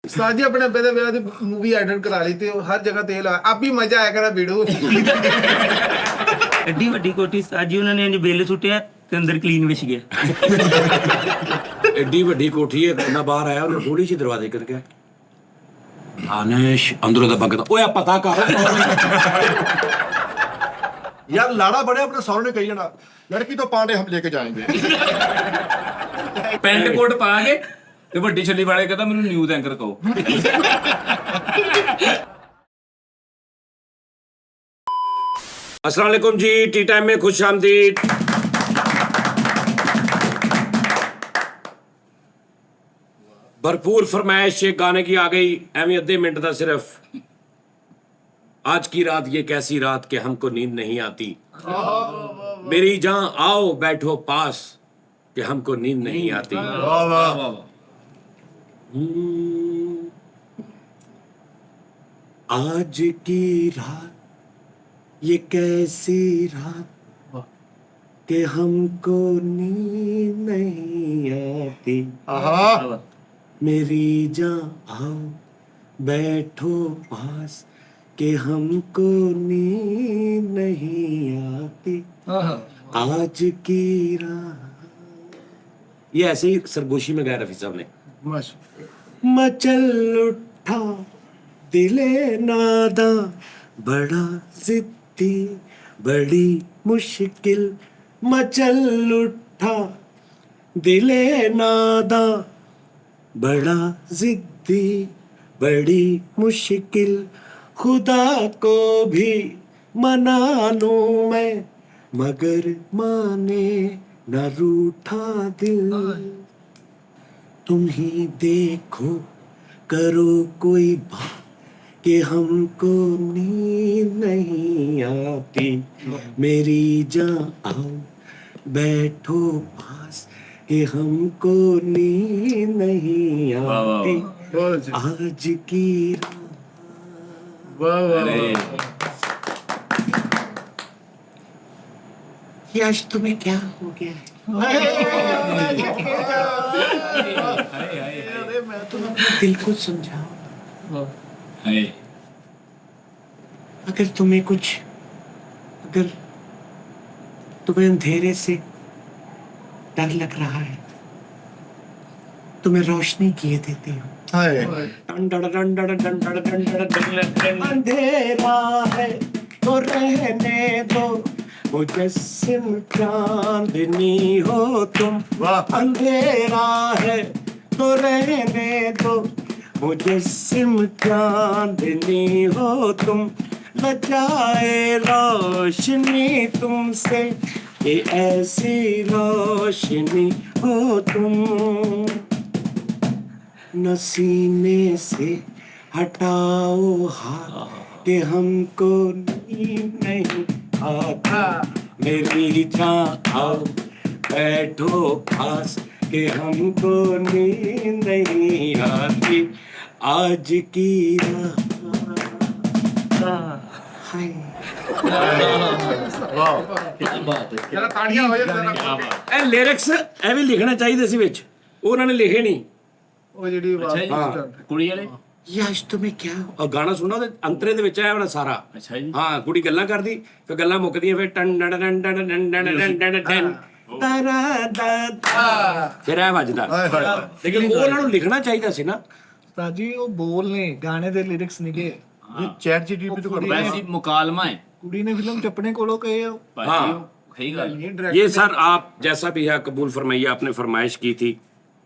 उस्ताद जी अपने बेदे ब्याह दी movie edit करा ली ते हर जगह तेल आ अब भी मजा आया करा वीडियो एड्डी वड्डी कोठी उस्ताद जी उन्होंने इंज बिल सुट्टिया ते अंदर क्लीन विछ गया। एड्डी वड्डी कोठी है, बंदा बाहर आया उन्हें थोड़ी सी दरवाजे कर गया दानिश अंदरों दबा के ओए पता कर यार लाड़ा बड़े अपने सामने कही जाना लड़की तो पांडे हम लेके जाएंगे ਪੈਂਟ ਕੋਟ ਪਾ ਕੇ ਤੇ ਵੱਡੀ ਛੱਲੀ ਵਾਲੇ ਕਹਿੰਦਾ ਮੈਨੂੰ ਨਿਊਜ਼ ਐਂਕਰ ਕਹੋ। अस्सलाम वालेकुम जी, टी टाइम में खुश आमदीद। भरपूर फरमाइश गाने की आ गई, एवं अद्धे मिनट का सिर्फ। आज की रात ये कैसी रात कि हमको नींद नहीं आती, मेरी जान आओ बैठो पास कि हमको नींद नहीं आती। आज की रात ये कैसी रात कि हमको नींद नहीं आती, मेरी जान आओ बैठो पास कि हमको नींद नहीं आती। आज की रात ये ऐसे ही सरगोशी में गाया रफी साहब ने। मचल उठा दिले नादा बड़ा जिद्दी बड़ी मुश्किल, मचल उठा दिले नादा बड़ा जिद्दी बड़ी मुश्किल, खुदा को भी मना लूं मैं मगर माने न रूठा दिल। तुम ही देखो करो कोई बात कि हमको नींद नहीं आती, मेरी जान आओ बैठो पास कि हमको नींद नहीं आती। आज की ये आज तुम्हें क्या हो गया है? दिल को समझाओ। अगर तुम्हें कुछ, अगर तुम्हें अंधेरे से डर लग रहा है तो मैं रोशनी किए देती हूँ। अंधेरा है तो रहने दो, मुजस्सिम चांदनी हो तुम। अंधेरा है तो रहने दो, मुजस्सिम चांदनी हो तुम। लजाए रोशनी तुमसे ये ऐसी रोशनी हो तुम। नसीने से हटाओ हाथ कि हमको नींद नहीं आता, मेरी जान आओ बैठो पास कि हमको नींद नहीं आती। आज की रात हाय जरा ताड़ियां हो जाए ਇਹ ਲਿਰਿਕਸ ਇਹ ਵੀ ਲਿਖਣਾ ਚਾਹੀਦੇ ਸੀ ਵਿੱਚ, ਉਹਨਾਂ ਨੇ ਲਿਖੇ ਨਹੀਂ। ਉਹ ਜਿਹੜੀ ਆਵਾਜ਼ ਕੁੜੀ ਵਾਲੇ ਇਹ ਅੱਜ ਤੁਮੇ ਕਿਆ ਉਹ ਗਾਣਾ ਸੁਣਾ ਉਹਦੇ ਅੰਤਰੇ ਦੇ ਵਿੱਚ ਆਇਆ ਹੋਣਾ ਸਾਰਾ। ਅੱਛਾ ਜੀ। ਹਾਂ ਕੁੜੀ ਗੱਲਾਂ ਕਰਦੀ, ਫਿਰ ਗੱਲਾਂ ਮੁੱਕਦੀਆਂ, ਫਿਰ ton ton ton ton ton ton ton ton ਫਿਰ ਇਹ ਵੱਜਦਾ। ਲੇਕਿਨ ਉਹ ਉਹਨਾਂ ਨੂੰ ਲਿਖਣਾ ਚਾਹੀਦਾ ਸੀ ਨਾ। ਜੀ ਉਹ ਬੋਲ ਨੇ ਗਾਣੇ ਦੇ ਲਿਰਿਕਸ ਨਿਕੇ चैट जीटीपी तो कर ਵੈਸੀ ਮੁਕਾਲਮਾ ਹੈ ਕੁੜੀ ਨੇ ਫਿਲਮ ਚ ਆਪਣੇ ਕੋਲੋਂ ਕਹੇ ਆ ਭਾਜੀ, ਸਹੀ ਗੱਲ। ये सर आप जैसा भी है कबूल फरमाइए, आपने फरमाइश की थी।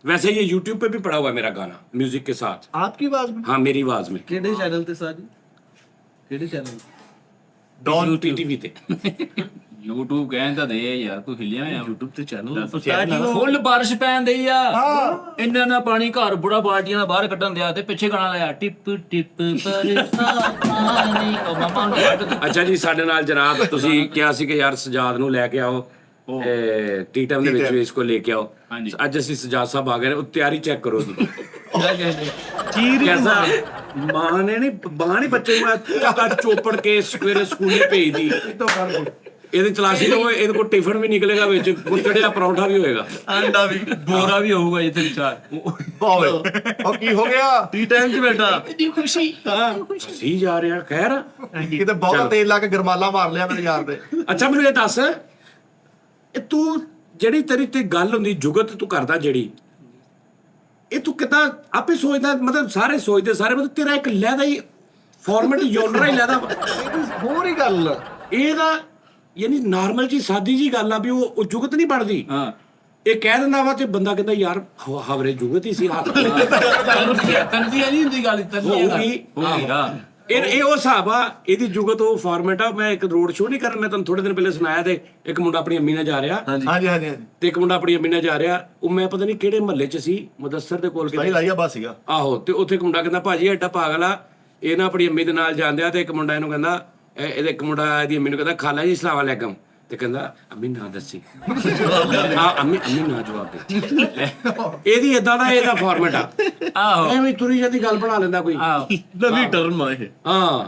वैसे ये YouTube पे भी पड़ा हुआ है मेरा गाना म्यूजिक के साथ। आपकी आवाज में हाँ मेरी आवाज में ਕਿਹੜੇ ਚੈਨਲ ਤੇ ਸਾਜੀ ਕਿਹੜੇ ਚੈਨਲ डॉन टीवी ते YouTube ਕਹਿੰਦਾ ਦੇ ਯਾਰ, ਤੂੰ ਹਿੱਲਿਆ ਆ YouTube ਤੇ ਚੈਨਲ ਫੁੱਲ ਬਾਰਿਸ਼ ਪੈਣ ਦਈ ਆ। ਇੰਨਾ ਨਾ ਪਾਣੀ ਘਰ ਬੁੜਾ ਬਾਲਟੀਆਂ ਨਾਲ ਬਾਹਰ ਕੱਢਣ ਦਿਆ ਤੇ ਪਿੱਛੇ ਗਾਣਾ ਲਾਇਆ ਟਿਪ ਟਿਪ ਬਰਸਾ ਪਾਣੀ। ਉਹ ਮਾਮਾ ਨੂੰ ਅੱਛਾ ਜੀ, ਸਾਡੇ ਨਾਲ ਜਨਾਬ ਤੁਸੀਂ ਕਿਹਾ ਸੀ ਕਿ ਯਾਰ ਸਜਾਦ ਨੂੰ ਲੈ ਕੇ ਆਓ, ਟੀ ਟਾਈਮ ਦੇ ਵਿੱਚ ਵੀ ਇਸਕੋ ਲੈ ਕੇ ਆਓ। ਹਾਂਜੀ। ਅੱਜ ਅਸੀਂ ਸਜਾਦ ਸਾਹਿਬ ਆ ਗਏ ਨੇ, ਉਹ ਤਿਆਰੀ ਚੈੱਕ ਕਰੋ ਜੀ। ਚੀਰ कैसा मां ने नहीं, मां ने बच्चे को चोपड़ के सवेरे स्कूल भेज दी। ਇਹਦੀ ਤਲਾਸ਼ੀ ਲਓ, ਇਹਦੇ ਕੋਲ ਟਿਫਨ ਵੀ ਨਿਕਲੇਗਾ, ਵਿੱਚ ਗੁੱਚੜਿਆ ਪਰੌਂਠਾ ਵੀ ਹੋਏਗਾ। ਆਂਡਾ ਵੀ ਬੋਰਾ ਵੀ ਹੋਊਗਾ ਜਿੱਥੇ ਵਿਚਾਰ। ਓਏ ਉਹ ਕੀ ਹੋ ਗਿਆ? ਟੀ ਟਾਈਮ 'ਚ ਬੈਠਾ ਅਸੀਂ ਜਾ ਰਿਹਾ ਖੈਰ। ਕਿਤੇ ਬਹੁਤ ਤੇਲ ਲਾ ਕੇ ਗਰਮਾਲਾ ਮਾਰ ਲਿਆ ਮੇਰੇ ਯਾਰ ਦੇ। ਅੱਛਾ ਮੈਨੂੰ ਇਹ ਦੱਸ, ਇਹ ਤੂੰ ਜਿਹੜੀ ਤੇਰੀ ਤੇ ਗੱਲ ਹੁੰਦੀ ਜੁਗਤ ਤੂੰ ਕਰਦਾ ਜਿਹੜੀ, ਇਹ ਤੂੰ ਕਿੱਦਾਂ ਆਪੇ ਸੋਚਦਾ? ਮਤਲਬ ਸਾਰੇ ਸੋਚਦੇ ਸਾਰੇ, ਮਤਲਬ ਤੇਰਾ ਇੱਕ ਲਹਿਦਾ ਹੀ ਫਾਰਮੈਟ ਜੋਨਰਾ ਹੀ ਲਹਿਦਾ ਹੋਰ ਹੀ ਗੱਲ ਇਹਦਾ, ਯਾਨੀ ਨਾਰਮਲ ਜੀ ਸਾਦੀ ਜੀ ਗੱਲ ਆ ਵੀ ਉਹ ਜੁਗਤ ਨਹੀਂ ਬਣਦੀ। ਹਾਂ ਇਹ ਕਹਿ ਦਿੰਦਾ ਵਾ ਤੇ ਬੰਦਾ ਕਹਿੰਦਾ ਯਾਰ ਹਵਰੇ ਜੁਗਤ ਹੀ ਸੀ ਹੱਥ ਤਨਵੀਰ ਨਹੀਂ ਹੁੰਦੀ ਗੱਲ, ਤਨਵੀਰ ਹੋਊਗੀ। ਹਾਂ ਇਹ ਉਹ ਹਿਸਾਬ ਆ, ਇਹਦੀ ਜੁਗਤ ਉਹ ਫਾਰਮੈਟ ਆ। ਮੈਂ ਇੱਕ ਰੋਡ ਸ਼ੋਅ ਨਹੀਂ ਕਰਨ, ਮੈਂ ਤੁਹਾਨੂੰ ਥੋੜੇ ਦਿਨ ਪਹਿਲੇ ਸੁਣਾਇਆ, ਤੇ ਇੱਕ ਮੁੰਡਾ ਆਪਣੀ ਅੰਮੀ ਨਾਲ ਜਾ ਰਿਹਾ, ਹਾਂਜੀ ਹਾਂਜੀ ਹਾਂਜੀ ਤੇ ਇੱਕ ਮੁੰਡਾ ਆਪਣੀ ਅੰਮੀ ਨਾਲ ਜਾ ਰਿਹਾ, ਉਹ ਮੈਂ ਪਤਾ ਨਹੀਂ ਕਿਹੜੇ ਮਹੱਲੇ 'ਚ ਸੀ, ਮੁਦੱਸਰ ਦੇ ਕੋਲ ਸਹੀ ਲਾਈਆ ਬਸ ਸੀਗਾ। ਆਹੋ, ਤੇ ਉੱਥੇ ਇੱਕ ਮੁੰਡਾ ਕਹਿੰਦਾ ਭਾਜੀ ਐਡਾ ਪਾਗਲ ਆ, ਇਹ ਨਾ ਆਪਣੀ ਅੰਮੀ ਦੇ ਨਾਲ ਜਾਂਦਿਆ, ਤੇ ਇੱਕ ਮੁੰਡਾ ਇਹਨੂੰ ਕਹਿੰਦਾ, ਇਹਦੇ ਇੱਕ ਮੁੰਡਾ ਇਹਦੀ ਅੰਮੀ ਨੂੰ ਕਹਿੰਦਾ ਖਾਲਾ ਜੀ ਸਲਾਮ ਅਲੈਕਮ, ਤੇ ਕਹਿੰਦਾ ਅੰਮੀ ਨਾ ਦੱਸੀ ਅੰਮੀ ਨਾ ਜਵਾਬ ਦੇ। ਇਹਦੀ ਏਦਾਂ ਦਾ ਇਹਦਾ ਫਾਰਮੈਟ ਆ। ਆਹੋ ਐਵੇਂ ਤੁਰੀ ਜਾਂਦੀ ਗੱਲ ਬਣਾ ਲੈਂਦਾ ਕੋਈ। ਆਹੋ ਨਵੀਂ ਟਰਮ ਆ ਇਹ। ਹਾਂ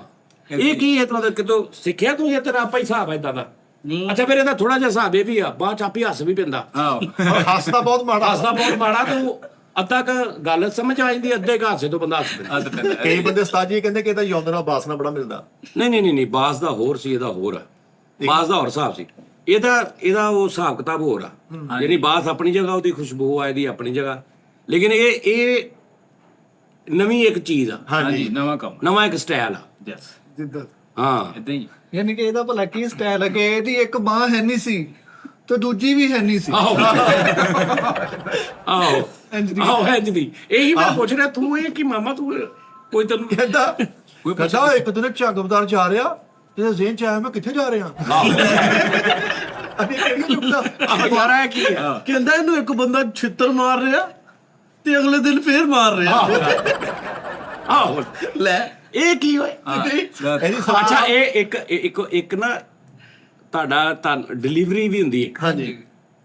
ਇਹ ਕੀ ਹੈ? ਤੂੰ ਕਿਤੋਂ ਸਿੱਖਿਆ ਤੂੰ, ਜਾਂ ਤੇਰਾ ਆਪਾ ਹੀ ਹਿਸਾਬ ਹੈ ਏਦਾਂ ਦਾ? ਨਹੀਂ ਅੱਛਾ ਫਿਰ ਇਹਦਾ ਥੋੜਾ ਜਿਹਾ ਹਿਸਾਬ ਇਹ ਵੀ ਆ, ਬਾਅਦ ਚ ਆਪੀ ਹੱਸ ਵੀ ਪੈਂਦਾ। ਆਹੋ ਹੱਸਦਾ ਬਹੁਤ ਮਾੜਾ। ਹੱਸਦਾ ਬਹੁਤ ਮਾੜਾ, ਤੂੰ ਅੱਧਾ ਕ ਗੱਲ ਸਮਝ ਆ ਜਾਂਦੀ, ਅੱਧੇ ਕ ਹਾਸੇ ਤੋਂ ਬੰਦਾ ਹੱਸ ਪੈਂਦਾ। ਕਈ ਬੰਦੇ ਉਸਤਾਦ ਜੀ ਕਹਿੰਦੇ ਕਿ ਇਹਦਾ ਯੌਂਦਰਾ ਬਾਸਨਾ ਬੜਾ ਮਿਲਦਾ। ਨਹੀਂ ਬਾਸ ਦਾ ਹੋਰ ਸੀ, ਇਹਦਾ ਹੋਰ ਆ। ਬਾਸ ਦਾ ਹੋਰ ਹਿਸਾਬ ਸੀ, ਇਹਦਾ ਉਹ ਹਿਸਾਬ ਕਿਤਾਬ ਹੋਰ ਆ। ਯਾਨੀ ਬਾਸ ਆਪਣੀ ਜਗ੍ਹਾ, ਉਹਦੀ ਖੁਸ਼ਬੂ ਆ ਇਹਦੀ ਆਪਣੀ ਜਗ੍ਹਾ, ਲੇਕਿਨ ਇਹ ਨਵੀਂ ਇੱਕ ਚੀਜ਼ ਆ, ਹਾਂਜੀ ਨਵਾਂ ਕੰਮ ਨਵਾਂ ਇੱਕ ਸਟਾਈਲ ਆ। ਯਸ ਜਿੱਦਾਂ ਹਾਂ ਇਦਾਂ ਹੀ ਯਾਨੀ ਕਿ ਇਹਦਾ ਭਲਾ ਕੀ ਸਟਾਈਲ ਹੈ ਕਿ ਇਹਦੀ ਇੱਕ ਬਾਹ ਹੈ ਨਹੀਂ ਸੀ ਤੇ ਦੂਜੀ ਵੀ ਹੈ ਨਹੀਂ ਸੀ। ਆਹੋ ਇੰਜ ਦੀ। ਇਹੀ ਮੈਂ ਪੁੱਛ ਰਿਹਾ, ਤੂੰ ਇਹ ਕੀ ਮਾਮਾ, ਤੂੰ ਕੋਈ ਤੈਨੂੰ ਕਹਿੰਦਾ ਇੱਕ ਦਿਨ ਝੰਗਬਦਾਰ ਜਾ ਰਿਹਾ, ਤੇ ਜ਼ੇਨ ਚ ਆਇਆ ਮੈਂ ਕਿੱਥੇ ਜਾ ਰਿਹਾ। ਅਭੀ ਕਿਹੜੀ ਲੁਕਦਾ ਯਾਰ ਇਹ ਕੀ ਆ? ਕਹਿੰਦਾ ਇਹਨੂੰ ਇੱਕ ਬੰਦਾ ਛਿੱਤਰ ਮਾਰ ਰਿਹਾ ਤੇ ਅਗਲੇ ਦਿਨ ਫੇਰ ਮਾਰ ਰਿਹਾ। ਆਹੋ ਲੈ ਇਹ ਕੀ ਹੋਏ? ਇਹਦੀ ਅੱਛਾ ਇਹ ਇੱਕ ਨਾ ਤੁਹਾਡਾ ਡਿਲੀਵਰੀ ਵੀ ਹੁੰਦੀ ਹੈ। ਹਾਂਜੀ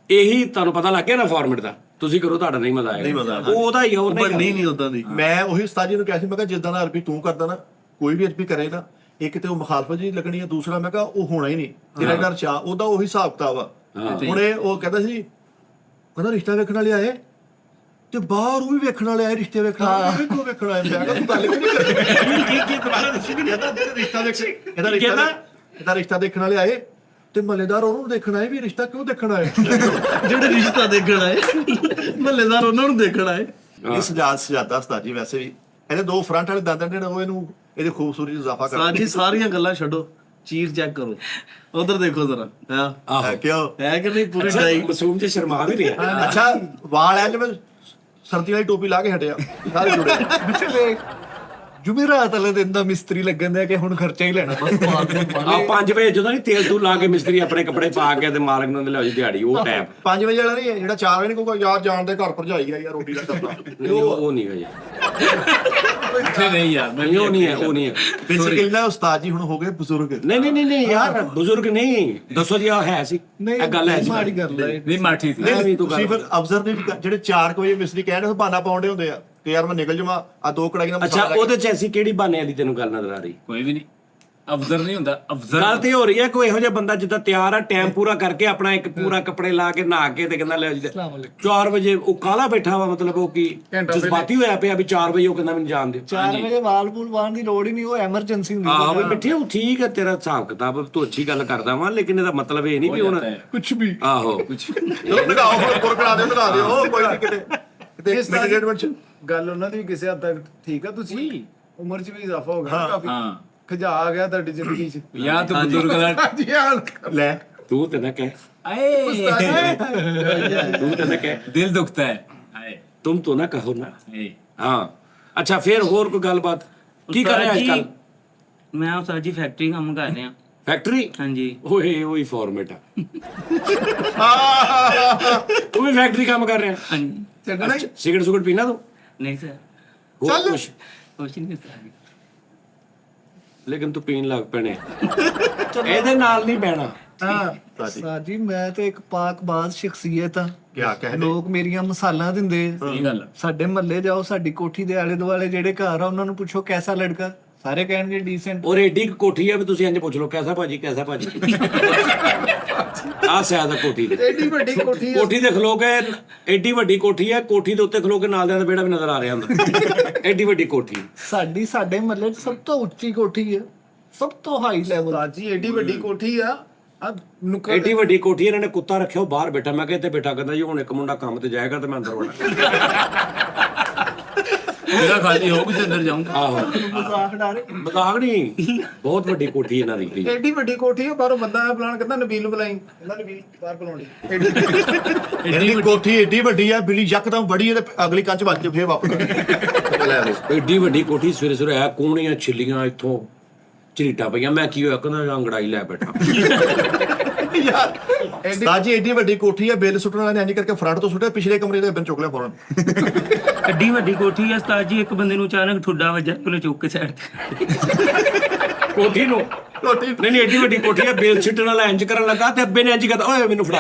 ਇਹੀ ਤੁਹਾਨੂੰ ਪਤਾ ਲੱਗ ਗਿਆ ਨਾ ਫਾਰਮੈਟ ਦਾ, ਤੁਸੀਂ ਕਰੋ, ਤੁਹਾਡਾ ਨਹੀਂ ਮਜ਼ਾ ਨਹੀਂ ਮਜ਼ਾ ਆਏਗਾ। ਆਏਗਾ। ਉਹਦਾ ਹੀ ਹੋਰ ਨਹੀਂ ਉਦਾਂ ਦੀ। ਮੈਂ ਉਹੀ ਉਸਤਾਦ ਜੀ ਨੂੰ ਕਿਹਾ ਸੀ, ਮੈਂ ਕਿਹਾ ਜਿੱਦਾਂ ਦਾ ਅਰਬੀ ਤੂੰ ਕਰਦਾ ਨਾ, ਕੋਈ ਵੀ ਅਰਬੀ ਕਰੇ ਨਾ, ਇੱਕ ਤੇ ਉਹ ਮੁਖਾਲਫਤ ਜੀ ਲੱਗਣੀ ਹੈ, ਦੂਸਰਾ ਮੈਂ ਕਿਹਾ ਉਹ ਹੋਣਾ ਹੀ ਨਹੀਂ ਤੇਰਾ ਘਰ ਚਾਹ, ਉਹਦਾ ਉਹੀ ਹਿਸਾਬ ਕਿਤਾਬ ਆ। ਹੁਣ ਉਹ ਕਹਿੰਦਾ ਸੀ, ਕਹਿੰਦਾ ਰਿਸ਼ਤਾ ਵੇਖਣ ਵਾਲੇ ਆਏ ਤੇ ਬਾਹਰ ਉਹ ਵੀ ਵੇਖਣ ਵਾਲੇ ਆਏ, ਰਿਸ਼ਤੇ ਵੇਖਣ ਵਾਲੇ ਕਿਉਂ ਵੇਖਣ ਆਏ? ਮੈਂ ਕਿਹਾ ਤੂੰ ਗੱਲ ਕਿਉਂ ਨਹੀਂ ਕਰਦੀ? ਕੀ ਦੁਬਾਰਾ ਦੱਸੀ ਨਹੀਂ ਕਹਿੰਦਾ ਤੇਰਾ ਰਿਸ਼ਤਾ ਦੇਖ, ਇਹਦਾ ਰਿਸ਼ਤਾ ਦੇਖਣ ਵਾਲੇ ਆਏ ਤੇ ਮਹੱਲੇਦਾਰ ਉਹਨੂੰ ਦੇਖਣ ਆਏ ਵੀ ਰਿਸ਼ਤਾ ਕਿਉਂ ਦੇਖਣ ਆਏ? ਜਿਹੜੇ ਰਿਸ਼ਤਾ ਦੇਖਣ ਆਏ ਮਹੱਲੇਦਾਰ ਉਹਨਾਂ ਨੂੰ ਦੇਖਣ ਆਏ। ਇਹ ਸਜਾਦਾ ਉਸਤਾਦ ਜੀ ਵੈਸੇ ਵੀ ਇਹਦੇ ਦੋ ਫਰੰਟ ਵਾਲੇ ਦੰਦ ਨੇ, ਉਹ ਇਹਨੂੰ ਇਹਦੀ ਖੂਬਸੂਰਤੀ ਨੂੰ ਇਜ਼ਾਫਾ ਕਰਦਾ। ਸਾਜੀ ਸਾਰੀਆਂ ਗੱਲਾਂ ਛੱਡੋ, ਚੀਰ ਚੈੱਕ ਕਰੋ, ਉਧਰ ਦੇਖੋ ਜ਼ਰਾ। ਹਾਂ ਕਿਉਂ ਹੈ ਕਿ ਨਹੀਂ ਪੂਰੀ ਡਾਈ। ਮਾਸੂਮ ਚ ਸ਼ਰਮਾ ਵੀ ਰਿਹਾ। ਅੱਛਾ ਵਾਲ ਐ ਜਿਵੇਂ ਸਰਦੀ ਵਾਲੀ ਟੋਪੀ ਲਾ ਕੇ ਹਟਿਆ, ਸਾਰੇ ਜੁੜੇ। ਜੁਮੇਰਾਤ ਵਾਲੇ ਦਿਨ ਦਾ ਮਿਸਤਰੀ ਲੱਗਣ ਦਿਆ ਕਿ ਹੁਣ ਖਰਚਾ ਹੀ ਲੈਣਾ ਬਸ। 5 ਵਜੇ ਜਦੋਂ ਨਹੀਂ ਤੇਲ ਤੂੰ ਲਾ ਕੇ ਮਿਸਤਰੀ ਆਪਣੇ ਕੱਪੜੇ ਪਾ ਕੇ ਤੇ ਮਾਲਕ ਨੂੰ ਲਿਆਓ ਜੀ ਦਿਹਾੜੀ, ਉਹ ਟਾਈਮ 5 ਵਜੇ ਵਾਲਾ ਨਹੀਂ ਹੈ ਜਿਹੜਾ 4 ਵਜੇ ਨੂੰ ਕਹੂਗਾ ਯਾਰ ਜਾਣ ਦੇ ਘਰ ਭਰਜਾਈ ਆ ਯਾਰ ਰੋਟੀ ਦਾ ਟੱਪਾ। ਉਹ ਨਹੀਂ ਹੈ ਇੱਥੇ ਨਹੀਂ ਯਾਰ ਮੈਂ ਉਹ ਨਹੀਂ ਹੈ, ਉਹ ਨਹੀਂ ਹੈ। ਬੇਸਿਕਲੀ ਨਾ ਉਸਤਾਦ ਜੀ ਹੁਣ ਹੋ ਗਏ ਬਜ਼ੁਰਗ। ਨਹੀਂ ਯਾਰ ਬਜ਼ੁਰਗ ਨਹੀਂ, ਦੱਸੋ ਜੀ ਆ ਹੈ ਸੀ, ਇਹ ਗੱਲ ਹੈ ਸੀ। ਮਾੜੀ ਗੱਲ ਹੈ। ਨਹੀਂ ਮਾਠੀ ਸੀ ਤੁਸੀਂ ਫਿਰ ਅਬਜ਼ਰਵ ਨਹੀਂ ਜਿਹੜੇ 4 ਵਜੇ ਮਿਸਤਰੀ ਕਹਿੰਦੇ ਬਹਾਨਾ ਪਾਉਂਦੇ ਹੁੰਦੇ ਆ ਕਿ ਯਾਰ ਮੈਂ ਨਿਕਲ ਜਾਵਾਂ ਆ 2 ਕੜਾਈਆਂ ਦਾ ਅੱਛਾ ਮਸਾਲਾ। ਉਹਦੇ ਚ ਐਸੀ ਕਿਹੜੀ ਬਹਾਨੇ ਦੀ ਤੈਨੂੰ ਗੱਲ ਨਜ਼ਰ ਆ ਰਹੀ? ਕੋਈ ਵੀ ਨਹੀਂ, ਅਫਜ਼ਰ ਨਹੀਂ ਹੁੰਦਾ, ਅਫਜ਼ਰ ਗੱਲ ਤੇ ਹੋ ਰਹੀ ਹੈ ਕੋਈ ਇਹੋ ਜਿਹਾ ਬੰਦਾ ਜਿੱਦਾਂ ਤਿਆਰ ਆ, ਟਾਈਮ ਪੂਰਾ ਕਰਕੇ ਆਪਣਾ ਇੱਕ ਪੂਰਾ ਕੱਪੜੇ ਲਾ ਕੇ ਨਹਾ ਕੇ ਤੇ ਕਹਿੰਦਾ ਲੈ ਜੀ 4 ਵਜੇ ਉਹ ਕਾਲਾ ਬੈਠਾ ਵਾ, ਮਤਲਬ ਉਹ ਕੀ ਜਜ਼ਬਾਤੀ ਹੋਇਆ ਪਿਆ ਵੀ 4 ਵਜੇ ਉਹ ਕਹਿੰਦਾ ਮੈਨੂੰ ਜਾਣ ਦਿਓ। 4 ਵਜੇ ਵਾਲ ਪੂਲ ਵਾਣ ਦੀ ਲੋੜ ਹੀ ਨਹੀਂ, ਉਹ ਐਮਰਜੈਂਸੀ ਹੁੰਦੀ। ਆਹੋ ਵੀ ਬੈਠੇ ਉਹ ਠੀਕ ਹੈ, ਤੇਰਾ ਹਿਸਾਬ ਕਿਤਾਬ ਤੂੰ ਅੱਛੀ ਗੱਲ ਕਰਦਾ ਵਾਂ, ਲੇਕਿਨ ਇਹਦਾ ਮਤਲਬ ਇਹ ਨਹੀਂ ਵੀ ਹੁਣ ਕੁਝ ਵੀ ਆਹੋ ਚਲੋ ਦਿਖਾਓ ਹੁਣ ਪੁਰ ਕਰਾ ਦਿਓ ਕੋਈ ਨਹੀਂ ਕਿਤੇ ਮੈਨੇਜਮੈਂਟ ਚ ਗੱਲ ਉਹਨਾਂ ਦੀ ਵੀ ਕਿਸੇ ਹੱਦ ਤੱਕ ਠੀਕ ਆ। ਤੁਸੀਂ ਉਮਰ 'ਚ ਵੀ ਇਜ਼ਾਫਾ ਹੋ ਗਿਆ ਕਾਫੀ, ਹਾਂ ਖਜਾ ਆ ਗਿਆ ਤੁਹਾਡੀ ਜ਼ਿੰਦਗੀ 'ਚ। ਯਾ ਤੂੰ ਬਜ਼ੁਰਗ ਦਾ ਜੀ ਹਾਂ ਲੈ ਤੂੰ ਤੇ ਨਾ ਕਹਿ, ਆਏ ਤੂੰ ਤੇ ਨਾ ਕਹਿ, ਦਿਲ ਦੁਖਤਾ ਹੈ ਆਏ ਤੁਮ तो ना कहो ना। ਏ ਹਾਂ ਅੱਛਾ ਫਿਰ ਹੋਰ ਕੋਈ ਗੱਲਬਾਤ ਕੀ ਕਰ ਰਿਹਾ ਅੱਜ ਕੱਲ? ਮੈਂ ਉਸਤਾਦ ਜੀ ਫੈਕਟਰੀ ਕੰਮ ਕਰ ਰਿਹਾ। ਫੈਕਟਰੀ? ਹਾਂਜੀ ਓਏ ਉਹੀ ਫਾਰਮੈਟ ਆ। ਤੂੰ ਵੀ ਫੈਕਟਰੀ ਕੰਮ ਕਰ ਰਿਹਾ? ਹਾਂਜੀ ਅੱਛਾ, ਸਿਗਰਟ ਸੁਗਰਟ ਪੀਣਾ ਤੂੰ? ਨਹੀਂ ਸਰ, ਹੋਰ ਕੁਛ? ਕੁਛ ਨਹੀਂ ਸਰ। ਲੇਕਿਨ ਤੂੰ ਪੀਣ ਲੱਗ ਪੈਣੇ ਇਹਦੇ ਨਾਲ ਨਹੀਂ ਬਹਿਣਾ। ਸਾਜੀ ਮੈਂ ਤੇ ਇੱਕ ਪਾਕਬਾਜ਼ ਸ਼ਖਸੀਅਤ ਆ। ਕਿਆ ਕਹਿੰਦੇ ਲੋਕ ਮੇਰੀਆਂ ਮਸਾਲਾਂ ਦਿੰਦੇ। ਸਹੀ ਗੱਲ ਆ। ਸਾਡੇ ਮਹੱਲੇ ਜਾਓ, ਸਾਡੀ ਕੋਠੀ ਦੇ ਆਲੇ ਦੁਆਲੇ ਜਿਹੜੇ ਘਰ ਆ ਉਹਨਾਂ ਨੂੰ ਪੁੱਛੋ ਕੈਸਾ ਲੜਕਾ, ਸਾਰੇ ਕਹਿਣਗੇ ਡੀਸੈਂਟ। ਔਰ ਏਡੀ ਕੁ ਕੋਠੀ ਆ ਵੀ ਤੁਸੀਂ ਇੰਜ ਪੁੱਛ ਲਓ ਕੈਸਾ ਭਾਜੀ ਕੈਸਾ ਭਾਜੀ ਆਹ ਸਿਆਦ ਕੋਠੀ ਦੇ ਐਡੀ ਵੱਡੀ ਕੋਠੀ ਆ। ਕੋਠੀ ਤੇ ਖਲੋ ਕੇ ਏਡੀ ਵੱਡੀ ਕੋਠੀ ਹੈ, ਕੋਠੀ ਦੇ ਉੱਤੇ ਖਲੋ ਕੇ ਨਾਲ ਦਾ ਵਿਹੜਾ ਵੀ ਨਜ਼ਰ ਆ ਰਿਹਾ ਹੁੰਦਾ ਏਡੀ ਵੱਡੀ ਕੋਠੀ। ਸਾਡੇ ਮਹੱਲੇ 'ਚ ਸਭ ਤੋਂ ਉੱਚੀ ਕੋਠੀ ਹੈ, ਸਭ ਤੋਂ ਹਾਈ ਲੈਵਲ। ਸਾਜੀ ਐਡੀ ਵੱਡੀ ਕੋਠੀ ਆ ਨੁੱਕਰ ਏਡੀ ਵੱਡੀ ਕੋਠੀ ਇਹਨਾਂ ਨੇ ਕੁੱਤਾ ਰੱਖਿਆ, ਉਹ ਬਾਹਰ ਬੈਠਾ। ਮੈਂ ਕਿਹਾ ਇੱਥੇ ਬੈਠਾ, ਕਹਿੰਦਾ ਜੀ ਹੁਣ ਇੱਕ ਮੁੰਡਾ ਕੰਮ ਤੇ ਜਾਏਗਾ ਤੇ ਮੈਂ ਅੰਦਰ ਵੜਾਂ। ਜਗ੍ਹਾ ਖਾਲੀ ਹੋਊਗੀ ਤੇ ਅੰਦਰ ਜਾਊਂਗਾ। ਆਹੋ ਮਜ਼ਾਕ ਨਹੀਂ, ਬਹੁਤ ਵੱਡੀ ਕੋਠੀ ਇਹਨਾਂ ਦੀ। ਐਡੀ ਵੱਡੀ ਕੋਠੀ ਆ, ਬਾਹਰੋਂ ਬੰਦਾ ਆਇਆ ਬੁਲਾਣ, ਕਹਿੰਦਾ ਨਬੀਲ ਨੂੰ ਬੁਲਾਈ, ਕਹਿੰਦਾ ਨਬੀਲ ਬਾਹਰ ਬੁਲਾਉਣੀ। ਇਹਦੀ ਕੋਠੀ ਏਡੀ ਵੱਡੀ ਆ, ਬਿੱਲੀ ਯਕਦਮ ਬੜੀ ਤੇ ਅਗਲੀ ਕੰਚ ਵੱਜ ਕੇ ਫੇਰ ਵਾਪਸ ਲੈ ਆਵੇ। ਏਡੀ ਵੱਡੀ ਕੋਠੀ, ਸਵੇਰੇ ਸਵੇਰੇ ਆ ਕੂਣੀਆਂ ਛਿੱਲੀਆਂ ਇੱਥੋਂ ਝਰੀਟਾਂ ਪਈਆਂ। ਮੈਂ ਕੀ ਹੋਇਆ, ਕਹਿੰਦਾ ਅੰਗੜਾਈ ਲੈ ਬੈਠਾ। ਯਾਰ ਸਾਜੀ ਏਡੀ ਵੱਡੀ ਕੋਠੀ ਆ, ਬਿੱਲ ਸੁੱਟਣ ਵਾਲੇ ਨੇ ਇੰਜ ਕਰਕੇ ਫਰੰਟ ਤੋਂ ਸੁੱਟਿਆ, ਪਿਛਲੇ ਕਮਰੇ ਦੇ ਬਿੱਲ ਚੁੱਕ ਲਿਆ ਫੌਰਨ। ਐਡੀ ਵੱਡੀ ਕੋਠੀ ਆ ਉਸਤਾਦ ਜੀ, ਇੱਕ ਬੰਦੇ ਨੂੰ ਅਚਾਨਕ ਠੁੱਡਾ ਵੱਜਾ, ਉਹਨੇ ਚੁੱਕ ਕੇ ਸਾਈਡ ਤੇ ਕੋਠੀ ਨੂੰ ਕੋਠੀ ਨਹੀਂ ਐਡੀ ਵੱਡੀ ਕੋਠੀ ਆ, ਬੇਲ ਸਿੱਟਣ ਵਾਲਾ ਇੰਜ ਕਰਨ ਲੱਗਾ ਤੇ ਅੱਬੇ ਨੇ ਇੰਜ ਕਰਦਾ, ਓਏ ਮੈਨੂੰ ਫੜਾ।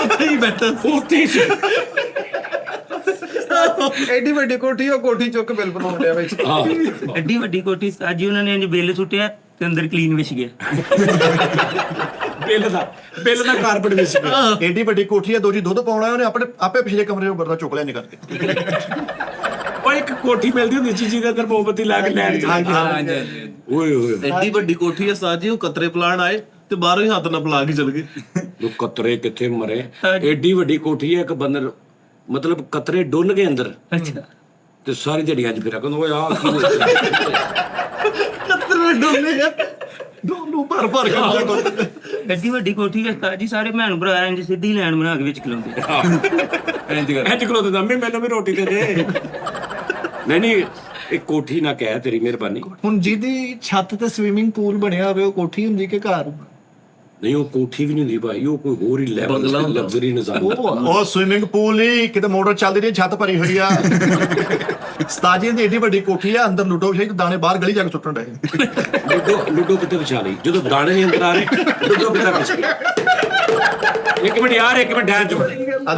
ਉੱਥੇ ਹੀ ਬੈਠਾ ਉੱਥੇ ਹੀ ਸੀ। ਐਡੀ ਵੱਡੀ ਕੋਠੀ ਉਹ ਕੋਠੀ ਚੁੱਕ ਬਿੱਲ ਬਣਾਉਣ ਡਿਆ ਵਿੱਚ। ਹਾਂ ਐਡੀ ਵੱਡੀ ਕੋਠੀ ਉਸਤਾਦ ਜੀ, ਉਹਨਾਂ ਨੇ ਇੰਜ ਬਿੱਲ ਸੁੱਟਿਆ ਤੇ ਅੰਦਰ ਕਲੀਨ ਵਿਛ ਗਿਆ। ਬਿੱਲ ਦਾ ਕਾਰਪਟ ਵਿਛ ਗਿਆ। ਏਡੀ ਵੱਡੀ ਕੋਠੀ ਆ, ਦੋ ਜੀ ਦੁੱਧ ਪਾਉਣਾ, ਉਹਨੇ ਆਪਣੇ ਆਪੇ ਪਿਛਲੇ ਕਮਰੇ ਤੋਂ ਬਰਦਾ ਚੁੱਕ ਲਿਆ ਨਿਕਲ ਕੇ। ਉਹ ਇੱਕ ਕੋਠੀ ਮਿਲਦੀ ਹੁੰਦੀ ਚੀਜ਼ੀ ਦੇ ਅੰਦਰ ਮੋਮਬੱਤੀ ਲਾ ਕੇ ਲੈਣ ਚ। ਓਏ ਓਏ ਐਡੀ ਵੱਡੀ ਕੋਠੀ ਹੈ ਸਾਜ ਜੀ, ਉਹ ਕਤਰੇ ਪਲਾਣ ਆਏ ਤੇ ਬਾਹਰੋਂ ਹੀ ਹੱਥ ਨਾਲ ਪਲਾ ਕੇ ਚਲ ਗਏ। ਉਹ ਕਤਰੇ ਕਿੱਥੇ ਮਰੇ। ਏਡੀ ਵੱਡੀ ਕੋਠੀ ਹੈ, ਇੱਕ ਬੰਦਰ ਮਤਲਬ ਕਤਰੇ ਡੁੱਲ ਗਏ ਅੰਦਰ ਅੱਛਾ ਤੇ ਸਾਰੀ ਦਿਹਾੜੀ ਅੱਜ ਫਿਰ ਕਹਿੰਦਾ ਓਏ ਆਹ ਕੀ ਹੋ ਗਿਆ? ਕਤਰੇ ਡੋਲੇ ਆ, ਦੋਨੋਂ ਭਰ ਭਰ ਕੇ। ਐਡੀ ਵੱਡੀ ਕੋਠੀ ਆ ਉਸਤਾਦ ਜੀ, ਸਾਰੇ ਭੈਣ ਭਰਾ ਇੰਜ ਸਿੱਧੀ ਲਾਈਨ ਬਣਾ ਕੇ ਵਿੱਚ ਖਲੋਂਦੇ। ਇੰਜ ਕਰੋ ਤੇ ਦੰਮੀ ਮੈਨੂੰ ਵੀ ਰੋਟੀ ਦੇ ਦੇ। ਨਹੀਂ ਇਹ ਕੋਠੀ ਨਾ ਕਹਿ, ਤੇਰੀ ਮਿਹਰਬਾਨੀ। ਹੁਣ ਜਿਹਦੀ ਛੱਤ ਤੇ ਸਵਿਮਿੰਗ ਪੂਲ ਬਣਿਆ ਹੋਵੇ, ਉਹ ਕੋਠੀ ਹੁੰਦੀ ਕਿ ਘਰ? ਨਹੀਂ ਉਹ ਕੋਠੀ ਵੀ ਨਹੀਂ ਹੁੰਦੀ ਭਾਈ, ਉਹ ਕੋਈ ਹੋਰ ਹੀ ਲੈਵਲ ਲਗਜ਼ਰੀ ਨਿਜ਼ਾਮ। ਉਹ ਸਵਿਮਿੰਗ ਪੂਲ ਨਹੀਂ, ਕਿਤੇ ਮੋਟਰ ਚੱਲਦੀ ਰਹੀ, ਛੱਤ ਭਰੀ ਹੋਈ ਆ। ਸਤਾਜੀ ਦੀ ਏਡੀ ਵੱਡੀ ਕੋਠੀ ਆ, ਅੰਦਰ ਲੁੱਡੋ ਵਿਛਾਈ ਤੇ ਦਾਣੇ ਬਾਹਰ ਗਲੀ ਜਾ ਕੇ ਸੁੱਟਣ ਡਏ। ਲੁੱਡੋ ਕਿੱਥੇ ਵਿਛਾ ਲਈ ਜਦੋਂ ਦਾਣੇ ਨਹੀਂ ਅੰਦਰ ਆ ਰਹੇ? ਲੁੱਡੋ ਕਿੱਥੇ ਵਿਛਾ ਲਈ? ਇੱਕ ਮਿੰਟ ਯਾਰ, ਇੱਕ ਮਿੰਟ ਠਹਿਰ ਜਾਓ,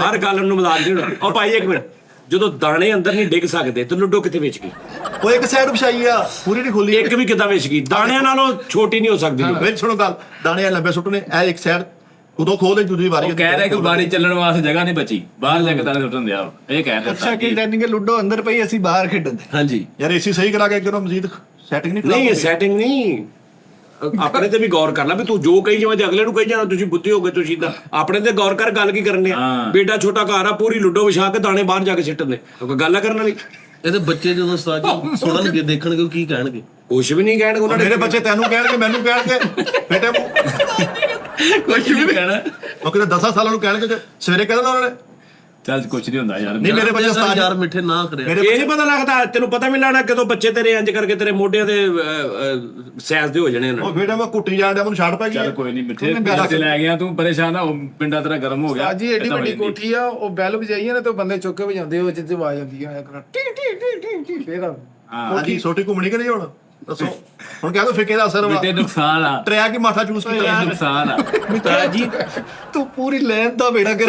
ਹਰ ਗੱਲ ਨੂੰ ਮਜ਼ਾਕ ਨਹੀਂ ਹੋਣਾ। ਉਹ ਭਾਈ ਇੱਕ ਮਿੰਟ, ਜਦੋਂ ਦਾਣੇ ਅੰਦਰ ਨਹੀਂ ਡਿੱਗ ਸਕਦੇ ਤੇ ਲੁੱਡੋ ਕਿੱਥੇ ਵਿਛ ਗਈ? ਉਹ ਇੱਕ ਸਾਈਡ ਵਿਛਾਈ ਆ, ਪੂਰੀ ਨਹੀਂ ਖੁੱਲੀ। ਇੱਕ ਵੀ ਕਿੱਦਾਂ ਵਿਛ ਗਈ? ਦਾਣਿਆਂ ਨਾਲੋਂ ਛੋਟੀ ਨਹੀਂ ਹੋ ਸਕਦੀ। ਵੇ ਸੁਣੋ ਗੱਲ, ਦਾਣੇ ਆ ਲੰਬੇ ਸੁੱਟਣੇ, ਇਹ ਇੱਕ ਸਾਈਡ ਉਦੋਂ ਖੋਲ ਦੇ, ਦੂਜੀ ਵਾਰੀ ਉਹ ਕਹਿ ਰਿਹਾ ਕਿ ਬਾਰੀ ਚੱਲਣ ਵਾਸਤੇ ਜਗ੍ਹਾ ਨਹੀਂ ਬਚੀ, ਬਾਹਰ ਜਾ ਕੇ ਤਾਂ ਸੁੱਟਣ ਦਿਆ। ਇਹ ਕਹਿ ਰਿਹਾ ਅੱਛਾ ਕਿ ਲੈਣਗੇ ਲੁੱਡੋ ਅੰਦਰ ਪਈ, ਅਸੀਂ ਬਾਹਰ ਖੇਡਦੇ। ਹਾਂਜੀ ਯਾਰ ਏਸੀ ਸਹੀ ਕਰਾ ਕੇ ਕਿਉਂ ਮਜ਼ੀਦ ਸੈਟਿੰਗ ਨਹੀਂ ਨਹੀਂ ਇਹ ਸੈਟਿੰਗ ਨਹੀਂ, ਆਪਣੇ ਤੇ ਵੀ ਗੌਰ ਕਰ ਲੈ ਵੀ ਤੂੰ ਜੋ ਕਹੀ ਜਾਵੇਂ ਤੇ ਅਗਲੇ ਨੂੰ ਕਹੀ ਜਾਣਾ ਤੁਸੀਂ ਬੁੱਧੀ ਹੋ ਗਏ ਤੁਸੀਂ ਤਾਂ। ਆਪਣੇ ਤੇ ਗੌਰ ਕਰ, ਗੱਲ ਕੀ ਕਰਨੀ ਆ? ਬੇਟਾ ਛੋਟਾ ਘਰ ਆ, ਪੂਰੀ ਲੁੱਡੋ ਵਿਛਾ ਕੇ ਦਾਣੇ ਬਾਹਰ ਜਾ ਕੇ ਸਿੱਟਣ ਦੇ, ਕੋਈ ਗੱਲ ਆ ਕਰਨ ਵਾਲੀ? ਇਹਦੇ ਬੱਚੇ ਜਦੋਂ ਉਸਤਾਦ ਜੀ ਸੁਣਨਗੇ, ਦੇਖਣਗੇ, ਉਹ ਕੀ ਕਹਿਣਗੇ? ਕੁਛ ਵੀ ਨਹੀਂ ਕਹਿਣਗੇ ਉਹਨਾਂ ਨੇ। ਮੇਰੇ ਬੱਚੇ ਤੈਨੂੰ ਕਹਿਣਗੇ, ਮੈਨੂੰ ਕਹਿਣਗੇ, ਬੇਟੇ ਕੁਝ ਵੀ ਕਹਿਣਾ। ਉਹ ਕਿਤੇ 10 ਸਾਲਾਂ ਨੂੰ ਕਹਿਣਗੇ, ਸਵੇਰੇ ਕਹਿ ਦੇਣਾ ਉਹਨਾਂ ਨੇ। ਚੱਲ ਕੁਝ ਨਹੀਂ ਹੁੰਦਾ ਯਾਰ। ਨਹੀਂ ਮੇਰੇ ਬੱਚੇ ਉਸਤਾਦ ਯਾਰ ਮਿੱਠੇ ਨਾ ਕਰਿਆ। ਇਹ ਨਹੀਂ ਪਤਾ ਲੱਗਦਾ, ਤੈਨੂੰ ਪਤਾ ਵੀ ਲੱਗਣਾ ਕਦੋਂ ਬੱਚੇ ਤੇਰੇ ਇੰਜ ਕਰਕੇ ਤੇਰੇ ਮੋਢਿਆਂ ਦੇ ਸੈਜ਼ ਦੇ ਹੋ ਜਾਣੇ ਉਹਨਾਂ ਉਹ ਬੇਟਾ ਮੈਂ ਕੁੱਟੀ ਜਾਣ ਡਿਆ, ਮੈਨੂੰ ਛੱਡ ਪੈ ਗਈ। ਚੱਲ ਕੋਈ ਨਹੀਂ ਮਿੱਠੇ, ਤੇ ਲੈ ਗਿਆ ਤੂੰ ਪਰੇਸ਼ਾਨ ਆ, ਉਹ ਪਿੰਡਾ ਤੇਰਾ ਗਰਮ ਹੋ ਗਿਆ। ਸਾਜੀ ਐਡੀ ਵੱਡੀ ਕੋਠੀ ਆ, ਉਹ ਬੈਲ ਵਜਾਈਏ ਨਾ ਤੇ ਉਹ ਬੰਦੇ ਚੁੱਕ ਕੇ ਵਜਾਉਂਦੇ, ਉਹ ਜਿੱਥੇ ਆਵਾਜ਼ ਆਉਂਦੀ ਆ T T T T T ਫੇਰ ਹਾਂਜੀ ਛੋਟੀ ਘੁੰਮਣੀ ਕਿ ਨਹੀਂ ਹੁਣ ਦੱਸੋ। ਹੁਣ ਕਹਿ ਦੋ ਫਿੱਕੇ ਦਾ ਅਸਰ ਵਾ, ਮਿੱਠੇ ਨੁਕਸਾਨ ਆ, ਟਰੈਕ ਹੀ ਮਾਠਾ ਚੂਸ ਕੀਤਾ। ਨੁਕਸਾਨ ਆ। ਉਸਤਾਦ ਜੀ ਤੂੰ ਪੂਰੀ ਲੈਣ ਦਾ ਬੇੜਾ ਕਰ।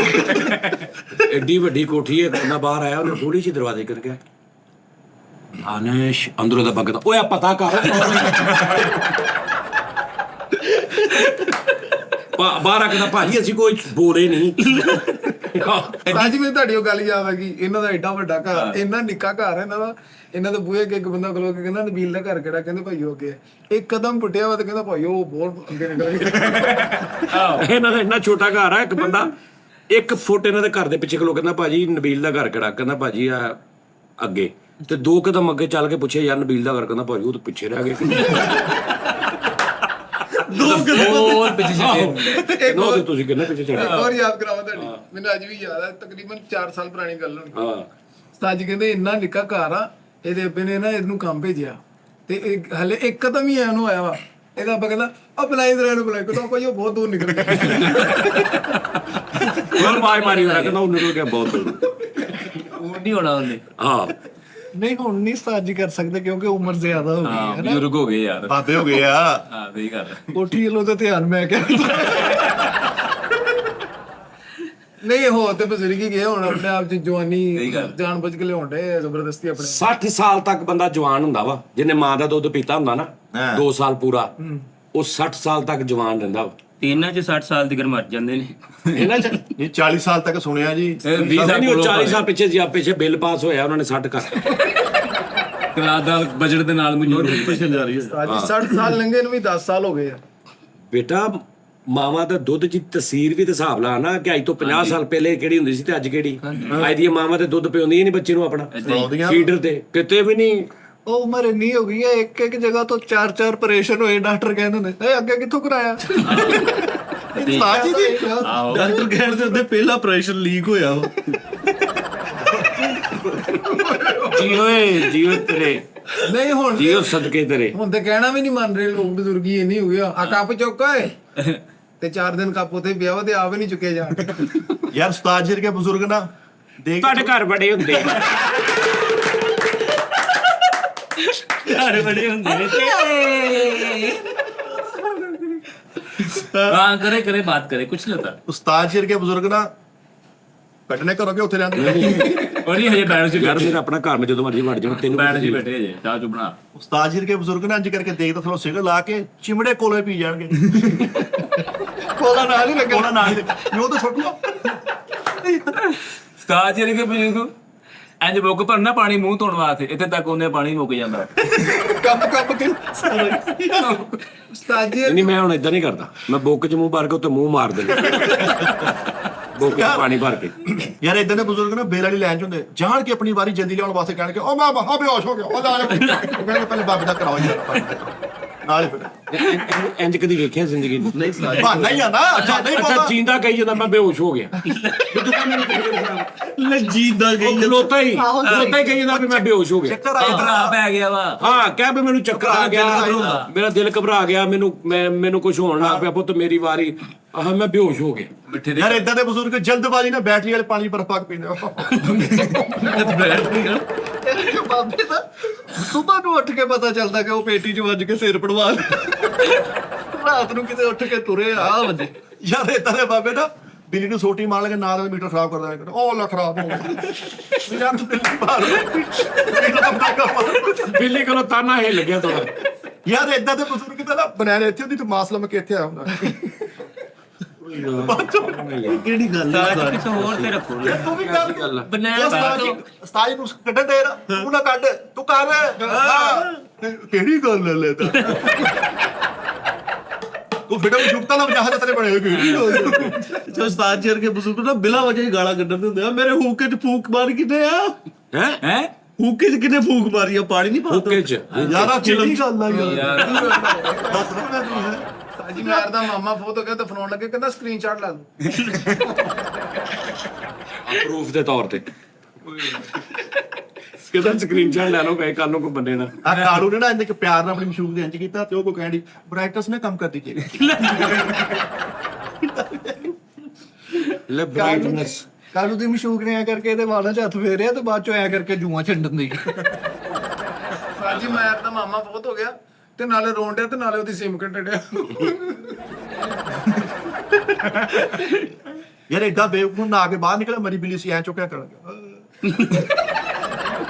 ਐਡੀ ਵੱਡੀ ਕੋਠੀ ਹੈ, ਬੰਦਾ ਬਾਹਰ ਆਇਆ, ਉਹਨੇ ਥੋੜੀ ਜਿਹੀ ਦਰਵਾਜ਼ੇ ਕਰ ਗਿਆ, ਆਨੇਸ਼ ਅੰਦਰੋਂ ਦਾ ਬਗਦਾ, ਓਏ ਆ ਪਤਾ ਕਰ। ਬਾਹਰ ਆ ਕੇ ਭਾਜੀ ਅਸੀਂ ਕੋਈ ਬੋਲੇ ਨਹੀਂ। ਸਾਜੀ ਮੈਨੂੰ ਤੁਹਾਡੀ ਉਹ ਗੱਲ ਯਾਦ ਆ ਗਈ, ਇਹਨਾਂ ਦਾ ਐਡਾ ਵੱਡਾ ਘਰ, ਇੰਨਾ ਨਿੱਕਾ ਘਰ ਹੈ ਇਹਨਾਂ ਦਾ। ਇਹਨਾਂ ਦੇ ਬੂਹੇ ਅੱਗੇ ਇੱਕ ਬੰਦਾ ਖਲੋ ਕੇ ਕਹਿੰਦਾ ਨਬੀਲ ਦਾ ਘਰ ਕਿਹੜਾ? ਕਹਿੰਦੇ ਭਾਈ ਉਹ ਅੱਗੇ। ਇੱਕ ਕਦਮ ਪੁੱਟਿਆ ਵਾ ਤੇ ਕਹਿੰਦਾ ਭਾਈ ਉਹ ਬਹੁਤ ਅੱਗੇ ਨਿਕਲ ਗਿਆ। ਇਹਨਾਂ ਦਾ ਇੰਨਾ ਛੋਟਾ ਘਰ ਆ, ਇੱਕ ਬੰਦਾ 1 ਫੁੱਟ ਇਹਨਾਂ ਦੇ ਘਰ ਦੇ ਪਿੱਛੇ ਖਲੋ, ਕਹਿੰਦਾ ਭਾਜੀ ਨਬੀਲ ਦਾ ਘਰ ਕਿਹੜਾ? ਕਹਿੰਦਾ ਭਾਜੀ ਆ ਅੱਗੇ। ਤੇ 2 ਕਦਮ ਅੱਗੇ ਚੱਲ ਕੇ ਪੁੱਛਿਆ ਯਾਰ ਨਬੀਲ ਦਾ ਘਰ? ਕਹਿੰਦਾ ਭਾਜੀ ਉਹ ਤਾਂ ਪਿੱਛੇ ਰਹਿ ਗਏ। ਹੋਰ ਪਿੱਛੇ ਛੱਡੇ। ਨੋ ਤੇ ਤੁਸੀਂ ਕਿੰਨੇ ਪਿੱਛੇ ਚੜੇ? ਇੱਕ ਹੋਰ ਯਾਦ ਕਰਾਵਾਂ ਤੁਹਾਡੀ, ਮੈਨੂੰ ਅੱਜ ਵੀ ਯਾਦ ਆ, ਤਕਰੀਬਨ 4 ਸਾਲ ਪੁਰਾਣੀ ਗੱਲ ਹੋਣੀ। ਹਾਂ ਸਾਜੀ ਕਹਿੰਦੇ ਇੰਨਾ ਨਿੱਕਾ ਘਰ ਆ, ਇਹਦੇ ਅੱਬੇ ਨੇ ਨਾ ਇਹਨੂੰ ਕੰਮ ਭੇਜਿਆ ਤੇ ਹਲੇ 1 ਕਦਮ ਹੀ ਆਇਆ ਨੂੰ ਆਇਆ ਵਾ। ਇਹਦਾ ਅੱਬਾ ਕਹਿੰਦਾ ਆ ਬੁਲਾਈ ਇਧਰ ਇਹਨੂੰ ਬੁਲਾਈ, ਕਹਿੰਦਾ ਭਾਈ ਉਹ ਬਹੁਤ ਦੂਰ ਨਿਕਲ ਗਿਆ। ਹੋਰ ਮਾਰ ਮਾਰੀ ਹੋਣਾ, ਕਹਿੰਦਾ ਉਹ ਨਿਕਲ ਗਿਆ ਬਹੁਤ ਦੂਰ। ਉਹ ਨਹੀਂ ਹੋਣਾ ਉਹਨੇ। ਹਾਂ ਨਹੀਂ ਹੁਣ ਨਹੀਂ ਸਾਜੀ ਕਰ ਸਕਦੇ ਕਿਉਂਕਿ ਉਮਰ ਜ਼ਿਆਦਾ ਹੋ ਗਈ ਹਾਂ ਹੈ ਨਾ। ਬਜ਼ੁਰਗ ਹੋ ਗਏ ਯਾਰ। ਬਾਬੇ ਹੋ ਗਏ ਆ। ਹਾਂ ਸਹੀ ਗੱਲ ਹੈ। ਕੋਠੀ ਵੱਲੋਂ ਤਾਂ ਧਿਆਨ ਮੈਂ ਕਿਹਾ। ਨਹੀਂ ਹੋ ਤੇ ਬਜ਼ੁਰਗੀ ਗਏ ਹੁਣ ਆਪਣੇ ਆਪ ਚ ਜਵਾਨੀ ਜਾਣ ਬੁੱਝ ਕੇ ਲਿਆਉਣ ਦੇ ਜ਼ਬਰਦਸਤੀ ਆਪਣੇ 60 ਸਾਲ ਤੱਕ ਬੰਦਾ ਜਵਾਨ ਹੁੰਦਾ ਵਾ ਜਿਹਨੇ ਮਾਂ ਦਾ ਦੁੱਧ ਪੀਤਾ ਹੁੰਦਾ ਨਾ 2 ਸਾਲ ਪੂਰਾ ਉਹ 60 ਸਾਲ ਤੱਕ ਜਵਾਨ ਰਹਿੰਦਾ ਵਾ ਤੇ ਇਹਨਾਂ ਚ 60 ਸਾਲ ਦੀ ਮਰ ਜਾਂਦੇ ਨੇ ਇਹਨਾਂ ਚ ਇਹ 40 ਸਾਲ ਤੱਕ ਸੁਣਿਆ ਜੀ 20 ਸਾਲ ਨਹੀਂ ਉਹ 40 ਸਾਲ ਪਿੱਛੇ ਬਿੱਲ ਪਾਸ ਹੋਇਆ ਉਹਨਾਂ ਨੇ 60 ਕਰਤਾ ਕਲਾਸ ਦਾ ਬਜਟ ਦੇ ਨਾਲ ਮਨਜ਼ੂਰ ਪੈਸ਼ਨ ਜਾ ਰਹੀ ਹੈ ਸਾਜੀ 60 ਸਾਲ ਲੰਘੇ ਨੂੰ ਵੀ 10 ਸਾਲ ਹੋ ਗਏ ਆ ਬੇਟਾ ਮਾਵਾਂ ਦਾ ਦੁੱਧ ਦੀ ਤਸੀਰ ਵੀ ਤੇ ਹਿਸਾਬ ਲਾ ਨਾ ਕਿ ਅੱਜ ਤੋਂ 50 ਸਾਲ ਪਹਿਲੇ ਕਿਹੜੀ ਹੁੰਦੀ ਸੀ ਤੇ ਅੱਜ ਕਿਹੜੀ ਅੱਜ ਦੀਆਂ ਮਾਵਾਂ ਤੇ ਦੁੱਧ ਪਿਉਂਦੀਆਂ ਨਹੀਂ ਬੱਚੇ ਨੂੰ ਆਪਣਾ ਫੀਡਰ ਤੇ ਕਿਤੇ ਵੀ ਨਹੀਂ ਉਹ ਉਮਰ ਇੰਨੀ ਹੋ ਗਈ ਹੈ ਇੱਕ ਇੱਕ ਜਗ੍ਹਾ ਤੋਂ 4-4 ਆਪਰੇਸ਼ਨ ਹੋਏ ਡਾਕਟਰ ਕਹਿੰਦੇ ਨੇ ਇਹ ਅੱਗੇ ਕਿੱਥੋਂ ਕਰਾਇਆ ਸਾਜੀ ਜੀ ਡਾਕਟਰ ਕਹਿੰਦੇ ਉਹਦੇ ਪਹਿਲਾ ਆਪਰੇਸ਼ਨ ਲੀਕ ਹੋਇਆ ਉਹ ਜੀਓ ਤੇਰੇ ਨਹੀਂ ਹੁਣ ਜੀਓ ਸਦਕੇ ਤੇਰੇ ਹੁਣ ਤੇ ਕਹਿਣਾ ਵੀ ਨਹੀਂ ਮੰਨ ਰਹੇ ਲੋਕ ਬਜ਼ੁਰਗੀ ਇੰਨੀ ਹੋ ਗਿਆ ਆ ਕੱਪ ਚੁੱਕ ਓਏ ਤੇ 4 ਦਿਨ ਕੱਪ ਉਥੇ ਪਿਆ ਵਾ ਤੇ ਆਪ ਹੀ ਨਹੀਂ ਚੁੱਕੇ ਜਾਣ ਯਾਰ ਉਸਤਾਦ ਜੀ ਕੇ ਬਜ਼ੁਰਗ ਨਾ ਦੇਖ ਤੁਹਾਡੇ ਘਰ ਬੜੇ ਹੁੰਦੇ ਆ। ਘਰ ਬੜੇ ਹੁੰਦੇ ਨੇ हाँ करे करे बात करे कुछ नहीं होता ਉਸਤਾਦ ਜੀ ਕੇ ਬਜ਼ੁਰਗ ਨਾ ਕੱਢਨੇ ਕਰੋਗੇ ਉੱਥੇ ਰਹਿੰਦੇ और ये हजे बैठ से ਯਾਰ ਮੇਰਾ ਆਪਣਾ ਘਰ ਮੈਂ ਜਦੋਂ ਮਰਜ਼ੀ ਵੜ ਜਾਵਾਂ ਤੈਨੂੰ बैठ से बैठे हजे चाह चू बना ਉਸਤਾਦ ਜੀ ਕੇ ਬਜ਼ੁਰਗ ਨਾ ਇੰਜ ਕਰਕੇ ਦੇਖਦਾ ਥੋੜਾ ਸਿਗਰ ਲਾ ਕੇ ਚਿਮੜੇ ਕੋਲੇ ਪੀ ਜਾਣਗੇ ਕੋਲਾ ਨਾਲ ਹੀ ਲੱਗਾ ਕੋਲਾ ਨਾਲ ਹੀ ਉਹ ਤਾਂ ਸੁੱਟ ਲਓ ਸਤਾਜ ਜਿਹੜੇ ਕਿ ਬਜ਼ੁਰਗ ਇੰਜ ਬੁੱਕ ਭਰਨਾ ਪਾਣੀ ਮੂੰਹ ਧੋਣ ਵਾਸਤੇ ਇੱਥੇ ਤੱਕ ਉਹਨੇ ਪਾਣੀ ਮੁੱਕ ਜਾਂਦਾ ਕੱਪ ਕੇ ਉਸਤਾਦ ਜੀ ਨਹੀਂ ਮੈਂ ਹੁਣ ਇਦਾਂ ਨਹੀਂ ਕਰਦਾ ਮੈਂ ਬੁੱਕ ਚ ਮੂੰਹ ਭਰ ਕੇ ਉੱਤੇ ਮੂੰਹ ਮਾਰ ਦੇਣਾ ਬੁੱਕ ਚ ਪਾਣੀ ਭਰ ਕੇ ਯਾਰ ਇਦਾਂ ਦੇ ਬਜ਼ੁਰਗ ਨਾ ਬੇਲ ਵਾਲੀ ਲਾਈਨ ਚ ਹੁੰਦੇ ਜਾਣ ਕੇ ਆਪਣੀ ਵਾਰੀ ਜਲਦੀ ਲਿਆਉਣ ਵਾਸਤੇ ਕਹਿਣਗੇ ਉਹ ਮੈਂ ਮਹਾ ਬੇਹੋਸ਼ ਹੋ ਗਿਆ ਉਹ ਲਾ ਕਹਿੰਦੇ ਪਹਿਲੇ ਬਾਬੇ ਦਾ ਕਰਾਓ ਯਾਰ ਨਾਲੇ ਫਿਰ ਇੰਜ ਕਦੀ ਵੇਖਿਆ ਜ਼ਿੰਦਗੀ ਨੂੰ ਨਹੀਂ ਬਹਾਨਾ ਹੀ ਆ ਨਾ ਅੱਛਾ ਨਹੀਂ ਅੱਛਾ ਪਤਾ ਜੀਂਦਾ ਕਹੀ ਜਾਂਦਾ ਮੈਂ ਬੇਹੋਸ਼ ਹੋ ਗਿਆ ਲਜੀਦਾ ਗਈ ਖਲੋਤਾ ਹੀ ਕਹੀ ਜਾਂਦਾ ਵੀ ਮੈਂ ਬੇਹੋਸ਼ ਹੋ ਗਿਆ ਚੱਕਰ ਆਇਆ ਭਰਾ ਪੈ ਗਿਆ ਵਾ ਹਾਂ ਕਹਿ ਵੀ ਮੈਨੂੰ ਚੱਕਰ ਆ ਗਿਆ ਮੇਰਾ ਦਿਲ ਘਬਰਾ ਗਿਆ ਮੈਨੂੰ ਕੁਝ ਹੋਣ ਲੱਗ ਪਿਆ ਪੁੱਤ ਮੇਰੀ ਵਾਰੀ ਆਹ ਮੈਂ ਬੇਹੋਸ਼ ਹੋ ਗਿਆ ਮਿੱਠੇ ਦੇ ਯਾਰ ਇਦਾਂ ਦੇ ਬਜ਼ੁਰਗ ਜਲਦਬਾਜ਼ੀ ਨਾਲ ਬੈਟਰੀ ਵਾਲੇ ਪਾਣੀ ਬਰਫ ਪਾ ਕੇ ਪੀਂਦੇ ਬਾਬੇ ਦਾ ਸਵੇਰ ਨੂੰ ਉੱਠ ਕੇ ਪਤਾ ਚੱਲਦਾ ਕਿ ਉਹ ਪੇਟੀ 'ਚ ਵੱਜ ਕੇ ਸਿਰ ਪੜਵਾ ਰਾਤ ਨੂੰ ਕਿਤੇ ਉੱਠ ਕੇ ਤੁਰੇ ਆ ਵਜੇ ਯਾਰ ਇਦਾਂ ਦੇ ਬਾਬੇ ਨਾ ਬਿੱਲੀ ਨੂੰ ਸੋਟੀ ਮਾਰ ਲਗੇ ਨਾਲ ਦਾ ਮੀਟਰ ਖਰਾਬ ਕਰ ਦਿੰਦੇ ਉਹ ਲਾ ਖਰਾਬ ਹੋ ਗਿਆ ਯਾਰ ਤੂੰ ਬਿੱਲੀ ਮਾਰ ਬਿੱਲੀ ਕੋਲੋਂ ਤਾਨਾ ਇਹ ਲੱਗਿਆ ਥੋੜਾ ਯਾਰ ਇਦਾਂ ਦੇ ਬਜ਼ੁਰਗ ਤਾਂ ਨਾ ਬਨਾਨੇ ਇੱਥੇ ਹੁੰਦੀ ਤੇ ਮਾਸ ਲੰਮ ਕੇ ਇੱਥੇ ਆ ਹੁੰਦਾ ਕਿਹੜੀ ਗੱਲ ਹੈ ਸਾਜ ਕਿਸੇ ਹੋਰ ਤੇ ਰੱਖੋ ਨਾ। ਤੂੰ ਵੀ ਗੱਲ ਬਣਾਇਆ ਉਸਤਾਦ ਨੂੰ ਕੱਢਣ ਦੇ ਨਾ ਤੂੰ ਨਾ ਕੱਢ ਤੂੰ ਕਰ ਹਾਂ ਕਿਹੜੀ ਗੱਲ ਲੈ ਲੈ ਤਾ ਤੂੰ ਫਿਟਮ ਛੁਪਤਾ ਨਾ ਜਹਾਜ਼ ਤੇਰੇ ਬਣੇ ਹੋਏ ਕਿਹੜੀ ਗੱਲ ਜੋ ਉਸਤਾਦ ਜੀ ਕੇ ਬਜ਼ੁਰਗ ਨਾ ਬਿਲਾ ਵਜ੍ਹਾ ਹੀ ਗਾਲਾਂ ਕੱਢਦੇ ਹੁੰਦੇ ਆ ਮੇਰੇ ਹੂਕੇ 'ਚ ਫੂਕ ਮਾਰ ਕਿਤੇ ਆ ਹੈ ਹੂਕੇ 'ਚ ਕਿਨੇ ਫੂਕ ਮਾਰੀ ਆ ਪਾਣੀ ਨਹੀਂ ਪਾਉਂਦਾ ਓਕੇ ਚ ਯਾਰ ਆ ਕਿਹੜੀ ਗੱਲ ਆ ਯਾਰ ਸਾਜੀ ਮੈਰ ਦਾ ਮਾਮਾ ਫੋਟ ਹੋ ਗਿਆ ਤੇ ਫੋਨ ਲੱਗੇ ਕਹਿੰਦਾ ਸਕਰੀਨਸ਼ਾਟ ਲਾ ਦੂੰ ਪ੍ਰੂਫ ਦੇ ਤੌਰ ਤੇ ਕਿਦਾਂ ਸਕਰੀਨਸ਼ਾਟ ਲੈ ਲਓ ਕਹੇ ਕੱਲ ਨੂੰ ਕੋਈ ਬੰਦੇ ਨਾ ਆ ਕਾਲੂ ਨੇ ਨਾ ਇੰਨੇ ਕਿ ਪਿਆਰ ਨਾਲ ਆਪਣੀ ਮਸ਼ੂਕ ਦੇ ਇੰਜ ਕੀਤਾ ਤੇ ਉਹ ਕੋ ਕਹਿੰਦੀ ਬ੍ਰਾਈਟਨੈਸ ਨੇ ਕੰਮ ਕਰ ਦਿੱਤੀ ਲੈ ਬ੍ਰਾਈਟਨੈਸ ਕਾਲੂ ਦੀ ਮਸ਼ੂਕ ਨੇ ਐ ਕਰਕੇ ਇਹਦੇ ਵਾਲਾਂ 'ਚ ਹੱਥ ਫੇਰਿਆ ਤੇ ਬਾਅਦ 'ਚੋਂ ਐ ਕਰਕੇ ਜੂਆਂ ਛੰਡਣ ਦੀ ਸਾਜੀ ਮੈਰ ਦਾ ਮਾਮਾ ਫੋਟ ਹੋ ਗਿਆ ਤੇ ਨਾਲੇ ਰੋਣ ਡਿਆ ਤੇ ਨਾਲੇ ਉਹਦੀ ਸਿਮ ਕੱਟੜਿਆ ਯਾਰ ਏਡਾ ਬੇਵਕੂਫ ਨਾ ਆ ਕੇ ਬਾਹਰ ਨਿਕਲਿਆ ਮਰੀ ਬਿੱਲੀ ਸੀ ਐ ਚੁੱਕਿਆ ਕਰਾਂਗੇ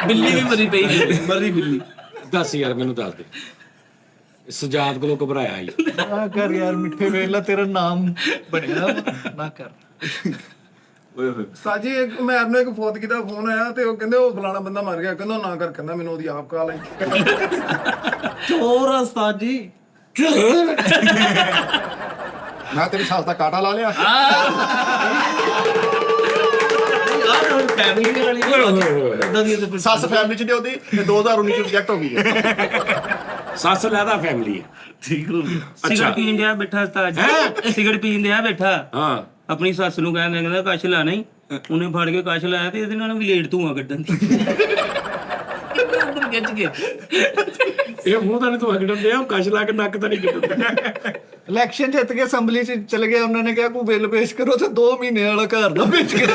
ਬਿੱਲੀ ਵੀ ਮਰੀ ਪਈ ਮਰੀ ਬਿੱਲੀ ਦੱਸ ਯਾਰ ਮੈਨੂੰ ਦੱਸ ਦੇ ਸਜਾਦ ਕੋਲੋਂ ਘਬਰਾਇਆ ਹੀ ਨਾ ਕਰ ਯਾਰ ਮਿੱਠੇ ਵੇਲਾ ਤੇਰਾ ਨਾਮ ਬਣਿਆ ਨਾ ਕਰ ਸਾਜੀ ਇੱਕ ਮੈਰ ਨੂੰ ਇੱਕ ਫੋਟ ਕੀਤਾ ਫੋਨ ਆਇਆ ਤੇ ਉਹ ਕਹਿੰਦੇ ਉਹ ਫਲਾਣਾ ਬੰਦਾ ਮਰ ਗਿਆ ਕਹਿੰਦਾ ਨਾ ਕਰ ਕਹਿੰਦਾ ਮੈਨੂੰ ਉਹਦੀ ਆਪ ਕਾਲ ਆਈ ਚੋਰ ਆ ਉਸਤਾਦ ਜੀ ਮੈਂ ਤੇਰੀ ਸਾਲ ਦਾ ਕਾਟਾ ਲਾ ਲਿਆ ਫੈਮਿਲੀ ਵਾਲੀ ਇਦਾਂ ਦੀ ਤੇ ਸੱਸ ਫੈਮਿਲੀ ਚ ਦੇ ਉਹਦੀ ਤੇ 2019 ਚ ਰਿਜੈਕਟ ਹੋ ਗਈ ਹੈ ਸੱਸ ਲੈਦਾ ਫੈਮਿਲੀ ਹੈ ਠੀਕ ਹੋ ਗਿਆ ਸਿਗਰਟ ਪੀਣ ਡਿਆ ਬੈਠਾ ਉਸਤਾਦ ਜੀ ਸਿਗਰਟ ਪੀਣ ਡਿਆ ਬੈਠਾ ਹਾਂ ਆਪਣੀ ਸੱਸ ਨੂੰ ਕਹਿੰਦਾ ਕਸ਼ ਲਾ ਨਹੀਂ ਉਹਨੇ ਫੜ ਕੇ ਕਸ਼ ਲਾਇਆ ਤੇ ਇਹਦੇ ਨਾਲ ਵੀ ਲੇਟ ਧੂਆਂ ਕੱਢਣ ਦੀ ਅੰਦਰ ਖਿੱਚ ਕੇ ਇਹ ਮੂੰਹ ਤਾਂ ਨਹੀਂ ਤੂੰ ਹਗੜਨ ਉਹ ਕਸ਼ ਲਾ ਕੇ ਨੱਕ ਤਾਂ ਨਹੀਂ ਗਿੱਟਦਾ ਇਲੈਕਸ਼ਨ ਜਿੱਤ ਕੇ ਅਸੈਂਬਲੀ 'ਚ ਚਲੇ ਗਏ ਉਹਨਾਂ ਨੇ ਕਿਹਾ ਕੋਈ ਬਿੱਲ ਪੇਸ਼ ਕਰੋ ਤੇ 2 ਮਹੀਨੇ ਵਾਲਾ ਘਰ ਦਾ ਵੇਚ ਕੇ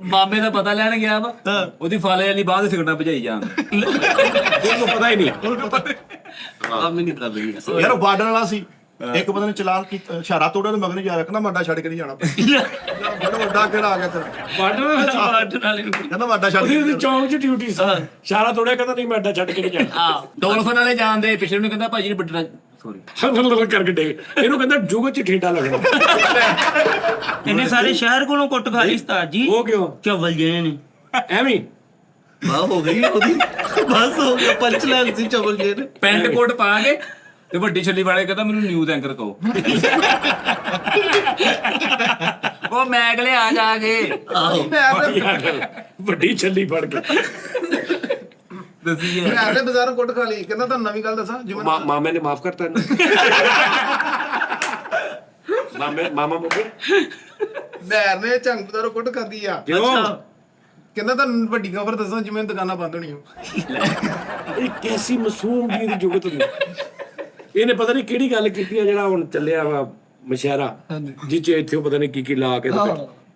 ਮਾਮੇ ਦਾ ਪਤਾ ਲੈਣ ਗਿਆ ਵਾ ਉਹਦੀ ਫਾਲੇ ਵਾਲੀ ਬਾਅਦ ਸਿਗਰਟਾਂ ਭਜਾਈ ਜਾਣ ਉਹਨੂੰ ਪਤਾ ਹੀ ਨਹੀਂ ਆ ਮੈਂ ਨਹੀਂ ਕਰ ਰਹੀ ਯਾਰ ਉਹ ਬਾਰਡਰ ਵਾਲਾ ਸੀ ਇੱਕ ਬੰਦੇ ਨੇ ਚਲਾਨ ਕੀਤਾ, ਇਸ਼ਾਰਾ ਤੋੜਿਆ ਤੇ ਮਗਰ ਨਹੀਂ ਜਾ ਰਿਹਾ, ਕਹਿੰਦਾ ਮਾਡਾ ਛੱਡ ਕੇ ਨਹੀਂ ਜਾਣਾ ਕਹਿੰਦਾ ਵੱਡਾ ਕਿਹੜਾ ਆ ਗਿਆ ਤੇਰਾ, ਕਹਿੰਦਾ ਮਾਡਾ ਛੱਡ ਕੇ ਉਹਦੀ ਚੌਂਕ 'ਚ ਡਿਊਟੀ ਸੀ, ਇਸ਼ਾਰਾ ਤੋੜਿਆ, ਕਹਿੰਦਾ ਨਹੀਂ ਮੈਂ ਅੱਡਾ ਛੱਡ ਕੇ ਨਹੀਂ ਜਾਣਾ। ਡੋਲਫਨ ਵਾਲੇ ਜਾਂਦੇ ਪਿਛਲੇ ਨੂੰ ਕਹਿੰਦਾ ਭਾਜੀ ਨੇ ਵੱਡਾ ਸੌਰੀ ਕਰਕੇ ਡੇ ਇਹਨੂੰ ਕਹਿੰਦਾ ਜੁਗ 'ਚ ਠੇਡਾ ਲੱਗਣਾ। ਇਹਨੇ ਸਾਰੇ ਸ਼ਹਿਰ ਕੋਲੋਂ ਕੁੱਟ ਖਾ ਲਈ ਉਸਤਾਦ ਜੀ। ਉਹ ਕਿਉਂ? ਚਵਲ ਜਿਹੇ ਨੇ। ਐਵੇਂ ਵਾਹ ਹੋ ਗਈ ਉਹਦੀ, ਬਸ ਹੋ ਗਿਆ, ਪੰਚ ਲਾਈਨ ਸੀ ਚਵਲ ਜੇ ਨੇ। ਪੈਂਟ ਕੋਟ ਪਾ ਕੇ ਤੇ ਵੱਡੀ ਛੱਲੀ ਵਾਲੇ ਕਹਿੰਦਾ ਮੈਨੂੰ ਨਿਊਜ਼ ਐਂਕਰ ਕਹੋ। ਉਹ ਮੈਂ ਅਗਲੇ ਆ ਜਾ ਕੇ ਵੱਡੀ ਛੱਲੀ ਫੜ ਕੇ ਦੱਸੀਏ ਮੈਂ ਆਪਣੇ ਬਾਜ਼ਾਰੋਂ ਕੁੱਟ ਖਾ ਲਈ, ਕਹਿੰਦਾ ਤੁਹਾਨੂੰ ਨਵੀਂ ਗੱਲ ਦੱਸਾਂ, ਜਿਵੇਂ ਮਾਮੇ ਨੇ ਮਾਫ ਕਰਤਾ ਇਹਨੂੰ। ਮਾਮਾ ਮੁੱਕੇ ਮੈਰ ਨੇ ਝੰਗ ਬਾਜ਼ਾਰੋਂ ਕੁੱਟ ਖਾਦੀ ਆ, ਕਿਉਂ? ਕਹਿੰਦਾ ਤੁਹਾਨੂੰ ਵੱਡੀ ਖਬਰ ਦੱਸਾਂ, ਜਿਵੇਂ ਦੁਕਾਨਾਂ ਬੰਦ ਹੋਣੀਆਂ। ਇਹ ਕੈਸੀ ਮਾਸੂਮ ਜੀ ਦੀ ਜੁਗਤ ਹੁੰਦੀ। ਇਹਨੇ ਪਤਾ ਨਹੀਂ ਕਿਹੜੀ ਗੱਲ ਕੀਤੀ ਆ, ਜਿਹੜਾ ਹੁਣ ਚੱਲਿਆ ਵਾ ਮਸ਼ਹਿਰਾ, ਜਿੱਚ ਇੱਥੇ ਪਤਾ ਨਹੀਂ ਕੀ ਲਾ ਕੇ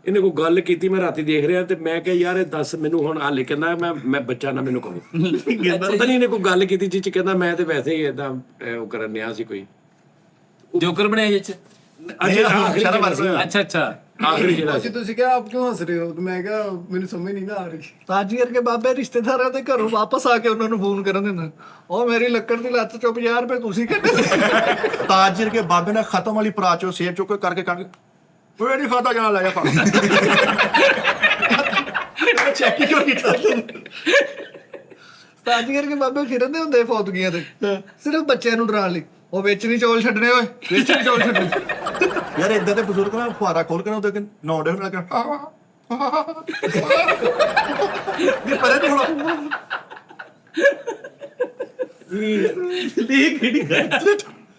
ਇਹਨੇ ਕੋਈ ਗੱਲ ਕੀਤੀ। ਮੈਂ ਰਾਤੀ ਦੇਖ ਰਿਹਾ ਤੇ ਮੈਂ ਕਿਹਾ ਯਾਰ ਇਹ ਦੱਸ ਮੈਨੂੰ ਹੁਣ ਹਾਲੇ ਕਹਿੰਦਾ ਮੈਂ ਬੱਚਾ ਨਾ ਮੈਨੂੰ ਕਹੋ। ਪਤਾ ਨਹੀਂ ਇਹਨੇ ਕੋਈ ਗੱਲ ਕੀਤੀ ਜਿੱਚ ਕਹਿੰਦਾ ਮੈਂ ਤੇ ਵੈਸੇ ਹੀ ਏਦਾਂ ਉਹ ਕਰਨ ਨਿਆ ਸੀ ਕੋਈ ਜੋਕਰ ਬਣਿਆ ਜਿੱਚ। ਆਖਰੀ ਅੱਛਾ ਅੱਛਾ ਆਖਰੀ ਜਿਹੜਾ ਅਸੀਂ ਤੁਸੀਂ ਕਿਹਾ ਆਪ ਕਿਉਂ ਹੱਸ ਰਹੇ ਹੋ, ਤੇ ਮੈਂ ਕਿਹਾ ਮੈਨੂੰ ਸਮਝ ਨਹੀਂ ਨਾ ਆ ਰਹੀ। ਤਾਜੀ ਵਰਗੇ ਬਾਬੇ ਰਿਸ਼ਤੇਦਾਰਾਂ ਦੇ ਘਰੋਂ ਵਾਪਸ ਆ ਕੇ ਉਹਨਾਂ ਨੂੰ ਫੋਨ ਕਰਨ ਦਿੰਦਾ, ਉਹ ਮੇਰੀ ਲੱਕੜ ਦੀ ਲੱਤ ਚੋਂ 50 ਰੁਪਏ ਤੁਸੀਂ ਕੱਢੇ। ਤਾਜਰ ਕੇ ਬਾਬੇ ਨੇ ਖਤਮ ਵਾਲੀ ਪਰਾਚੋ ਸੇਬ ਚੁੱਕ ਕੇ ਕਰਕੇ ਉਹ ਨਹੀਂ ਖਾਤਾ ਜਾਣਾ ਲੈ ਜਾ ਪਾ ਚੈੱਕ ਕਿਉਂ ਕੀਤਾ? ਤਾਜੀ ਵਰਗੇ ਬਾਬੇ ਫਿਰਦੇ ਹੁੰਦੇ ਫੌਤਗੀਆਂ ਤੇ, ਸਿਰਫ ਬੱਚਿਆਂ ਨੂੰ ਡਰਾਉਣ ਲਈ। ਉਹ ਵਿੱਚ ਨਹੀਂ ਚੌਲ ਛੱਡਣੇ, ਓਏ ਵਿੱਚ ਨਹੀਂ ਚੌਲ ਛੱਡਣੇ। ਯਾਰ ਇਦਾਂ ਦੇ ਬਜ਼ੁਰਗ ਨਾ ਫੁਆਰਾ ਖੋਲ ਕੇ ਨਾ ਉਹਦੇ ਨੌਂਡੇ ਨੂੰ ਲੱਗਾ ਇਹ ਪਰੇ ਨਹੀਂ ਹੋਣਾ। ਇਹ ਕਿਹੜੀ ਗੱਲ?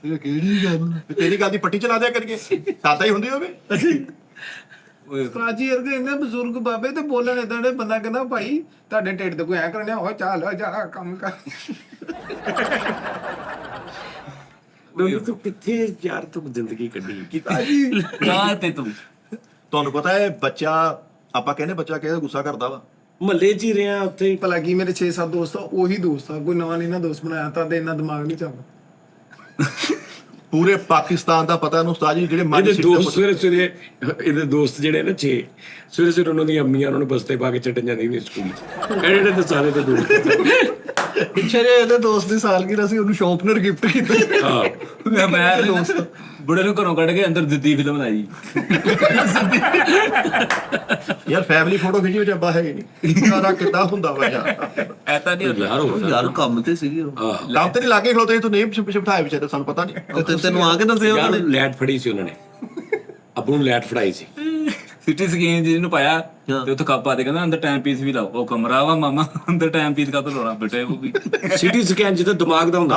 ਇਹ ਕਿਹੜੀ ਗੱਲ? ਤੇਰੀ ਗੱਲ ਦੀ ਪੱਟੀ ਚਲਾ ਦਿਆ ਕਰੀਏ, ਸਾਦਾ ਹੀ ਹੁੰਦੀ ਹੋਵੇ। ਪ੍ਰਾਚੀ ਵਰਗੇ ਇੰਨੇ ਬਜ਼ੁਰਗ ਬਾਬੇ ਤੇ ਬੋਲਣ ਏਦਾਂ ਦੇ, ਬੰਦਾ ਕਹਿੰਦਾ ਭਾਈ ਤੁਹਾਡੇ ਢਿੱਡ ਤੇ ਕੋਈ ਐ ਕਰਨਿਆ, ਉਹ ਚੱਲ ਜਾ ਕੰਮ ਕਰ। ਤੂੰ ਕਿੱਥੇ ਯਾਰ ਤੂੰ ਜ਼ਿੰਦਗੀ ਕੱਢੀ ਜਾ ਤੇ ਤੂੰ। ਤੁਹਾਨੂੰ ਪਤਾ ਹੈ ਬੱਚਾ, ਆਪਾਂ ਕਹਿੰਦੇ ਬੱਚਾ ਕਿਹਦਾ ਗੁੱਸਾ ਕਰਦਾ ਵਾ। ਮਹੱਲੇ 'ਚ ਹੀ ਰਿਹਾ ਉੱਥੇ। ਭਲਾ ਕੀ ਮੇਰੇ 6-7 ਦੋਸਤ ਆ, ਉਹੀ ਦੋਸਤ ਆ, ਕੋਈ ਨਵਾਂ ਨਹੀਂ ਨਾ ਦੋਸਤ ਬਣਾਇਆ, ਤਾਂ ਤੇ ਇੰਨਾ ਦਿਮਾਗ ਨਹੀਂ ਚੱਲਦਾ। ਪੂਰੇ ਪਾਕਿਸਤਾਨ ਦਾ ਪਤਾ ਨੂੰ ਉਸਤਾਦ ਜੀ, ਜਿਹੜੇ ਇਹਦੇ ਦੋਸਤ ਸਵੇਰੇ ਇਹਦੇ ਦੋਸਤ ਜਿਹੜੇ ਨੇ 6 ਸਵੇਰੇ ਉਹਨਾਂ ਦੀਆਂ ਅੰਮੀਆਂ ਉਹਨਾਂ ਨੂੰ ਬਸਤੇ ਪਾ ਕੇ ਛੱਡਣ ਜਾਂਦੀਆਂ ਨੇ ਸਕੂਲ 'ਚ। ਜਿਹੜੇ ਤੇ ਸਾਰੇ ਤੇ ਦੋਸਤ। ਪਿੱਛੇ ਜੇ ਇਹਦੇ ਦੋਸਤ ਦੀ ਸਾਲਗਿਰਾ ਸੀ, ਉਹਨੂੰ ਸ਼ੌਪਨਰ ਗਿਫਟ ਕੀਤਾ। ਹਾਂ ਮੈਂ ਦੋਸਤ ਬੁੜੇ ਨੂੰ ਘਰੋਂ ਕੱਢ ਕੇ ਅੰਦਰ ਦਿੱਤੀ ਫਿਲਮ ਬਣਾਈ। ਯਾਰ ਫੈਮਿਲੀ ਫੋਟੋ ਖਿੱਚੀ ਵਿੱਚ ਅੱਬਾ ਹੈ ਹੀ ਨਹੀਂ, ਸਾਰਾ ਕਿੱਦਾਂ ਹੁੰਦਾ ਵਾ ਯਾਰ। ਐਤਾ ਨਹੀਂ ਹੁੰਦਾ ਯਾਰ ਹੋ ਯਾਰ ਕੰਮ ਤੇ ਸੀਗੀ ਉਹ। ਕੰਮ ਤੇ ਨਹੀਂ ਲਾਗੇ ਖਲੋਤੇ, ਤੂੰ ਨਹੀਂ ਬਿਠਾਇਆ ਵਿਚਾਰੇ, ਸਾਨੂੰ ਪਤਾ ਨਹੀਂ। ਤੇ ਤੈਨੂੰ ਆ ਕੇ ਦੱਸਿਆ ਯਾਰ ਉਹਨਾਂ ਨੇ? ਲੈਟ ਫੜੀ ਸੀ ਉਹਨਾਂ ਨੇ, ਅੱਬੂ ਨੂੰ ਲੈਟ ਫੜਾਈ ਸੀ। ਸਿਟੀ ਸਕੀਨ ਜਿਹਨੂੰ ਪਾਇਆ ਤੇ ਉੱਥੇ ਕੱਪ ਆ ਦੇ, ਕਹਿੰਦਾ ਅੰਦਰ ਟਾਈਮ ਪੀਸ ਵੀ ਲਾਓ। ਉਹ ਕਮਰਾ ਵਾ ਮਾਮਾ, ਅੰਦਰ ਟਾਈਮ ਪੀਸ ਕਾ ਲਾਉਣਾ ਬੇਟੇ? ਉਹ ਵੀ ਸਿਟੀ ਸਕੈਨ ਜਿੱਦਾਂ ਦਿਮਾਗ ਦਾ ਹੁੰਦਾ।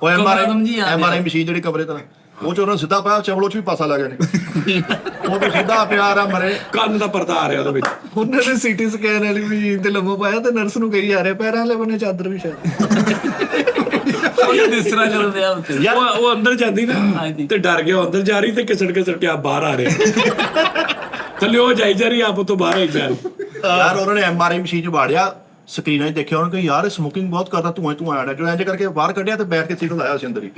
ਉਹ ਸਮਝੀ ਆ ਐਮਆਰਆਈ ਮਸ਼ੀਨ ਜਿਹੜੀ ਕਮਰੇ ਤੇ ਉਹ ਚ ਉਹਨਾਂ ਸਿੱਧਾ ਪਾਇਆ, ਚਵਲੋ ਚ ਵੀ ਪਾਸਾ ਲੱਗ ਗਿਆ ਨੇ। ਉਹ ਤੇ ਸਿੱਧਾ ਪਿਆ ਰਾ ਮਰੇ। ਕੰਨ ਦਾ ਪਰਦਾ ਆ ਰਿਹਾ ਉਹਦੇ ਵਿੱਚ। ਉਹਨਾਂ ਨੇ ਸੀਟੀ ਸਕੈਨ ਵਾਲੀ ਮਸ਼ੀਨ ਤੇ ਲੰਮਾ ਪਾਇਆ ਤੇ ਨਰਸ ਨੂੰ ਕਹੀ ਜਾ ਰਿਹਾ ਪੈਰਾਂ ਵਾਲੇ ਬੰਨੇ ਚਾਦਰ ਵੀ ਸ਼ਾਇਦ। ਉਹ ਜਿਸ ਤਰ੍ਹਾਂ ਚੱਲਦੇ ਆ ਉੱਥੇ। ਉਹ ਅੰਦਰ ਜਾਂਦੀ ਨਾ ਤੇ ਡਰ ਗਿਆ, ਅੰਦਰ ਜਾ ਰਹੀ ਤੇ ਕਿਸੜ ਕੇ ਆ ਬਾਹਰ ਆ ਰਿਹਾ। ਥੱਲੇ ਉਹ ਜਾਈ ਜਾ ਰਹੀ, ਆਪ ਤੋਂ ਬਾਹਰ ਆਈ ਜਾ ਰਹੀ। ਯਾਰ ਉਹਨਾਂ ਨੇ ਐਮਆਰਆਈ ਮਸ਼ੀਨ ਚ ਵਾੜਿਆ, ਸਕਰੀਨਾਂ 'ਚ ਦੇਖਿਆ ਉਹਨਾਂ ਕਿ ਯਾਰ ਸਮੋਕਿੰਗ ਬਹੁਤ ਕਰਦਾ, ਧੂਆਂ ਆਇਆ। ਜੋ ਇੰਜ ਕਰਕੇ ਬਾਹਰ ਕੱਢਿਆ ਤੇ ਬੈਠ ਕੇ ਸੀਟ ਲਾਇਆ ਸੀ ਅੰਦਰ ਹੀ।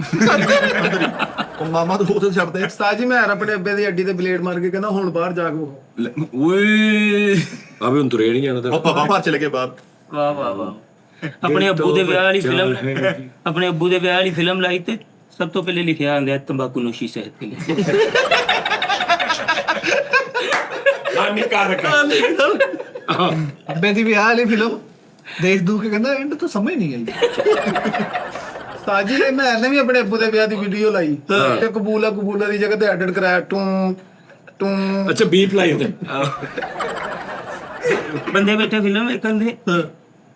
ਉਹ ਮਾਮਾ ਤੋਂ ਉੱਥੇ ਛੱਡਦੇ। ਉਸਤਾਦ ਜੀ ਮੈਂ ਆਪਣੇ ਅੱਬੇ ਦੀ ਅੱਡੀ ਤੇ ਬਲੇਡ ਮਾਰ ਕੇ ਕਹਿੰਦਾ ਹੁਣ ਬਾਹਰ ਜਾ ਕੇ ਓਏ ਆਵੇ ਹੁਣ ਤੁਰੇ ਨਹੀਂ ਜਾਣਾ ਉਹ ਪਾਪਾ ਬਾਹਰ ਚਲੇ ਗਏ ਬਾਹਰ। ਵਾਹ ਵਾਹ ਵਾਹ। ਆਪਣੇ ਅੱਬੂ ਦੇ ਵਿਆਹ ਵਾਲੀ ਫਿਲਮ, ਆਪਣੇ ਅੱਬੂ ਦੇ ਵਿਆਹ ਵਾਲੀ ਫਿਲਮ ਲਾਈ ਤੇ ਸਭ ਤੋਂ ਪਹਿਲੇ ਲਿਖਿਆ ਆਂਦਾ ਤੰਬਾਕੂ ਨੋਸ਼ੀ ਸਿਹਤ ਕੇ ਲਈ। ਅੱਬੇ ਦੀ ਵਿਆਹ ਵਾਲੀ ਫਿਲਮ ਦੇਖ ਦੂ ਕੇ ਕਹਿੰਦਾ ਐਂਡ ਤੋਂ ਸਮਝ ਨਹੀਂ ਆਈ। ਉਸਤਾਦ ਜੀ ਮੈਂ ਵੀ ਆਪਣੇ ਅੱਬੂ ਦੇ ਵਿਆਹ ਦੀ ਵੀਡੀਓ ਲਾਈ ਤੇ ਕਬੂਲਾ ਦੀ ਜਗ੍ਹਾ ਤੇ ਐਡਿਟ ਕਰਾਇਆ, ਟੂੰ ਟੂੰ। ਅੱਛਾ ਬੀਪ ਲਾਈ ਹੁੰਦੇ। ਬੰਦੇ ਬੈਠੇ ਫਿਲਮ ਵੇਖਣ ਦੇ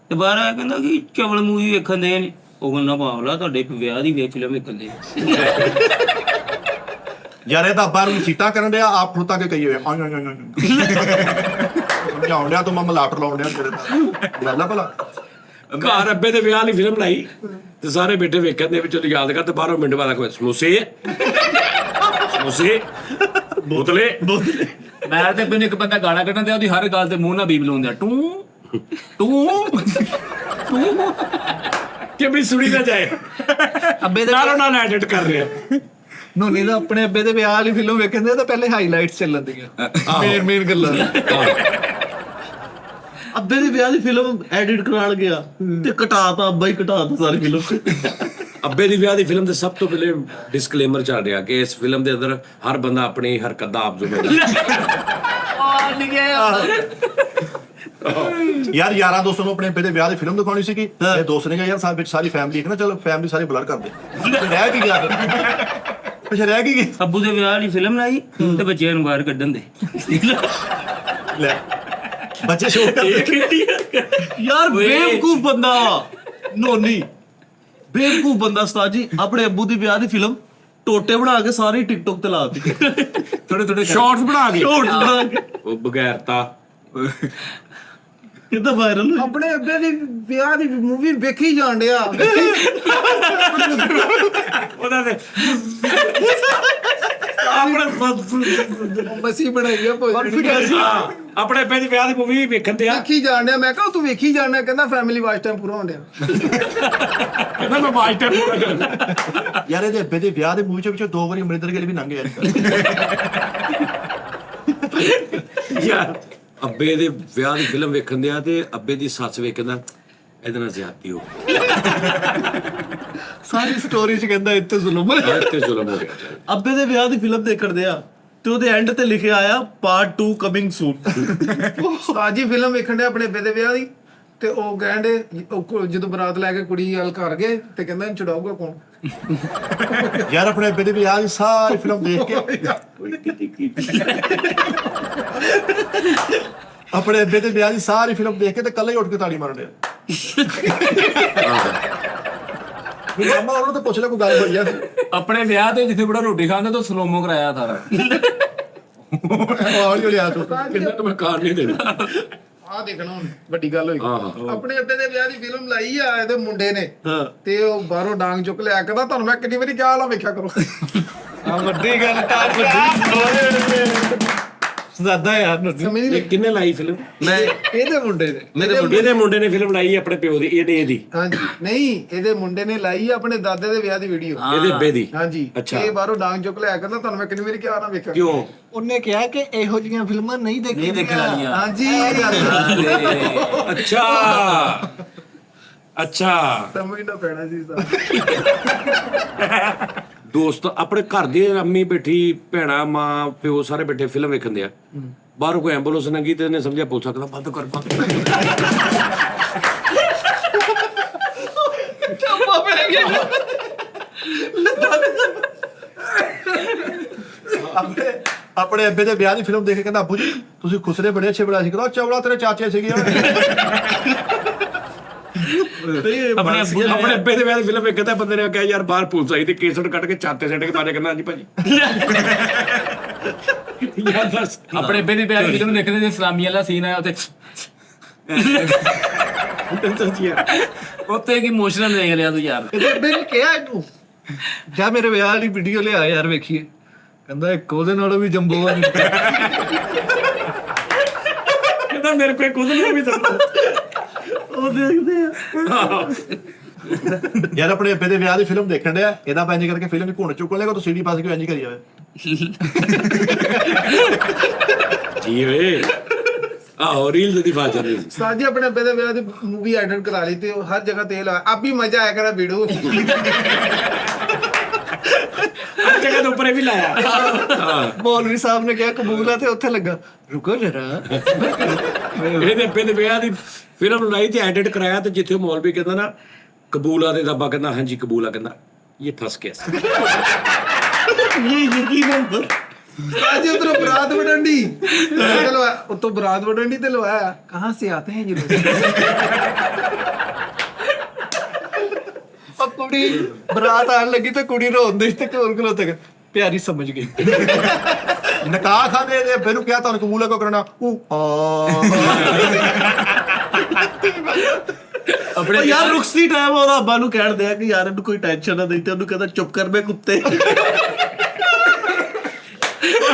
ਤੇ ਬਾਹਰ ਆ ਕਹਿੰਦਾ ਕਿ ਚਵਲ ਮੂਵੀ ਵੇਖਣ ਦੇ ਨੇ। ਉਹ ਕਹਿੰਦਾ ਭਾਵਲਾ ਤੁਹਾਡੇ ਵਿਆਹ ਦੀ ਵੇਖ ਫਿਲਮ ਵੇਖਣ ਦੇ। ਯਾਰ ਇਹ ਤਾਂ ਬਾਹਰ ਨੂੰ ਸੀਟਾਂ ਕਰਨ ਡਿਆ, ਆਪ ਖੁੱਤਾ ਕੇ ਕਹੀ ਹੋਏ ਸਮਝਾਉਣ ਡਿਆ, ਤੂੰ ਮੈਂ ਮਲਾਟਰ ਲਾਉਣ ਡਿਆ ਤੇਰੇ ਨਾਲ। ਗੱਲ ਆ ਭਲਾ। ਘਰ ਅੱਬੇ ਦੇ ਵਿਆਹ ਵਾਲੀ ਫਿਲਮ ਲਾਈ ਤੇ ਸਾਰੇ ਬੈਠੇ ਵੇਖਣ ਦੇ ਵਿੱਚ ਉਹਨੂੰ ਯਾਦ ਕਰ ਤੇ ਬਾਹਰੋਂ ਮਿੰਟ ਬਾਅਦ ਕੋਈ ਸਮੋਸੇ ਬੋਤਲੇ। ਮੈਂ ਤੇ ਮੈਨੂੰ ਇੱਕ ਬੰਦਾ ਗਾਣਾ ਕੱਢਣ ਦਿਆ, ਉਹਦੀ ਹਰ ਗੱਲ ਤੇ ਮੂੰਹ ਨਾਲ ਬੀਬ ਲਾਉਂਦਾ, ਟੂ ਟੂ ਟੂ, ਕਿ ਵੀ ਸੁਣੀ ਨਾ ਜਾਏ। ਅੱਬੇ ਦੇ ਨਾਲੋਂ ਨਾਲ ਐਡਿਟ ਕਰ ਰਿਹਾ। ਨੋਨੀ ਦਾ ਆਪਣੇ ਅੱਬੇ ਦੇ ਵਿਆਹ ਵਾਲੀ ਫਿਲਮ ਵੇਖਦੇ ਤਾਂ ਪਹਿਲੇ ਹਾਈਲਾਈਟਸ ਚੱਲਣ ਦੀਆਂ ਮੇਨ ਗੱਲਾਂ ਅੱਬੇ ਦੀ ਵਿਆਹ ਦੀ ਫਿਲਮ ਐਡਿਟ ਕਰਾਉਣ ਗਿਆ ਤੇ ਕਟਾਤਾ ਅੱਬਾ ਹੀ ਕਟਾਤਾ ਸਾਰੀ ਫਿਲਮ। ਅੱਬੇ ਦੀ ਵਿਆਹ ਦੀ ਫਿਲਮ ਦੇ ਸਭ ਤੋਂ ਪਹਿਲੇ ਡਿਸਕਲੇਮਰ ਚੱਲ ਰਿਹਾ ਕਿ ਇਸ ਫਿਲਮ ਦੇ ਅੰਦਰ ਹਰ ਬੰਦਾ ਆਪਣੀ ਹਰਕਤ ਦਾ ਆਪ ਯਾਰ ਯਾਰਾਂ ਦੋਸਤਾਂ ਨੂੰ ਆਪਣੇ ਅੱਬੇ ਦੇ ਵਿਆਹ ਦੀ ਫਿਲਮ ਦਿਖਾਉਣੀ ਸੀਗੀ ਇਹ ਦੋਸਤ ਨੇ ਕਿਹਾ ਯਾਰ ਸਾਡੇ ਵਿੱਚ ਸਾਰੀ ਫੈਮਿਲੀ ਹੈ ਨਾ, ਚਲੋ ਫੈਮਿਲੀ ਸਾਰੀ ਬਲਰ ਕਰ ਦੇ ਰਹਿ ਕੀ ਗਿਆ ਅੱਛਾ ਰਹਿ ਕੀ ਗਿਆ ਅੱਬੂ ਦੇ ਵਿਆਹ ਵਾਲੀ ਫਿਲਮ ਲਾਈ ਤੇ ਬੱਚਿਆਂ ਨੂੰ ਬਾਹਰ ਕੱਢਣ ਦੇ। ਲੈ ਬੱਚੇ ਸ਼ੋਅ ਕਰਦੇ ਯਾਰ ਬੇਵਕੂਫ ਬੰਦਾ ਨੋਨੀ, ਬੇਵਕੂਫ ਬੰਦਾ ਉਸਤਾਦ ਜੀ। ਆਪਣੇ ਅੱਬੂ ਦੀ ਵਿਆਹ ਦੀ ਫਿਲਮ ਟੋਟੇ ਬਣਾ ਕੇ ਸਾਰੇ ਟਿਕਟੋਕ ਤੇ ਲਾਤੀ, ਥੋੜੇ ਥੋੜੇ ਸ਼ਾਰਟਸ ਬਣਾ ਕੇ ਸ਼ੋਰਟਸ ਬਣਾ ਕੇ ਉਹ ਬਗੈਰਤਾ ਕਿੱਦਾਂ ਵਾਇਰਲ ਆਪਣੇ ਅੱਬੇ ਦੀ ਵਿਆਹ ਦੀ ਮੂਵੀ ਵੇਖੀ ਜਾਣ ਡਿਆ ਉਹਦਾ ਤੇ ਮਸੀ ਬਣਾਈ ਆ ਭੋਜਨ ਆਪਣੇ ਅੱਬੇ ਦੀ ਵਿਆਹ ਦੀ ਮੂਵੀ ਵੇਖਣ ਤੇ ਆ ਵੇਖੀ ਜਾਣ ਡਿਆ। ਮੈਂ ਕਿਹਾ ਤੂੰ ਵੇਖੀ ਜਾਣ ਡਿਆ, ਕਹਿੰਦਾ ਫੈਮਿਲੀ ਵਾਚ ਟਾਈਮ ਪੂਰਾ ਹੋਣ ਡਿਆ। ਕਹਿੰਦਾ ਮੈਂ ਵਾਚ ਟਾਈਮ ਪੂਰਾ ਕਰਨਾ। ਯਾਰ ਇਹਦੇ ਅੱਬੇ ਦੇ ਵਿਆਹ ਦੇ ਮੂਵੀ ਚ ਵਿੱਚੋਂ 2 ਵਾਰੀ ਅਮਰਿੰਦਰ ਗਿੱਲ ਵੀ ਲੰਘ ਗਿਆ ਯਾਰ ਅੱਬੇ ਦੇ ਵਿਆਹ ਦੀ ਫਿਲਮ ਵੇਖਣ ਦੇ ਆ ਤੇ ਅੱਬੇ ਦੀ ਸੱਸ ਵੇਖਦਾ ਇਹਦੇ ਨਾਲ ਜ਼ਿਆਦਤੀ ਹੋ ਸਾਰੀ ਸਟੋਰੀ ਚ ਕਹਿੰਦਾ ਇੱਥੇ ਜ਼ੁਲਮ ਹੈ। ਗਈ ਤੇ ਜ਼ੁਲਮ ਹੋ ਗਿਆ। ਅੱਬੇ ਦੇ ਵਿਆਹ ਦੀ ਫਿਲਮ ਦੇਖਣ ਦੇ ਆ ਤੇ ਉਹਦੇ ਐਂਡ ਤੇ ਲਿਖਿਆ ਆਇਆ ਪਾਰਟ 2 ਕਮਿੰਗ ਸੂਨ। ਅੱਜ ਹੀ ਫਿਲਮ ਵੇਖਣ ਡਿਆ ਆਪਣੇ ਅੱਬੇ ਦੇ ਵਿਆਹ ਦੀ ਤੇ ਉਹ ਕਹਿੰਦੇ ਜਦੋਂ ਬਰਾਤ ਲੈ ਕੇ ਕੁੜੀ ਵੱਲ ਘਰ ਗਏ ਤੇ ਕਹਿੰਦਾ ਇਹਨੂੰ ਛਡਾਊਗਾ ਕੌਣ। ਯਾਰ ਆਪਣੇ ਅੱਬੇ ਦੇ ਵਿਆਹ ਦੀ ਸਾਰੀ ਫਿਲਮ ਦੇਖ ਕੇ ਆਪਣੇ ਅੱਬੇ ਦੇ ਵਿਆਹ ਦੀ ਸਾਰੀ ਫਿਲਮ ਦੇਖ ਕੇ ਤੇ ਕੱਲੇ ਹੀ ਉੱਠ ਕੇ ਤਾੜੀ ਮਾਰਨ ਡਿਆ ਮਾਮਾ ਉਹਨੂੰ ਤਾਂ ਪੁੱਛ ਲੈ ਕੋਈ ਗੱਲ ਹੋਈ ਆ ਆਪਣੇ ਵਿਆਹ ਤੇ ਜਿੱਥੇ ਬੜਾ ਰੋਟੀ ਖਾਂਦਾ ਤਾਂ ਸਲੋਮੋ ਕਰਾਇਆ ਸਾਰਾ। ਆਉਣ ਲਿਆ ਤੂੰ ਕਿੰਨਾ ਤਾਂ ਮੈਂ ਕਾਰ ਨਹੀਂ ਦੇਣਾ। ਆਹ ਦੇਖਣਾ ਹੁਣ ਵੱਡੀ ਗੱਲ ਹੋਈ। ਹਾਂ। ਆਪਣੇ ਅੱਬੇ ਦੇ ਵਿਆਹ ਦੀ ਫਿਲਮ ਲਾਈ ਆ ਇਹਦੇ ਮੁੰਡੇ ਨੇ ਤੇ ਉਹ ਬਾਹਰੋਂ ਡਾਂਗ ਚੁੱਕ ਲਿਆ ਕਹਿੰਦਾ ਤੁਹਾਨੂੰ ਮੈਂ ਕਿੰਨੀ ਵਾਰੀ ਕਿਹਾ ਲਾ ਵੇਖਿਆ ਕਰੋ। ਆ ਵੱਡੀ ਗੱਲ ਤਾਂ ਵੱਡੀ ਜ਼ਿਆਦਾ ਯਾਰ ਨੋਨੀ ਸਮਝ ਨਹੀਂ ਲੱਗੀ। ਕਿੰਨੇ ਲਾਈ ਫਿਲਮ? ਮੈਂ ਇਹਦੇ ਮੁੰਡੇ ਨੇ ਇਹਦੇ ਮੁੰਡੇ ਨੇ ਫਿਲਮ ਲਾਈ ਆਪਣੇ ਪਿਓ ਦੀ ਇਹਦੀ ਹਾਂਜੀ ਨਹੀਂ ਇਹਦੇ ਮੁੰਡੇ ਨੇ ਲਾਈ ਆ ਆਪਣੇ ਦਾਦੇ ਦੇ ਵਿਆਹ ਦੀ ਵੀਡੀਓ। ਇਹਦੇ ਅੱਬੇ ਦੀ। ਹਾਂਜੀ ਅੱਛਾ। ਇਹ ਬਾਹਰੋਂ ਡਾਂਗ ਚੁੱਕ ਲਿਆ ਕਹਿੰਦਾ ਤੁਹਾਨੂੰ ਮੈਂ ਕਿੰਨੀ ਵਾਰੀ ਕਿਹਾ ਨਾ ਵੇਖਿਆ। ਕਿਉਂ? ਉਹਨੇ ਕਿਹਾ ਕਿ ਇਹੋ ਜਿਹੀਆਂ ਫਿਲਮਾਂ ਨਹੀਂ ਨਹੀਂ ਦੇਖਣ ਵਾਲੀਆਂ। ਹਾਂਜੀ ਇਹ ਗੱਲ ਅੱਛਾ ਅੱਛਾ ਸਮਝਣਾ ਪੈਣਾ ਸੀ ਸਰ। ਦੋਸਤ ਆਪਣੇ ਘਰ ਦੇ ਅੰਮੀ ਬੈਠੀ ਭੈਣਾ ਮਾਂ ਪਿਓ ਸਾਰੇ ਬੈਠੇ ਫਿਲਮ ਵੇਖਣ ਆ ਬਾਹਰੋਂ ਕੋਈ ਐਂਬੂਲੈਂਸ ਲੰਘੀ ਤੇ ਇਹਨੇ ਸਮਝਿਆ ਪੁਲਿਸ ਕਹਿੰਦਾ ਬੰਦ ਕਰ ਚਾਪਾ ਪੈ ਗਿਆ ਆਪਣੇ ਅੱਬੇ ਦੇ ਵਿਆਹ ਦੀ ਫਿਲਮ ਦੇਖ ਕੇ ਕਹਿੰਦਾ ਅੱਬੂ ਜੀ ਤੁਸੀਂ ਖੁਸਰੇ ਬੜੇ ਅੱਛੇ ਬਣਾ ਸੀ ਕਰੋ ਚਵਲਾ ਤੇਰੇ ਚਾਚੇ ਸੀਗੇ ਆਪਣੇ ਅੱਬੇ ਦੇ ਵਿਆਹ ਦੀ ਫਿਲਮ ਵੇਖਦਾ ਬੰਦੇ ਨੇ ਕਿਹਾ ਯਾਰ ਬਾਹਰ ਪੁਲਿਸ ਆਈ ਤੇ ਕੇਸਟ ਕੱਟ ਕੇ ਚਾਤੇ ਸੱਟ ਕੇ ਬਾਜੇ ਕਹਿੰਦਾ ਹਾਂਜੀ ਭਾਜੀ ਯਾਰ ਦੱਸ ਆਪਣੇ ਅੱਬੇ ਦੀ ਵਿਆਹ ਦੀ ਫਿਲਮ ਦੇਖਦੇ ਜੇ ਸਲਾਮੀ ਵਾਲਾ ਸੀਨ ਆਇਆ ਉੱਥੇ ਉੱਤੇ ਕੀ ਇਮੋਸ਼ਨਲ ਦੇਖ ਲਿਆ ਤੂੰ ਯਾਰ। ਇਹਦੇ ਅੱਬੇ ਨੇ ਕਿਹਾ ਇਹਨੂੰ ਜਾ ਮੇਰੇ ਵਿਆਹ ਵਾਲੀ ਵੀਡੀਓ ਲਿਆ ਯਾਰ ਵੇਖੀਏ। ਕਹਿੰਦਾ ਇੱਕ ਉਹਦੇ ਨਾਲੋਂ ਵੀ ਜੰਬੋ ਆ। ਕਹਿੰਦਾ ਮੇਰੇ ਕੋਲ ਕੁਝ ਨਹੀਂ ਵੀ ਦੱਸੋ ਉਹ ਦੇਖਦੇ ਆ ਯਾਰ ਆਪਣੇ ਅੱਬੇ ਦੇ ਵਿਆਹ ਦੀ ਫਿਲਮ ਦੇਖਣ ਡਿਆ ਇਹਦਾ ਪੈਂਜ ਕਰਕੇ ਫਿਲਮ ਘੁੰਡ ਚੁੱਕਣ ਲੇਗਾ ਤੂੰ ਸੀਡੀ ਪਾਸ ਕੇ ਇੰਜ ਕਰੀ ਜਾਵੇ ਜੀ ਓਏ ਆਹ ਰੀਲ ਦੀ ਬਾਤ ਚੱਲ ਰਹੀ ਸੀ ਸਾਜੀ ਆਪਣੇ ਅੱਬੇ ਦੇ ਵਿਆਹ ਦੀ ਮੂਵੀ ਐਡਿਟ ਕਰਾ ਲਈ ਤੇ ਹਰ ਜਗ੍ਹਾ ਤੇਲ ਆ ਆਪ ਵੀ ਮਜ਼ਾ ਆਇਆ ਕਰਾ ਵੀਡੀਓ। ਹਰ ਜਗ੍ਹਾ ਦੇ ਉੱਪਰ ਇਹ ਵੀ ਲਾਇਆ ਮੌਲਵੀ ਸਾਹਿਬ ਨੇ ਕਿਹਾ ਕਬੂਲ ਆ ਤੇ ਉੱਥੇ ਲੱਗਾ ਰੁਕੋ ਜਰਾ। ਇਹਦੇ ਅੱਬੇ ਦੇ ਵਿਆਹ ਦੀ ਫਿਲਮ ਲਾਈ ਤੇ ਐਡਿਟ ਕਰਾਇਆ ਤੇ ਜਿੱਥੇ ਮੌਲਵੀ ਕਹਿੰਦਾ ਨਾ ਕਬੂਲਾ ਦੇ ਦੱਬਾ ਕਹਿੰਦਾ ਹਾਂਜੀ ਕਬੂਲਾ ਕਹਿੰਦਾ ਇਹ ਫਸ ਗਿਆ ਇਹ ਯਕੀਨ ਨੰਬਰ साजी उधर बरात बटंडी तो बरात बटंडी ते लवाया कहाँ से आते हैं ये ਉਹ ਕੁੜੀ ਬਰਾਤ ਆਣ ਲੱਗੀ ਤੇ ਕੁੜੀ ਰੋਂਦੀ ਤੇ ਕੋਲ ਕੋਲ ਤੱਕ ਪਿਆਰੀ ਸਮਝ ਗਈ। ਨਕਾਹ ਖਾਦੇ ਦੇ ਅੱਬੇ ਨੂੰ ਕਿਹਾ ਤੁਹਾਨੂੰ ਕਬੂਲ ਕੋ ਕਰਨਾ ਆਪਣੇ ਯਾਰ ਰੁਕਸੀ ਟਾਈਮ ਉਹਦਾ ਅੱਬਾ ਨੂੰ ਕਹਿਣ ਦਿਆ ਕਿ ਯਾਰ ਇਹਨੂੰ ਕੋਈ ਟੈਨਸ਼ਨ ਨਾ ਦੇ ਤੇ ਉਹਨੂੰ ਕਹਿੰਦਾ ਚੁੱਪ ਕਰ ਬੇ ਕੁੱਤੇ।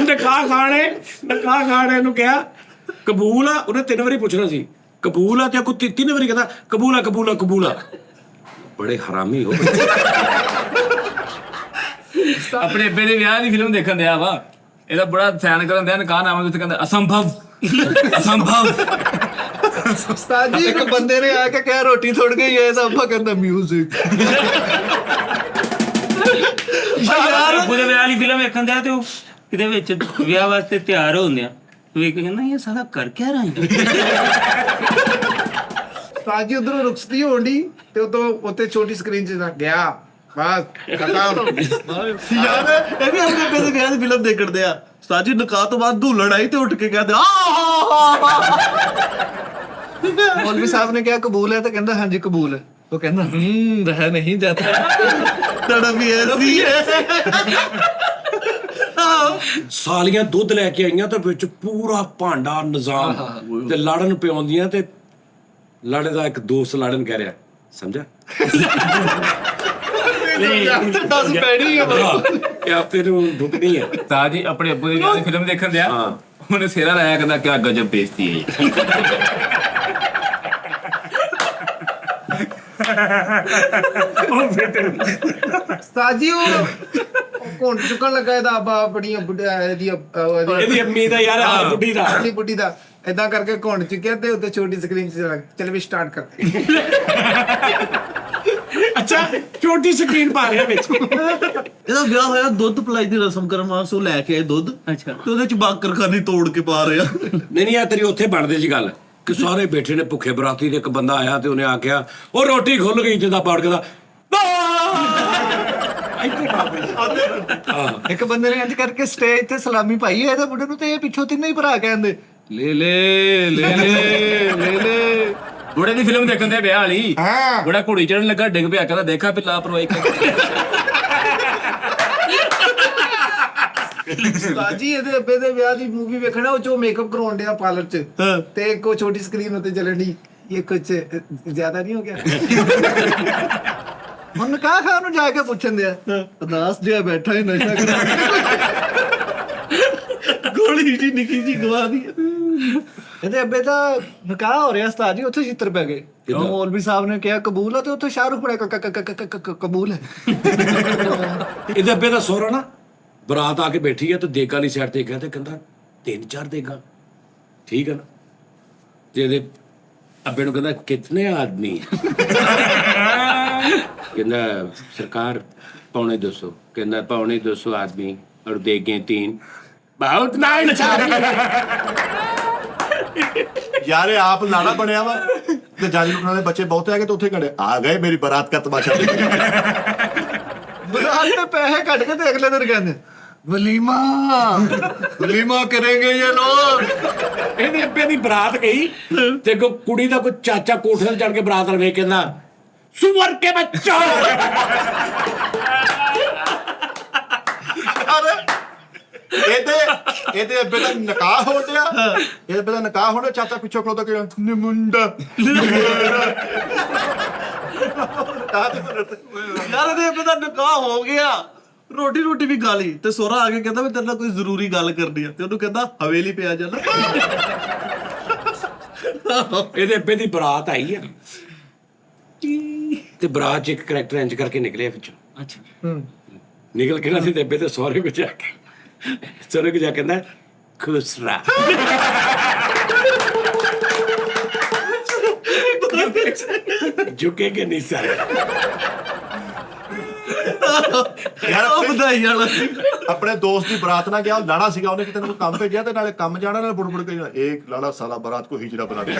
ਨਕਾਹ ਖਾਣੇ ਨੂੰ ਕਿਹਾ ਕਬੂਲ ਆ ਉਹਨੇ 3 ਵਾਰੀ ਪੁੱਛਣਾ ਸੀ ਕਬੂਲ ਆ ਤੇ ਕੋਈ 3 ਵਾਰੀ ਕਹਿੰਦਾ ਕਬੂਲ ਆ ਬੜੇ ਹਰਾਮੀ ਹੋ ਆਪਣੇ ਅੱਬੇ ਦੇ ਵਿਆਹ ਦੀ ਫਿਲਮ ਦੇਖਣ ਦਿਆ ਵਾ, ਇਹਦਾ ਬੜਾ ਫੈਨ ਕਰਨ ਦਿਆ, ਨਕਾਹ ਨਾਮ ਉੱਤੇ ਕਹਿੰਦਾ ਅਸੰਭਵ ਅਸੰਭਵ। ਉਸਤਾਦ ਜੀ ਇੱਕ ਬੰਦੇ ਨੇ ਆ ਕੇ ਕਿਹਾ ਰੋਟੀ ਥੋੜ ਗਈ ਹੈ, ਤਾਂ ਆਪਾਂ ਕਹਿੰਦਾ ਮਿਊਜ਼ਿਕ। ਯਾਰ ਅੱਬੂ ਦੇ ਵਿਆਹ ਵਾਲੀ ਫਿਲਮ ਵੇਖਣ ਦਿਆ ਤੇ ਉਹ ਕਿਤੇ ਵਿੱਚ ਵਿਆਹ ਵਾਸਤੇ ਤਿਆਰ ਹੁੰਦੇ ਆ, ਵੇਖ ਕੇ ਕਹਿੰਦਾ ਇਹ ਸਾਲਾ ਕਰ ਕਿਆ ਰਹਾ ਹੈ। ਉਸਤਾਦ ਜੀ ਉਧਰੋਂ ਰੁਕਸਤੀ ਹੋਣੀ ਤੇ ਉਦੋਂ ਉੱਤੇ ਛੋਟੀ ਸਕਰੀਨ 'ਚ ਲੱਗ ਗਿਆ, ਬਸ ਖਤਮ। ਯਾਰ ਇਹ ਵੀ ਆਪਣੇ ਅੱਬੇ ਦੇ ਵਿਆਹ ਦੀ ਫਿਲਮ ਦੇਖਣ ਦੇ ਆ। ਉਸਤਾਦ ਜੀ ਨਿਕਾਹ ਤੋਂ ਬਾਅਦ ਧੂਲਣ ਆਈ ਤੇ ਉੱਠ ਕੇ ਕਹਿੰਦੇ ਮੌਲਵੀ ਸਾਹਿਬ ਨੇ ਕਿਹਾ ਕਬੂਲ ਹੈ, ਤਾਂ ਕਹਿੰਦਾ ਹਾਂਜੀ ਕਬੂਲ ਹੈ। ਉਹ ਕਹਿੰਦਾ ਰਹਿ ਨਹੀਂ ਜਾਤਾ। ਤੜਾ ਵੀ ਐਸੀ ਹੈ। ਸਾਲੀਆਂ ਦੁੱਧ ਲੈ ਕੇ ਆਈਆਂ ਤੇ ਵਿੱਚ ਪੂਰਾ ਭਾਂਡਾ ਨਿਜ਼ਾਮ ਤੇ ਲੜਨ ਪਿਆਉਂਦੀਆਂ ਤੇ ਲੜੇ ਦਾ ਇੱਕ ਦੋਸਤ ਲੜਨ ਕਹਿ ਰਿਹਾ, ਸਮਝਾ ਦੱਸ ਪੈਣੀ ਹੈ ਇਹ ਆਪੇ ਨੂੰ ਦੁੱਖਣੀ ਹੈ। ਤਾਂ ਜੀ ਆਪਣੇ ਅੱਬੂ ਦੇ ਵਿਆਹ ਦੀ ਫਿਲਮ ਦੇਖਣ ਦਿਆ, ਉਹਨੇ ਸਿਹਰਾ ਲਾਇਆ, ਕਹਿੰਦਾ ਕਿਆ ਗਜਬ ਬੇਇੱਜ਼ਤੀ ਹੈ ਉਸਤਾਦ ਜੀ ਉਹ ਘੁੰਡ ਚੁੱਕਣ ਲੱਗਾ ਇਹਦਾ ਆਬਾ ਬੜੀਆਂ ਬੁੱਢਾ ਇਹਦੀ ਇਹਦੀ ਅੰਮੀ ਦਾ ਯਾਰ ਆ ਬੁੱਢੀ ਦਾ ਆਪਣੀ ਬੁੱਢੀ ਦਾ ਏਦਾਂ ਕਰਕੇ ਘੁੰਡ ਚੁੱਕਿਆ ਤੇ ਉੱਤੇ ਛੋਟੀ ਸਕਰੀਨ 'ਚ ਲੱਗ ਚਲ ਵੀ ਸਟਾਰਟ ਕਰਦੇ। ਅੱਛਾ ਛੋਟੀ ਸਕਰੀਨ ਪਾ ਰਿਹਾ ਵਿੱਚ। ਇਹਦਾ ਵਿਆਹ ਹੋਇਆ ਦੁੱਧ ਪਲਾਈ ਦੀ ਰਸਮ ਕਰਨ ਵਾਸਤੇ, ਉਹ ਲੈ ਕੇ ਆਏ ਦੁੱਧ ਅੱਛਾ ਤੇ ਉਹਦੇ ਚ ਬਾਕਰਖਾਨੀ ਤੋੜ ਕੇ ਪਾ ਰਿਹਾ। ਨਹੀਂ ਆ ਤੇਰੀ ਉੱਥੇ ਬਣਦੀ ਸੀ ਗੱਲ ਕਿ ਸਾਰੇ ਬੈਠੇ ਨੇ ਭੁੱਖੇ ਬਰਾਤੀ ਤੇ ਇੱਕ ਬੰਦਾ ਆਇਆ ਤੇ ਉਹਨੇ ਆਖਿਆ ਉਹ ਰੋਟੀ ਖੁੱਲ ਗਈ ਜਿੱਦਾਂ ਪਾੜ ਕੇ ਦਾ ਇੱਕ ਬੰਦੇ ਨੇ ਇੰਜ ਕਰਕੇ ਸਟੇਜ ਤੇ ਸਲਾਮੀ ਪਾਈ ਹੈ ਇਹਦੇ ਮੁੰਡੇ ਨੂੰ, ਤੇ ਇਹ ਪਿੱਛੋਂ ਤਿੰਨੇ ਹੀ ਭਰਾ ਕਹਿੰਦੇ ਲੈ ਲੈ ਲੈ ਲੈ ਲੈ ਲੈ। ਬੁੜੇ ਦੀ ਫਿਲਮ ਦੇਖਣ ਦਿਆ ਵਿਆਹ ਵਾਲੀ, ਹਾਂ ਬੜਾ ਘੋੜੀ ਚੜਨ ਲੱਗਾ, ਡਿੱਗ ਪਿਆ, ਕਹਿੰਦਾ ਦੇਖਾ ਫਿਰ ਲਾਪਰਵਾਹੀ ਕਰ। ਉਸਤਾਦ ਜੀ ਇਹਦੇ ਅੱਬੇ ਦੇ ਵਿਆਹ ਦੀ ਮੂਵੀ ਵੇਖਣਾ, ਉਹ 'ਚੋਂ ਮੇਕਅਪ ਕਰਾਉਣ ਡਿਆ ਪਾਰਲਰ 'ਚ ਤੇ ਇੱਕ ਉਹ ਛੋਟੀ ਸਕਰੀਨ ਉੱਤੇ ਚੱਲਣ ਦੀ, ਇਹ ਕੁਝ ਜ਼ਿਆਦਾ ਨਹੀਂ ਹੋ ਗਿਆ। ਹੁਣ ਨਿਕਾਹ ਖਾਨ ਨੂੰ ਜਾ ਕੇ ਪੁੱਛਣ ਦਿਆ, ਅਦਾਸ ਜਿਹਾ ਬੈਠਾ ਹੀ ਨਸ਼ਾ ਕਰ। ਗੋਲੀ ਜੀ ਨਿੱਕੀ ਜੀ ਗਵਾ ਦੀ। ਇਹਦੇ ਅੱਬੇ ਦਾ ਨਿਕਾਹ ਹੋ ਰਿਹਾ ਉਸਤਾਦ ਜੀ, ਉੱਥੇ ਛਿੱਤਰ ਪੈ ਗਏ। ਮੌਲਵੀ ਸਾਹਿਬ ਨੇ ਕਿਹਾ ਕਬੂਲ ਹੈ, ਤੇ ਉੱਥੇ ਸ਼ਾਹਰੁਖ ਬੜਾ ਕਬੂਲ ਹੈ। ਇਹਦੇ ਅੱਬੇ ਦਾ ਸਹੁਰਾ ਨਾ ਬਰਾਤ ਆ ਕੇ ਬੈਠੀ ਆ ਤੇ ਦੇਗਾ ਵਾਲੀ ਸਾਈਡ ਤੇ ਗਿਆ ਤੇ ਕਹਿੰਦਾ 3-4 ਦੇਗਾ ਠੀਕ ਹੈ ਨਾ। ਤੇ ਇਹਦੇ ਅੱਬੇ ਨੂੰ ਕਹਿੰਦਾ ਕਿਤਨੇ ਆਦਮੀ ਕਹਿੰਦਾ ਸਰਕਾਰ 250 ਕਹਿੰਦਾ 250 ਆਦमी और देगे 3 बहुत नाइन। ਯਾਰ ਇਹ ਆਪ ਲਾੜਾ ਬਣਿਆ ਵਾ ਤੇ ਜਾਨੀ ਲੁਕਣਾ ਦੇ ਬੱਚੇ ਬਹੁਤੇ ਆ ਗਏ ਤੇ ਉੱਥੇ ਖੜੇ ਆ ਗਏ ਮੇਰੀ ਬਰਾਤ ਦਾ ਤਮਾਸ਼ਾ ਦੇਖਣ। ਬਰਾਤ ਤੇ ਪੈਸੇ ਕੱਢ ਕੇ ਤੇ ਅਗਲੇ ਦਿਨ ਕਹਿੰਦੇ ਵਲੀਮਾ ਵਲੀਮਾ ਕरेंगे ये लोग। ਇਹਦੇ ਅੱਬੇ ਦੀ ਬਰਾਤ ਗਈ ਤੇ ਕੁੜੀ ਦਾ ਕੋਈ ਚਾਚਾ ਕੋਠੇ ਤੇ ਚੜ ਕੇ ਬਰਾਤ ਨਾਲ ਵੇਖ ਕਹਿੰਦਾ ਸੁਵਰ ਕੇ ਬੱਚਾ। ਇਹਦੇ ਅੱਬੇ ਦਾ ਨਿਕਾਹ ਹੋ ਗਿਆ, ਇਹਦੇ ਅੱਬੇ ਦਾ ਨਿਕਾਹ ਹੋਣਾ, ਚਾਚਾ ਪਿੱਛੋਂ ਖਲੋਤਾ ਕਿ ਨਿਮੁੰਡਾ ਯਾਰ ਇਹਦੇ ਅੱਬੇ ਦਾ ਨਿਕਾਹ ਹੋ ਗਿਆ, ਰੋਟੀ ਵੀ ਖਾ ਲਈ ਤੇ ਸੋਹਰਾ ਆ ਕੇ ਕਹਿੰਦਾ ਵੀ ਤੇਰੇ ਨਾਲ ਕੋਈ ਜ਼ਰੂਰੀ ਗੱਲ ਕਰਨੀ ਆ, ਤੇ ਉਹਨੂੰ ਕਹਿੰਦਾ ਹਵੇਲੀ ਪਿਆ ਚੱਲ। ਇਹਦੇ ਅੱਬੇ ਦੀ ਬਰਾਤ ਆਈ ਆ ਤੇ ਬਰਾਤ 'ਚ ਇੱਕ ਕਰੈਕਟਰ ਇੰਜ ਕਰਕੇ ਨਿਕਲਿਆ ਵਿੱਚੋਂ। ਅੱਛਾ ਨਿਕਲ ਕੇ ਨਾ ਤੇ ਅੱਬੇ ਤੇ ਸਹੁਰੇ ਕੋ ਜਾ ਕੇ ਸਹੁਰੇ ਕੋ ਜਾ ਕੇ ਕਹਿੰਦਾ ਖੁਸਰਾ। ਝੁਕੇ ਕਿ ਨਹੀਂ ਸਾਰੇ ਯਾਰ ਵਧਾਈ ਵਾਲਾ ਸੀ। ਆਪਣੇ ਦੋਸਤ ਦੀ ਬਰਾਤ ਨਾਲ ਗਿਆ, ਉਹ ਲਾੜਾ ਸੀਗਾ, ਉਹਨੇ ਕਿਤੇ ਨੂੰ ਕੰਮ ਭੇਜਿਆ ਤੇ ਨਾਲੇ ਕੰਮ ਜਾਣਾ ਨਾਲੇ ਬੁੜ ਕੇ ਜਾਣਾ। ਇਹ ਲਾੜਾ ਸਾਲਾ ਬਰਾਤ ਕੋ ਹਿਜਰਾ ਬਣਾ ਦਿਆ।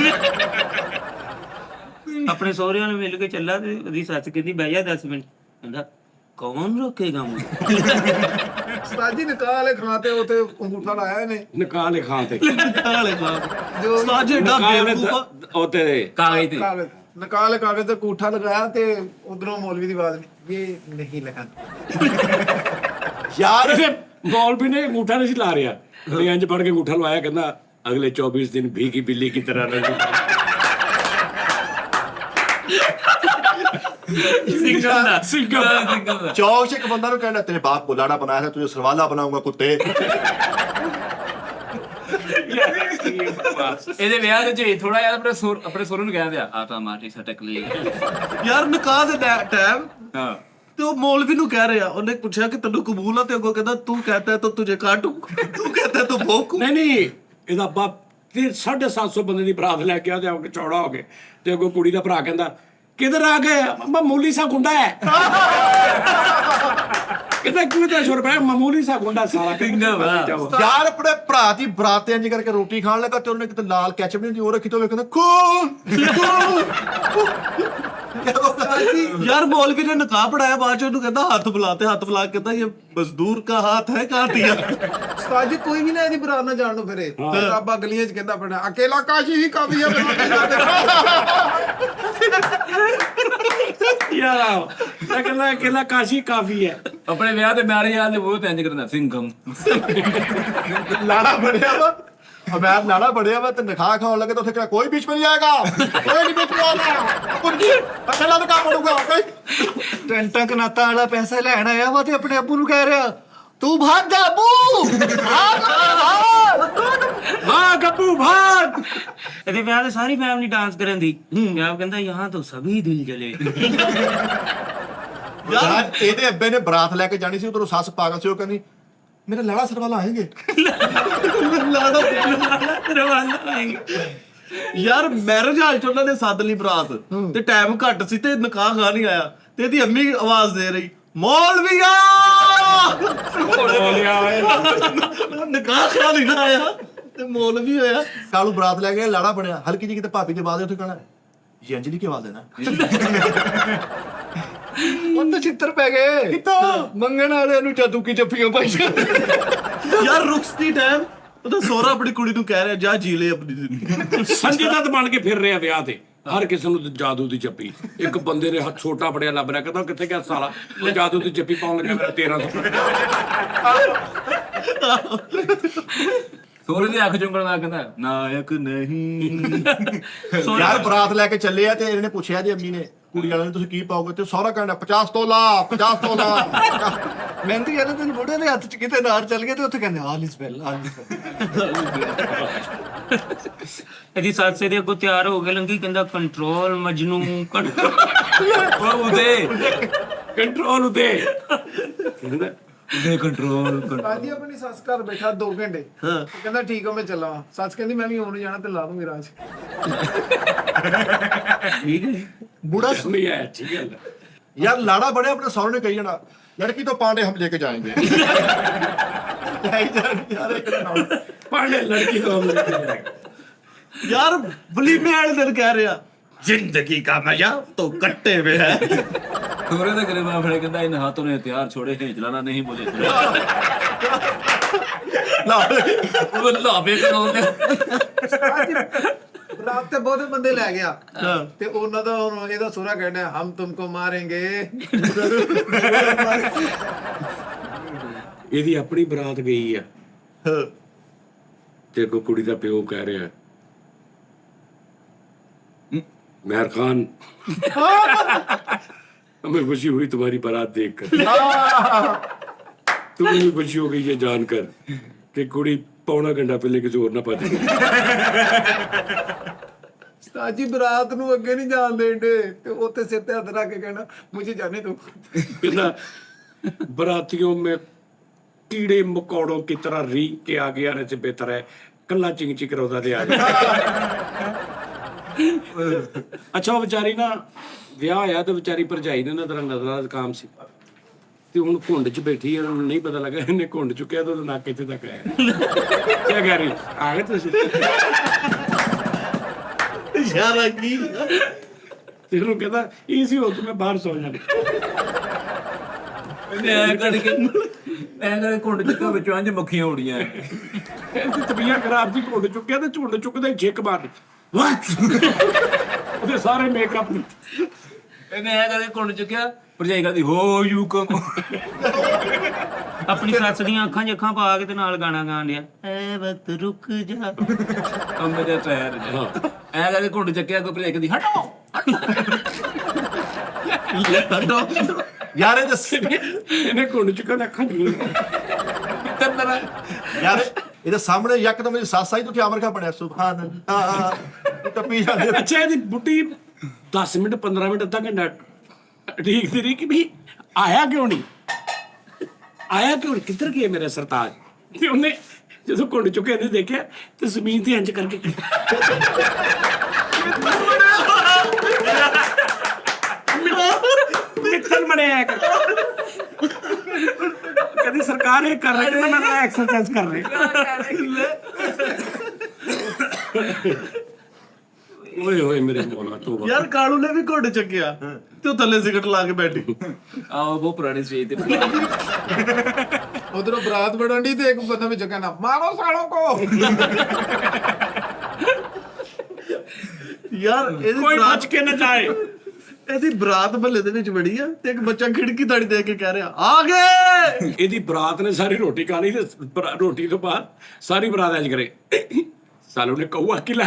ਆਪਣੇ ਸਹੁਰਿਆਂ ਨੂੰ ਮਿਲ ਕੇ ਚੱਲਾ ਤੇ ਉਹਦੀ ਸੱਸ ਕਹਿੰਦੀ ਬਹਿ ਜਾ 10 ਮਿੰਟ, ਕਹਿੰਦਾ ਕੌਣ ਰੋਕੇਗਾ ਮੈਨੂੰ। ਉਸਤਾਦ ਜੀ ਨਿਕਾਹ ਵਾਲੇ ਖਾਂ ਤੇ ਉੱਤੇ ਅੰਗੂਠਾ ਲਾਇਆ ਇਹਨੇ, ਨਿਕਾਹ ਦੇ ਖਾਂ ਤੇ ਜੋ ਉਸਤਾਦ ਜੀ ਏਡਾ ਨਿਕਾਹ ਬੇਵਕੂਫ ਆ। ਉਹ ਤੇ ਕਾਗਜ਼ ਤੇ ਕਾਗਜ਼ ਨਿਕਾਹ ਵਾਲੇ ਕਾਗਜ਼ ਤੇ ਅੰਗੂਠਾ ਲਗਾਇਆ ਤੇ ਉਧਰੋਂ ਮੌਲਵੀ ਦੀ ਆਵਾਜ਼ ਇਹ ਨਹੀਂ ਲਗਾਣਾ। ਯਾਰ ਇਹ ਮੌਲਵੀ ਨੇ ਅੰਗੂਠਾ ਨਹੀਂ ਸੀ ਲਾ ਰਿਹਾ, ਇਹ ਇੰਜ ਪੜ ਕੇ ਅੰਗੂਠਾ ਲਵਾਇਆ, ਕਹਿੰਦਾ ਅਗਲੇ 24 ਦਿਨ ਭੀਗੀ ਬਿੱਲੀ की तरह रहेगी। चौक से एक बंदा नु कहना तेरे बाप को लाड़ा बनाया था, तुझे सरवाला बनाऊंगा कुत्ते। ਇਹਦੇ ਵਿਆਹ ਦੇ ਚ ਥੋੜਾ ਯਾਰ ਆਪਣੇ ਸੋਰੂ ਨੂੰ ਕਹਿੰਦੇ ਆ ਤਾਂ ਮਾਟੀ ਸਟਕ ਲਈ। ਯਾਰ ਨਿਕਾਹ ਦੇ ਟਾਈਮ ਹਾਂ ਤੇ ਉਹ ਮੌਲਵੀ ਨੂੰ ਕਹਿ ਰਿਹਾ, ਉਹਨੇ ਪੁੱਛਿਆ ਕਿ ਤੈਨੂੰ ਕਬੂਲ ਆ, ਤੇ ਅੱਗੋਂ ਕਹਿੰਦਾ ਤੂੰ ਕਹਤਾ ਹੈ ਤਾਂ ਤੁਝੇ ਕਾਟੂ, ਤੂੰ ਕਹਤਾ ਹੈ ਤਾਂ ਭੋਂਕੂ। ਨਹੀਂ ਇਹਦਾ ਬਾਪ ਤੇ 750 ਬੰਦੇ ਦੀ ਬਰਾਤ ਲੈ ਕੇ ਆ ਤੇ ਆ ਕੇ ਚੌੜਾ ਹੋ ਕੇ ਤੇ ਅੱਗੋਂ ਕੁੜੀ ਦਾ ਭਰਾ ਕਹਿੰਦਾ ਕਿਧਰ ਆ ਗਏ, ਮਾਮੂਲੀ ਸਾ ਗੁੰਡਾ ਹੈ। ਕਹਿੰਦਾ ਕਿਉਂ ਤਾਂ ਸ਼ੁਰ ਪਿਆ, ਮਾਮੂਲੀ ਸਾ ਗੁੰਡਾ ਸਾਲਾ ਯਾਰ ਆਪਣੇ ਭਰਾ ਦੀ ਬਰਾਤ ਤੇ ਇੰਜ ਕਰਕੇ ਰੋਟੀ ਖਾਣ ਲੱਗਾ ਤੇ ਉਹਨੇ ਕਿਤੇ ਲਾਲ ਕੈਚਅਪ ਨਹੀਂ ਉਹ ਰੱਖੀ, ਤੇ ਉਹ ਕਹਿੰਦਾ यार मौलवी ने नकाब पढ़ाया, बाद च ਉਹਨੂੰ ਕਹਿੰਦਾ ਹੱਥ ਬੁਲਾਤੇ, ਹੱਥ ਬੁਲਾ ਕੇ ਕਹਿੰਦਾ ਇਹ ਮਜ਼ਦੂਰ का हाथ है कहाँ दिया। ਉਸਤਾਦ ਜੀ ਕੋਈ ਵੀ ਨਾ ਇਹਦੀ ਬਰਾਤ ਨਾ ਜਾਣ ਨੂੰ ਫਿਰੇ। ਰੱਬਾ ਗਲੀਆਂ 'ਚ ਕਹਿੰਦਾ ਪੜਾ ਅਕੇਲਾ ਕਾਸ਼ੀ ਹੀ ਕਾਫੀ ਹੈ। ਯਾਰ ਮੈਂ ਕਹਿੰਦਾ ਅਕੇਲਾ ਕਾਸ਼ੀ ਕਾਫੀ ਹੈ। ਆਪਣੇ ਵਿਆਹ ਤੇ ਮੈਰਿਜ ਵਾਲੇ ਬਹੁਤ ਇੰਜ ਕਰਦਾ ਸਿੰਘਮ ਲਾੜਾ ਬਣਿਆ ਵਾ ਅਮੈਰ ਲਾੜਾ ਬਣਿਆ ਵਾ ਤੇ ਨਖਾ ਖਾਣ ਲੱਗੇ ਤਾਂ ਉੱਥੇ ਕਿਹਾ ਕੋਈ ਵਿੱਚ ਨਹੀਂ ਆਏਗਾ, ਕੋਈ ਨਹੀਂ ਵਿੱਚ ਆਏਗਾ, ਕੁੰਜੀ ਅਕੇਲਾ ਤਾਂ ਕੰਮ ਹੋਊਗਾ ਕੋਈ। ਟੈਂਟਾਂ ਕਨਾਤਾਂ ਵਾਲਾ ਪੈਸਾ ਲੈਣ ਆਇਆ ਵਾ ਤੇ ਆਪਣੇ ਅੱਬੂ ਨੂੰ ਕਹਿ ਰਿਹਾ ਤੂੰ ਭਾਗ ਜਾ ਅੱਬੂ, ਹਾਂ ਗੱਪੂ ਭਾਗ। ਇਹਦੇ ਵਿਆਹ ਤੇ ਸਾਰੀ ਫੈਮਿਲੀ ਡਾਂਸ ਕਰਨ ਦੀ। ਆਪ ਕਹਿੰਦਾ ਯਹਾਂ ਤੋਂ ਸਭੀ ਦਿਲ ਜਲੇ। ਯਾਰ ਇਹਦੇ ਅੱਬੇ ਨੇ ਬਰਾਤ ਲੈ ਕੇ ਜਾਣੀ ਸੀ, ਉਧਰੋਂ ਸੱਸ ਪਾਗਲ ਸੀ, ਉਹ ਕਹਿੰਦੀ ਮੇਰੇ ਲਾੜਾ ਸਰਵਾਲਾ ਆਏਗੇ। ਯਾਰ ਮੈਰਿਜ ਹਾਲ ਚ ਉਹਨਾਂ ਨੇ ਸੱਦ ਲਈ ਬਰਾਤ ਤੇ ਟਾਈਮ ਘੱਟ ਸੀ ਤੇ ਨਿਕਾਹ ਖਾ ਨਹੀਂ ਆਇਆ, ਤੇ ਇਹਦੀ ਅੰਮੀ ਆਵਾਜ਼ ਦੇ ਰਹੀ ਮੌਲਵੀਆ ਨਿਕਾਹ ਖਾ ਨਹੀਂ ਨਾ ਆਇਆ ਤੇ ਮੌਲਵੀ ਹੋਇਆ। ਕਾਲੂ ਬਰਾਤ ਲੈ ਕੇ ਲਾੜਾ ਬਣਿਆ, ਹਲਕੀ ਜੀ ਕਿਤੇ ਭਾਬੀ ਦੇ ਬਾਅਦ ਉੱਥੇ ਕਹਿਣਾ ਜੀ ਅੰਜਲੀ ਕੀ ਆਵਾਜ਼ ਦੇਣਾ। ਉਹ ਤਾਂ ਛਿੱਤਰ ਪੈ ਗਏ ਮੰਗਣ ਵਾਲਿਆਂ ਨੂੰ ਜਾਦੂ ਕੀ ਜੱਫੀਆਂ ਪਾਈਆਂ। ਯਾਰ ਰੁਕਸ ਦੀ ਟਾਈਮ ਉਹਦਾ ਸੋਹਰਾ ਆਪਣੀ ਕੁੜੀ ਨੂੰ ਕਹਿ ਰਿਹਾ ਜਾ ਜੀ ਲੈ ਆਪਣੀ ਜ਼ਿੰਦਗੀ। ਸੰਜੇ ਦੱਤ ਬਣ ਕੇ ਫਿਰ ਰਿਹਾ ਵਿਆਹ ਤੇ, ਹਰ ਕਿਸੇ ਨੂੰ ਜਾਦੂ ਦੀ ਜੱਫੀ। ਇੱਕ ਬੰਦੇ ਨੇ ਹੱਥ ਛੋਟਾ ਫੜਿਆ ਲੱਭ ਰਿਹਾ, ਕਹਿੰਦਾ ਕਿੱਥੇ ਗਿਆ ਸਾਲਾ, ਉਹ ਜਾਦੂ ਦੀ ਜੱਫੀ ਪਾਉਣ ਲੱਗਾ ਮੇਰਾ 1300। ਸੋਹਰੇ ਦੀ ਅੱਖ ਚੁੰਗਣ ਲੱਗ ਕਹਿੰਦਾ ਨਾਇਕ ਨਹੀਂ। ਯਾਰ ਬਰਾਤ ਲੈ ਕੇ ਚੱਲੇ ਆ ਤੇ ਇਹਨੇ ਪੁੱਛਿਆ ਜੀ ਅੰਮੀ ਨੇ ਕੁੜੀ ਵਾਲਿਆਂ ਨੂੰ ਤੁਸੀਂ ਕੀ ਪਾਓਗੇ, ਤੇ ਸਹੁਰਾ ਕਹਿੰਦਾ 50 ਤੋਲਾ 50 ਤੋਲਾ। ਮਹਿੰਦੀ ਇਹਨਾਂ ਦੇ ਬੁੜੇ ਦੇ ਹੱਥ ਚ ਕਿਤੇ ਨਾਰ ਚੱਲ ਗਏ ਤੇ ਉੱਥੇ ਕਹਿੰਦੇ all is well, all is well. ਇਹਦੀ ਸੱਸ ਇਹਦੇ ਅੱਗੋਂ ਤਿਆਰ ਹੋ ਕੇ ਲੰਗੀ, ਕਹਿੰਦਾ ਕੰਟਰੋਲ ਮਜਨੂ ਕੰਟਰੋਲ। ਕੰਟਰੋਲ ਉਤੇ ਕੰਟਰੋਲ ਉਸਤਾਦ ਜੀ ਆਪਣੀ ਸੱਸ ਘਰ ਬੈਠਾ 2 ਘੰਟੇ, ਕਹਿੰਦਾ ਠੀਕ ਆ ਮੈਂ ਚੱਲਾਂ। ਸੱਸ ਕਹਿੰਦੀ ਮੈਂ ਵੀ ਉਹਨੂੰ ਜਾਣਾ ਤੇ ਲਾ ਦੂੰਗੀ ਰਾਜ। ਠੀਕ ਹੈ ਬੁੜਾ ਸੁਣੀ ਆਇਆ, ਠੀਕ ਹੈ। यार लाड़ा बड़े अपने सौरे ने कही जाना लड़की तो पांडे हम लेके जाएंगे। पांडे लड़की तो हम लेके जाएंगे। यार वलीमे वाले दिन कह रहा जिंदगी का मजा तो कट्टे में है। ਸੋਹਰੇ ਦੇ ਗਰੀਬਾਂ ਫੜੇ ਕਹਿੰਦਾ ਇਨ ਹਾਥੋਂ ਨੇ ਹਥਿਆਰ ਛੋੜੇ ਹੈ ਚਲਾਣਾ ਨਹੀਂ ਬੋਲੇ ਉਹ ਲਾਵੇ ਕਰਾਉਂਦੇ। ਰਾਤ ਤੇ ਬਹੁਤੇ ਬੰਦੇ ਲੈ ਗਿਆ ਤੇ ਉਹਨਾਂ ਦਾ ਹੁਣ ਇਹਦਾ ਸੋਹਰਾ ਕਹਿੰਦਾ ਹਮ ਤੁਮਕੋ ਮਾਰेंगे। ਇਹਦੀ ਆਪਣੀ ਬਰਾਤ ਗਈ ਆ ਤੇ ਕੋ ਕੁੜੀ ਦਾ ਪਿਓ ਕਹਿ ਰਿਹਾ मेहर खान हमें खुशी हुई तुम्हारी बारात देखकर, तुम्हें भी खुशी हो गई ये जानकर कि कुड़ी पौना घंटा पहले किसी और ना पा देगी। ਉਸਤਾਦ ਜੀ ਬਰਾਤ ਨੂੰ ਅੱਗੇ ਨਹੀਂ ਜਾਣ ਦੇਂਦੇ ਤੇ ਉੱਥੇ ਸਿਰ ਤੇ ਹੱਥ ਰੱਖ ਕੇ ਕਹਿਣਾ ਮੁਝੇ ਜਾਣੇ ਦੋ। कहना बरातियों में कीड़े मकोड़ों की तरह रींग के आगे आने से बेहतर है कल्ला चिंग चिक रौदा दे आ जाए। ਅੱਛਾ ਉਹ ਵਿਚਾਰੀ ਨਾ ਵਿਆਹ ਹੋਇਆ ਤੇ ਵਿਚਾਰੀ ਭਰਜਾਈ ਨੇ ਨਾ ਤਰ੍ਹਾਂ ਨਜ਼ਰਾਂ ਦਾ ਕੰਮ ਸੀ ਤੇ ਹੁਣ ਘੁੰਡ 'ਚ ਬੈਠੀ ਆ, ਉਹਨੂੰ ਨਹੀਂ ਪਤਾ ਲੱਗਾ ਇਹਨੇ ਘੁੰਡ ਚੁੱਕਿਆ ਤੇ ਉਹਦਾ ਨੱਕ ਇੱਥੇ ਤੱਕ ਆਇਆ। ਕੀ ਕਹਿ ਰਹੀ ਆ ਗਏ ਤੁਸੀਂ यार की ਤੇ ਉਹਨੂੰ ਕਹਿੰਦਾ ਈਜ਼ੀ ਹੋ ਤੂੰ ਮੈਂ ਬਾਹਰ ਸੌ ਜਾਣਾ। ਐ ਕਰਕੇ ਕੁੰਡ ਚ ਵਿੱਚੋਂ ਅੰਜ ਮੱਖੀਆਂ ਉੜੀਆਂ। ਇਹਦੀ ਤਬੀਅਤ ਖਰਾਬ ਸੀ, ਘੁੰਡ ਚੁੱਕਿਆ ਤੇ ਝੁੰਡ ਚੁੱਕਦੇ ਛਿੱਕ ਮਾਰ ਉਹਦੇ ਸਾਰੇ ਮੇਕਅਪ ਇਹਨੇ ਐ ਕਰਕੇ ਕੁੰਡ ਚੁੱਕਿਆ, ਭਰਜਾਈ ਕਹਿੰਦੀ ਹੋ ਯੂ ਕਮ। ਆਪਣੀ ਸੱਸ ਦੀਆਂ ਅੱਖਾਂ 'ਚ ਅੱਖਾਂ ਪਾ ਕੇ ਤੇ ਨਾਲ ਗਾਣਾ ਗਾਣ ਡਿਆ ਐ ਵਕਤ ਰੁਕ ਜਾ ਕੰਮੇ ਦਾ ਟਾਇਰ ਐ ਕਰਕੇ ਕੁੰਡ ਚੱਕਿਆ, ਕੋਈ ਭਰਜਾਈ ਕਹਿੰਦੀ ਹਟੋ यार ये ਇਹਨੇ ਘੁੰਡ ਚੁੱਕਿਆ ਤੇ ਅੱਖਾਂ ਚ यार ਇਹਦੇ ਸਾਹਮਣੇ ਯਕਦਮ ਮੇਰੀ ਸੱਸ ਆਈ ਤੇ ਉੱਥੇ ਅਮਰ ਖਾ ਬਣਿਆ ਸੁਭਾਨ ਅੱਲਾਹ ਟੱਪੀ ਜਾਂਦੇ। ਅੱਛਾ ਇਹਦੀ ਬੁੱਢੀ 10 ਮਿੰਟ 15 ਮਿੰਟ ਅੱਧਾ ਘੰਟਾ ਠੀਕ ਦੀ ਰਹੀ ਕਿ ਵੀ ਆਇਆ ਕਿਉਂ ਨਹੀਂ ਕਿੱਧਰ ਗਿਆ ਮੇਰਾ ਸਰਤਾਜ? ਤੇ ਉਹਨੇ ਜਦੋਂ ਘੁੰਡ ਚੁੱਕੇ ਨੇ ਦੇਖਿਆ ਤੇ ਜ਼ਮੀਨ ਤੇ ਇੰਜ ਕਰਕੇ ਮਿੱਤਲ ਬਣਿਆ ਕਹਿੰਦੀ ਸਰਕਾਰ ਇਹ ਕਰ ਰਹੀ ਹੈ, ਮੈਂ ਐਕਸਰਸਾਈਜ਼ ਕਰ ਰਹੀ। ਓਏ ਹੋਏ ਮੇਰੇ ਮੌਲਾ ਤੋਬਾ। ਯਾਰ ਕਾਲੂ ਨੇ ਵੀ ਘੁੰਡ ਚੱਕਿਆ ਤੇ ਉਹ ਥੱਲੇ ਸਿਗਰਟ ਲਾ ਕੇ ਬੈਠੀ। ਆਹ ਬਹੁਤ ਪੁਰਾਣੀ ਸਟੇਜ ਤੇ ਉਧਰੋਂ ਬਰਾਤ ਬੜਨ ਦੀ ਤੇ ਇੱਕ ਬੰਦਾ ਵਿੱਚ ਕਹਿੰਦਾ ਮਾਰੋ ਸਾਲੋਂ ਕੋ। ਯਾਰ ਇਹਦੀ ਕੋਈ ਬਰਾਤ ਬਚ ਕੇ ਨਾ ਜਾਏ। ਇਹਦੀ ਬਰਾਤ ਮਹੱਲੇ ਦੇ ਵਿੱਚ ਬੜੀ ਆ ਤੇ ਇੱਕ ਬੱਚਾ ਖਿੜਕੀ ਤੜੀ ਦੇ ਕੇ ਕਹਿ ਰਿਹਾ ਆ ਗਏ। ਇਹਦੀ ਬਰਾਤ ਨੇ ਸਾਰੀ ਰੋਟੀ ਖਾ ਲਈ ਤੇ ਰੋਟੀ ਤੋਂ ਬਾਅਦ ਸਾਰੀ ਬਰਾਤ ਐਜ ਕਰੇ ਸਾਲੂ ਨੇ ਕਊਆ ਕੀ ਲਾ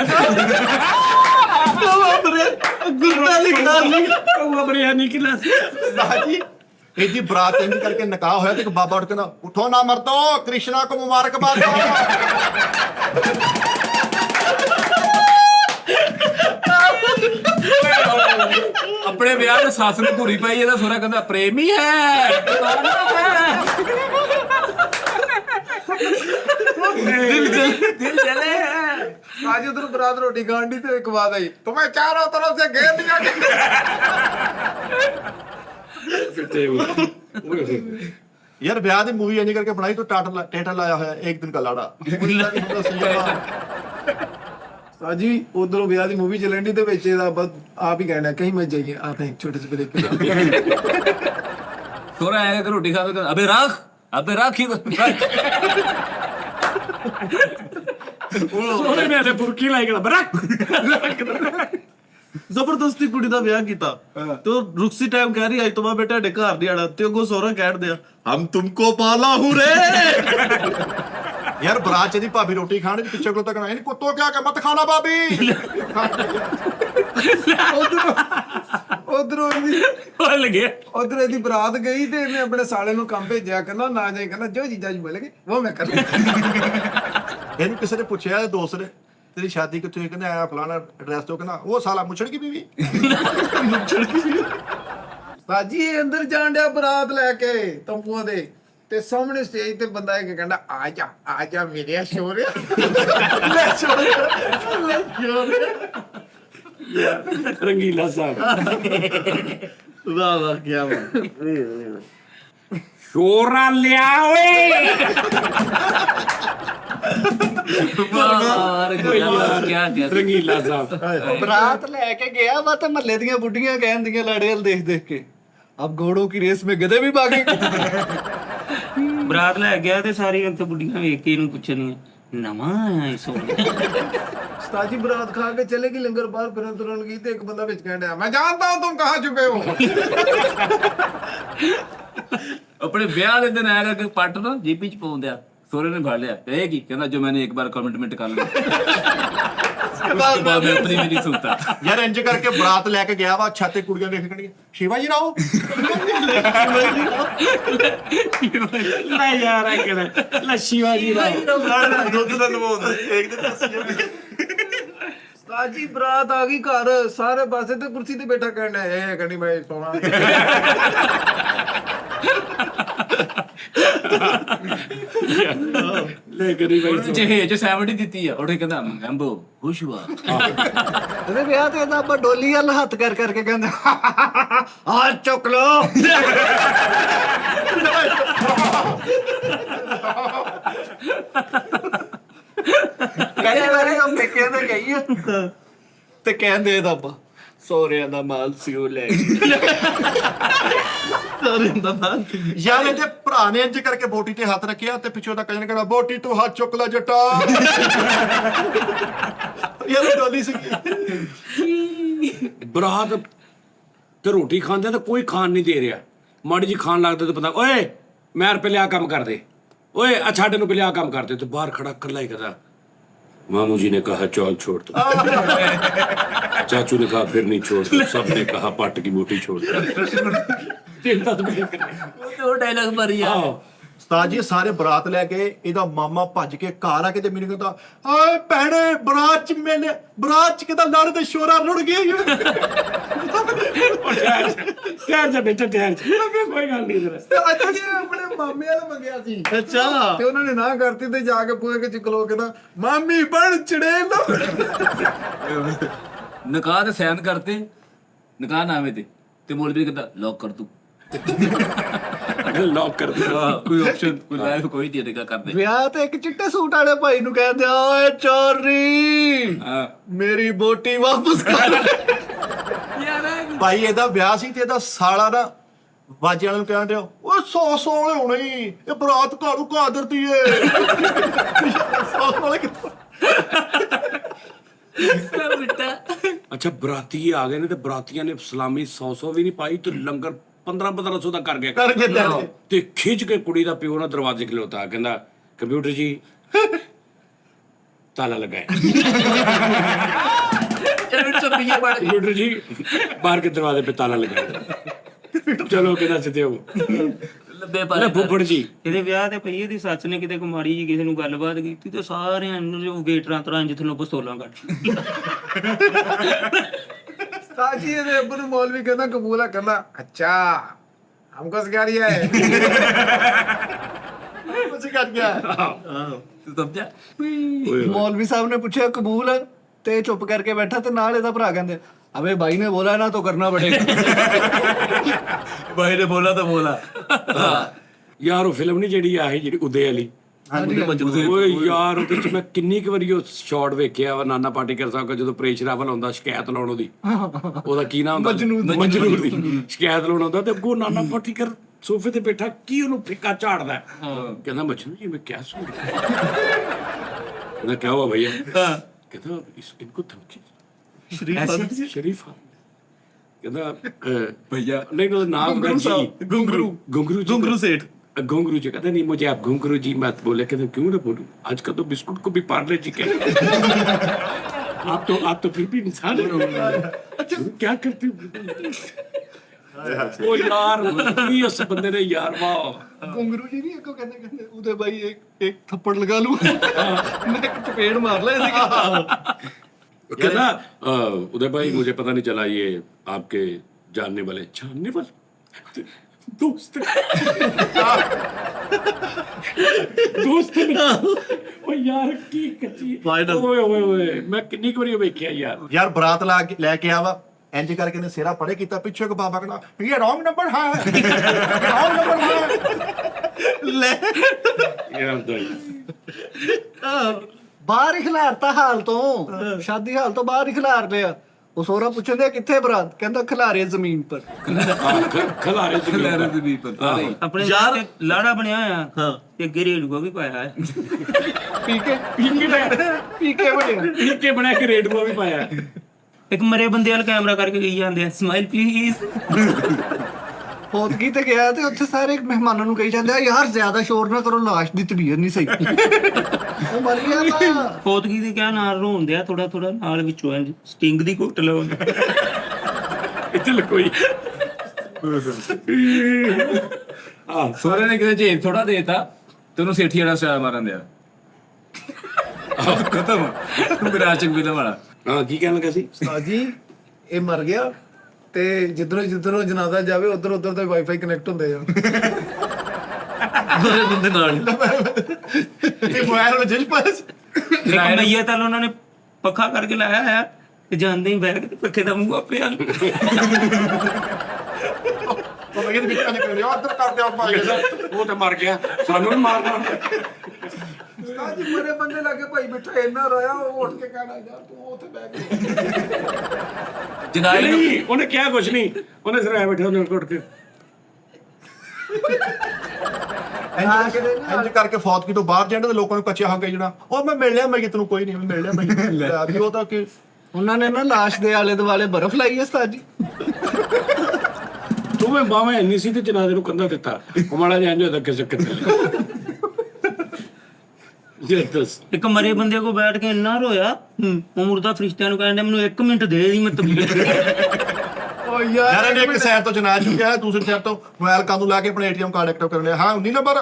ਗੁੱਡਾ ਲਿਖਾ ਲਈ ਕਊਆ ਬਰਿਆਨੀ ਕੀ ਲਾ ਜੀ ਇਹਦੀ ਬਰਾਤ ਇੰਜ ਕਰਕੇ ਨਿਕਾਹ ਹੋਇਆ ਤੇ ਇੱਕ ਬਾਬਾ ਉੱਠ ਕੇ ਕਹਿੰਦਾ ਉਠੋ ਨਾ ਮਰਦੋ ਕ੍ਰਿਸ਼ਨਾ ਕੋ ਮੁਬਾਰਕਬਾਦ ਦੋ। ਆਪਣੇ ਵਿਆਹ ਤੇ ਸੱਸ ਨੂੰ ਧੂਰੀ ਪਾਈ, ਇਹਦਾ ਸੋਹਰਾ ਕਹਿੰਦਾ ਪ੍ਰੇਮੀ ਹੈ। ਦਿਲ ਜਲੇ ਹੈ। आज उधर बरात रोटी खान दी तो एक बात आई तुम्हें चारों तरफ से घेर दिया ਯਾਰ ਵਿਆਹ ਦੀ ਮੂਵੀ ਇੰਜ ਕਰਕੇ ਬਣਾਈ तो ਟੇਟਾ ਲਾਇਆ ਹੋਇਆ ਇੱਕ ਦਿਨ का ਲਾੜਾ। साजी उधरों ब्याह दी मूवी चलन दी ते विच दा बस आप ही कहना कहीं मत जाइए आप एक छोटे से ब्रेक पे। ਸੋਹਰਾ ਆਏਗਾ ਕਿ ਰੋਟੀ ਖਾ ਕੇ ਕਹਿੰਦਾ, ਅਬੇ ਰੱਖ ਹੀ ਸੋਹਣੇ ਨੇ ਤੇ ਬੁਰਕੀ ਲਾਈ ਕੇ ਬਰਕ ਜ਼ਬਰਦਸਤੀ ਕੁੜੀ ਦਾ ਵਿਆਹ ਕੀਤਾ ਤੇ ਉਹ ਰੁਕਸੀ ਟਾਈਮ ਕਹਿ ਰਹੀ ਅੱਜ ਤੋਂ ਬਾਅਦ ਬੇਟਾ ਸਾਡੇ ਘਰ ਨਹੀਂ ਆਣਾ ਤੇ ਅੱਗੋਂ ਸੋਹਰਾ ਕਹਿਣ ਦਿਆ ਹਮ ਤੁਮਕੋ ਪਾਲਾ ਹੂੰ ਰੇ। ਯਾਰ ਬਰਾਤ ਚ ਦੀ ਭਾਬੀ ਰੋਟੀ ਖਾਣ ਦੀ ਪਿੱਛੇ ਕੋਲ ਤੱਕ ਨਾ ਕੁੱਤੋ ਕਿਆ ਕਿ ਮਤ ਖਾਣਾ ਭਾਬੀ। उधरों ਭੁੱਲ ਗਿਆ। उधर दी बरात गई ते इन्हें अपने साले नु काम भेजा कहना ना जाए कहना जो जीजा जी बोलेगे वो मैं कर ਇਹਨੂੰ ਕਿਸੇ ਨੇ ਪੁੱਛਿਆ ਦੋਸਤ ਨੇ ਤੇਰੀ ਸ਼ਾਦੀ ਕਿੱਥੇ ਹੋਈ? ਕਹਿੰਦਾ ਆਇਆ ਫਲਾਣਾ ਐਡਰੈਸ ਤੋਂ। ਕਹਿੰਦਾ ਉਹ ਸਾਲਾ ਮੁੱਛੜ ਕੀ ਬੀਵੀ। ਸਾਜੀ ਅੰਦਰ ਜਾਣ ਡਿਆ ਬਰਾਤ ਲੈ ਕੇ ਤੰਬੂਆਂ ਦੇ ਤੇ ਸਾਹਮਣੇ ਸਟੇਜ ਤੇ ਬੰਦਾ ਇੱਕ ਕਹਿੰਦਾ ਆ ਜਾ ਮੇਰੇ ਸ਼ੋਰਿਆ ਲੈ ਰੰਗੀਲਾ ਸਾਹਿਬ ਵਾਹ ਵਾਹ ਕੀ ਬਾਤ। ਸ਼ੋਰਾ ਲਿਆ ਓਏ। ਕੀ ਰੰਗੀਲਾ ਸਾਹਿਬ ਬਰਾਤ ਲੈ ਕੇ ਗਿਆ ਵਾ ਤੇ ਮਹੱਲੇ ਦੀਆਂ ਬੁੱਢੀਆਂ ਕਹਿੰਦੀਆਂ ਲਾੜੇ ਵੱਲ ਦੇਖ ਦੇਖ ਕੇ ਅਬ ਘੋੜੋਂ ਕੀ ਰੇਸ ਮੇਂ ਗਧੇ ਵੀ ਭਾਗੇ। ਬਰਾਤ ਲੈ ਗਿਆ ਤੇ ਸਾਰੀ ਉੱਥੇ ਬੁੱਢੀਆਂ ਵੇਖ ਕੇ ਇਹਨੂੰ ਪੁੱਛਣੀਆਂ ਨਵਾਂ ਸੋਹਣਾ। ताजी बरात खा के चलेगी लंगर बार फिर तुरंत गई तो एक बंदा बेच कहने मैं जानता हूँ तुम कहाँ छुपे हो। ਆਪਣੇ ਵਿਆਹ ਦੇ ਦਿਨ ਆਇਆ ਕਿ ਪੱਟ ਨਾ ਜੀਪੀ ਚ ਪਾਉਂਦਿਆ ਸੋਹਰੇ ਨੇ ਫੜ ਲਿਆ ਇਹ ਕੀ ਕਹਿੰਦਾ ਜੋ ਮੈंने एक बार कमिटमेंट कर लिया उसके बाद मैं अपनी भी नहीं सुनता। ਯਾਰ ਇੰਜ ਕਰਕੇ ਬਰਾਤ ਲੈ ਕੇ ਗਿਆ ਵਾ ਛਾਤੇ ਕੁੜੀਆਂ ਦੇਖ ਕਣਗੇ ਸ਼ਿਵਾ ਜੀ ਰਾਓ। ਲੈ ਯਾਰ ਆ ਕੇ ਲੱਛੀ ਵਾਜੀ ਦਾ ਦੁੱਧ ਦਾ ਨਵਾਉਂਦਾ ਇੱਕ ਦਿਨ ताजी बरात आ गई घर सारे पासे ते कुर्सी ते बैठा कहने कहनी भाई सोना ਲੈ ਕਰੀ ਬਾਈ ਜਹੇਜ 70 ਦਿੱਤੀ ਆ ਉਹਨੇ ਕਹਿੰਦਾ ਮੈਂਬੋ ਖੁਸ਼ ਹੁਆ। ਇਹਦੇ ਵਿਆਹ ਤੇ ਇਹਦਾ ਆਪਾਂ ਡੋਲੀ ਵੱਲ ਹੱਥ ਕਰ ਕਰਕੇ ਕਹਿੰਦੇ ਆ ਚੁੱਕ ਲੋ। ਕਈ ਵਾਰੀ ਉਹ ਪੇਕੇ ਤੇ ਗਈ ਆ ਤੇ ਕਹਿੰਦੇ ਇਹਦਾ ਆਪਾਂ ਸੋਹਰਿਆਂ ਦਾ ਮਾਲ ਸੀ ਉਹ ਲੈ ਗਏ। ਯਾਰ ਇਹਦੇ ਭਰਾ ਨੇ ਇੰਜ ਕਰਕੇ ਬੋਟੀ ਤੇ ਹੱਥ ਰੱਖਿਆ ਤੇ ਪਿੱਛੋਂ ਦਾ ਕਜਨ ਕਹਿੰਦਾ ਬੋਟੀ ਤੂੰ ਹੱਥ ਚੁੱਕ ਲੈ ਜੱਟਾ। ਇਹ ਡੋਲੀ ਸੀ। ਬਰਾਤ ਤੇ ਰੋਟੀ ਖਾਂਦੇ ਤਾਂ ਕੋਈ ਖਾਣ ਨਹੀਂ ਦੇ ਰਿਹਾ। ਮਾੜੀ ਜੀ ਖਾਣ ਲੱਗਦਾ ਤਾਂ ਪਤਾ ਓਏ ਮੈਂ ਪਹਿਲੇ ਆ ਕੰਮ ਕਰਦੇ ਓਏ ਆ ਛੱਡ ਨੂੰ ਪਹਿਲੇ ਆ ਕੰਮ ਕਰਦੇ ਤੇ ਬਾਹਰ ਖੜਾ ਇਕੱਲਾ ਹੀ ਕਹਿੰਦਾ मामू जी ने कहा चौल छोड़ दो, चाचू ने कहा फिर नहीं छोड़ दो, सब ने कहा पाट की बूटी छोड़ दो। ਉਹ ਡਾਇਲੌਗ ਮਾਰੀ ਆ। ਉਸਤਾਦ ਜੀ ਸਾਰੇ ਬਰਾਤ ਲੈ ਕੇ ਇਹਦਾ ਮਾਮਾ ਭੱਜ ਕੇ ਘਰ ਆ ਕੇ ਤੇ ਮੈਨੂੰ ਕਹਿੰਦਾ ਓਏ ਭੈਣੇ ਬਰਾਤ ਚ ਕਿਦਾ ਲੜ ਤੇ ਸ਼ੋਰਾ ਰੁੜ ਗਏ। ਠਹਿਰ ਜਾ ਬੇਟਾ ਠਹਿਰ ਜਾ ਕੋਈ ਗੱਲ ਨਹੀਂ ਤੇਰਾ ਤੇ ਅੱਛਾ ਜੀ ਆਪਣੇ ਮਾਮੇ ਵਾਲਾ ਮੰਗਿਆ ਸੀ ਅੱਛਾ ਤੇ ਉਹਨਾਂ ਨੇ ਨਾ ਕਰਤੀ ਤੇ ਜਾ ਕੇ ਪੂਏ ਕੇ ਚਿਕਲੋ ਕਹਿੰਦਾ ਮਾਮੀ ਬਣ ਚੜੇਲ ਨਿਕਾਹ ਤੇ ਸਾਈਨ ਕਰਤੇ ਨਿਕਾਹ ਨਾਮੇ ਤੇ ਮੌਲਵੀ ਕਹਿੰਦਾ ਲੌਕ ਕਰ ਤੂੰ ਲੌਕ ਕਰ ਦੇ ਕੋਈ ਆਪਸ਼ਨ ਕੋਈ ਲਾਈਫ ਕੋਈ ਨਹੀਂ ਨਿਕਾਹ ਕਰਦੇ ਵਿਆਹ ਤੇ ਇੱਕ ਚਿੱਟੇ ਸੂਟ ਵਾਲੇ ਭਾਈ ਨੂੰ ਕਹਿੰਦੇ ਓਏ ਚੋਰੀ ਹਾਂ ਮੇਰੀ ਬੋਟੀ ਵਾਪਸ ਕਰ ਭਾਈ ਇਹਦਾ ਵਿਆਹ ਸੀ ਤੇ ਇਹਦਾ ਸਾਲਾ ਨਾ ਬਾਜੇ ਵਾਲੇ ਨੂੰ ਕਹਿਣ ਡਿਆ ਓਏ 100 ਵਾਲੇ ਹੋਣੇ ਹੀ ਇਹ ਬਰਾਤ ਘਾੜੂ ਘਾਦਰਤੀ ਏ 100 ਵਾਲੇ ਕਿੱਥੋਂ ਅੱਛਾ ਬਰਾਤੀ ਆ ਗਏ ਨੇ ਤੇ ਬਰਾਤੀਆਂ ਨੇ ਸਲਾਮੀ 100 ਵੀ ਨਹੀਂ ਪਾਈ ਤੇ ਲੰਗਰ 1500 ਦਾ ਕਰ ਗਿਆ ਕਰਕੇ ਦੇ ਤੇ ਖਿੱਚ ਕੇ ਕੁੜੀ ਦਾ ਪਿਓ ਨਾ ਦਰਵਾਜ਼ੇ ਖਲੋਤਾ ਕਹਿੰਦਾ ਕੰਪਿਊਟਰ ਜੀ ਤਾਲਾ ਲਗਾਇਆ ਕੰਪਿਊਟਰ ਜੀ ਬਾਹਰ ਕੇ ਦਰਵਾਜ਼ੇ पे ताला लगाया चलो कहना चाहते हो ਲੱਭੇ ਲੈ ਪਰ ਫੁੱਫੜ ਜੀ ਇਹਦੇ ਵਿਆਹ ਤੇ ਪਈ ਇਹਦੀ ਸੱਸ ਨੇ ਕਿਤੇ ਕੁਮਾਰੀ ਜੀ ਕਿਸੇ ਨੂੰ ਗੱਲਬਾਤ ਕੀਤੀ ਤੇ ਸਾਰਿਆਂ ਨੂੰ ਜੋ ਵੇਟਰਾਂ ਤਰ੍ਹਾਂ ਜਿੱਥੋਂ ਪਿਸਤੌਲਾਂ ਕੱਢ ਸਾਜੀ ਇਹਦੇ ਅੱਬੂ ਨੂੰ ਮੌਲਵੀ ਕਹਿੰਦਾ ਕਬੂਲ ਆ ਕਹਿੰਦਾ ਅੱਛਾ ਹਮਕੋ ਸਿਖਾ ਰਿਹਾ ਹੈ ਕੁਝ ਕਰ ਗਿਆ ਤੂੰ ਸਮਝਿਆ मौलवी साहब ने पूछा कबूल है ते चुप करके बैठा ते नाल एदा भरा कहंदे अबे भाई ने बोला ना तो करना पड़ेगा ਭਾਈ ਨੇ ਬੋਲਾ ਤਾਂ ਬੋਲਾ ਯਾਰ ਉਹ ਫਿਲਮ ਨਹੀਂ ਜਿਹੜੀ ਆਹੀ ਜਿਹੜੀ ਉਦੇ ਵਾਲੀ ਓਏ ਯਾਰ ਉਹਦੇ ਚ ਮੈਂ ਕਿੰਨੀ ਕੁ ਵਾਰੀ ਉਹ ਸ਼ਾਟ ਵੇਖਿਆ ਵਾ ਨਾਨਾ ਪਾਟੇਕਰ ਸਾਹਿਬ ਦਾ ਜਦੋਂ ਪ੍ਰੇਸ਼ ਰਾਵਲ ਆਉਂਦਾ ਸ਼ਿਕਾਇਤ ਲਾਉਣ ਉਹਦੀ ਉਹਦਾ ਕੀ ਨਾਮ ਹੁੰਦਾ ਮਜਨੂਰ ਦੀ ਸ਼ਿਕਾਇਤ ਲਾਉਣ ਆਉਂਦਾ ਤੇ ਅੱਗੋਂ ਨਾਨਾ ਪਾਟੇਕਰ ਸੋਫੇ ਤੇ ਬੈਠਾ ਕੀ ਉਹਨੂੰ ਫਿੱਕਾ ਝਾੜਦਾ ਕਹਿੰਦਾ ਮਜਨੂ ਜੀ ਮੈਂ ਕਿਆ ਸੁਣ ਕਹਿੰਦਾ ਕਿਆ ਹੁਆ ਭਈਆ ਕਹਿੰਦਾ ਇनको धमकी शरीफ ਕਹਿੰਦਾ ਭਈਆ नहीं तो नाम घुंगरू सेठ घुंगरू जी कहते नहीं मुझे आप घुंगरू जी मत बोले कहते क्यों ना बोलूं आजकल तो बिस्कुट को भी पार्ले जी कहते आप तो फिर भी इंसान हो क्या करते हो ओ यार ये उस बंदे ने यार वाह घुंगरू जी नहीं एको कहते कहते उदे भाई एक थप्पड़ लगा लूं मैं एक चपेड़ मार ला ऐसे कहना उदय भाई मुझे पता नहीं चला ये आपके जानने वाले दोस्त दोस्त ओ यार की कच्ची ओए ओए ओए मैं कितनी बारी ਵੇਖਿਆ ਯਾਰ ਯਾਰ ਬਰਾਤ ਲੈ ਕੇ ਆਵਾ ਇੰਜ ਕਰਕੇ ਨੇ ਸਿਰਾ ਪੜੇ ਕੀਤਾ ਪਿੱਛੇ ਕੋ ਬਾਬਾ ਕਹਿੰਦਾ ਇਹ ਰੋਂਗ ਨੰਬਰ ਹੈ ਰੋਂਗ ਨੰਬਰ ਹੈ ਲੈ ਯਾਰ ਦੋਈ ਬਾਹਰ ਹੀ ਖਿਲਾਰਤਾ ਹਾਲ ਤੋਂ ਸ਼ਾਦੀ ਹਾਲ ਤੋਂ ਬਾਹਰ ਹੀ ਖਿਲਾਰ ਲਿਆ ਉਹ ਸੋਹਰਾ ਪੁੱਛਦੇ ਕਿੱਥੇ ਬਰਾਤ ਕਹਿੰਦਾ ਖਿਲਾਰੇ ਜ਼ਮੀਨ ਪਰ ਖਲਾਰੇ ਚ ਲੈਣੇ ਤੇ ਨਹੀਂ ਪਤਾ ਨਹੀਂ ਆਪਣੇ ਯਾਰ ਲਾੜਾ ਬਣਿਆ ਹੋਇਆ ਤੇ ਅੱਗੇ ਰੇੜੂਆ ਵੀ ਪਾਇਆ ਹੈ ਪੀਕੇ ਬਣਿਆ ਕੇ ਬਣਾ ਕੇ ਰੇਡੂਆ ਵੀ ਪਾਇਆ ਇੱਕ ਮਰੇ ਬੰਦੇ ਵਾਲ ਕੈਮਰਾ ਕਰਕੇ ਕਹੀ ਜਾਂਦੇ ਆ ਸਮਾਈਲ ਪਲੀਜ਼ ਫੌਤਗੀ ਤੇ ਗਿਆ ਤੇ ਉੱਥੇ ਸਾਰੇ ਮਹਿਮਾਨਾਂ ਨੂੰ ਕਹੀ ਜਾਂਦੇ ਆ ਯਾਰ ਜ਼ਿਆਦਾ ਸ਼ੋਰ ਨਾ ਕਰੋ ਲਾਸ਼ ਦੀ ਤਬੀਅਤ ਨਹੀਂ ਸਹੀ ਉਹ ਮਰ ਗਿਆ ਤਾਂ ਫੌਤਗੀ ਦੇ ਕਿਆ ਨਾਲ ਰੋਂਦੇ ਆ ਥੋੜਾ ਥੋੜਾ ਨਾਲ ਵਿੱਚੋਂ ਇੰਜ ਸਟਿੰਗ ਦੀ ਘੁੱਟ ਲਾਉਂਦੇ ਇੱਥੇ ਲਕੋਈ ਸੋਰੇ ਨੇ ਕਿਤੇ ਝੇਲ ਥੋੜਾ ਦੇਤਾ ਤੇ ਉਹਨੂੰ ਸੇਠੀ ਵਾਲਾ ਸਟਾਈਲ ਮਾਰਨ ਦਿਆ ਖਤਮ ਮੇਰਾ ਆਚਕ ਵੀ ਵਾਲਾ ਹਾਂ ਕੀ ਕਹਿਣ ਲੱਗਾ ਸੀ ਸਾਜੀ ਇਹ ਮਰ ਗਿਆ ਤੇ ਜਿੱਧਰੋਂ ਜਨਾਜ਼ਾ ਜਾਵੇ ਉਧਰ ਤੇ ਵਾਈਫਾਈ ਕਨੈਕਟ ਹੁੰਦੇ ਆ ਦੋਰੇ ਬੰਦੇ ਨਾਲ ਇਹ ਮੋਬਾਈਲ ਵਿੱਚ ਪਾਸ ਮਈਆ ਤਾਂ ਉਹਨਾਂ ਨੇ ਪੱਖਾ ਕਰਕੇ ਲਾਇਆ ਹੈ ਤੇ ਜਾਂਦੇ ਹੀ ਬੈਠ ਕੇ ਪੱਖੇ ਦਾ ਮੂੰਹ ਆਪੇ ਆ ਉਹ ਮੈਂ ਇਹਦੇ ਵਿੱਚ ਨਿਕਲ ਰਿਹਾ ਉੱਧਰ ਕਰਦੇ ਆ ਭਾਈ ਉਹ ਤੇ ਮਰ ਗਿਆ ਸਾਨੂੰ ਵੀ ਮਾਰਨਾ ਸਾਜੀ ਮਰੇ ਬੰਦੇ ਲੱਗੇ ਭਾਈ ਬੈਠਾ ਇੰਨਾ ਰੋਇਆ ਉਹ ਉੱਠ ਕੇ ਕਹਿਣਾ ਯਾਰ ਤੂੰ ਉੱਥੇ ਬਹਿ ਕੇ ਜਨਾਈ ਨੂੰ ਨਹੀਂ ਉਹਨੇ ਕਿਹਾ ਕੁਛ ਨਹੀਂ ਉਹਨੇ ਸਿਰ ਐ ਬੈਠਾ ਉਹਨੇ ਉੱਠ ਕੇ ਇੰਜ ਕਰਕੇ ਫੌਤਗੀ ਤੋਂ ਬਾਹਰ ਜਾਂਦੇ ਤੇ ਲੋਕਾਂ ਨੂੰ ਕੱਚਿਆ ਹੋ ਕੇ ਜਿਹੜਾ ਉਹ ਮੈਂ ਮਿਲ ਲਿਆ ਮੈਂ ਕਿ ਤੈਨੂੰ ਕੋਈ ਨਹੀਂ ਮਿਲ ਲਿਆ ਮੈਂ ਵੀ ਉਹ ਤਾਂ ਕਿ ਉਹਨਾਂ ਨੇ ਨਾ ਲਾਸ਼ ਦੇ ਆਲੇ ਦੁਆਲੇ ਬਰਫ਼ ਲਾਈ ਹੈ ਸਾਜੀ ਤੂੰ ਮੈਂ ਬਾਵੇਂ ਇੰਨੀ ਸੀ ਤੇ ਜਨਾਜ਼ੇ ਨੂੰ ਕੰਧਾ ਦਿੱਤਾ ਉਹ ਮਾੜਾ ਜਿਹਾ ਇੰਜ ਹੋਦਾ ਕਿਸੇ ਕਿਤੇ ਜੱਤਸ ਇੱਕ ਮਰੇ ਬੰਦੇ ਕੋ ਬੈਠ ਕੇ ਇੰਨਾ ਰੋਇਆ ਉਹ ਮੁਰਦਾ ਫਰਿਸ਼ਤਿਆਂ ਨੂੰ ਕਹਿੰਦੇ ਮੈਨੂੰ 1 ਮਿੰਟ ਦੇ ਦੀ ਮੈਂ ਤਬਲੀਗ ਓ ਯਾਰ ਯਾਰ ਇਹਨੇ ਇੱਕ ਸਾਈਡ ਤੋਂ ਜਨਾਜ਼ ਚੁੱਕਿਆ ਹੈ, ਦੂਸਰੀ ਸਾਈਡ ਤੋਂ ਮੋਬਾਈਲ ਕਾਨੂੰ ਲਾ ਕੇ ਆਪਣਾ ATM ਕਾਰਡ ਐਕਟਿਵ ਕਰਨ ਲਿਆ। ਹਾਂ 19 ਨੰਬਰ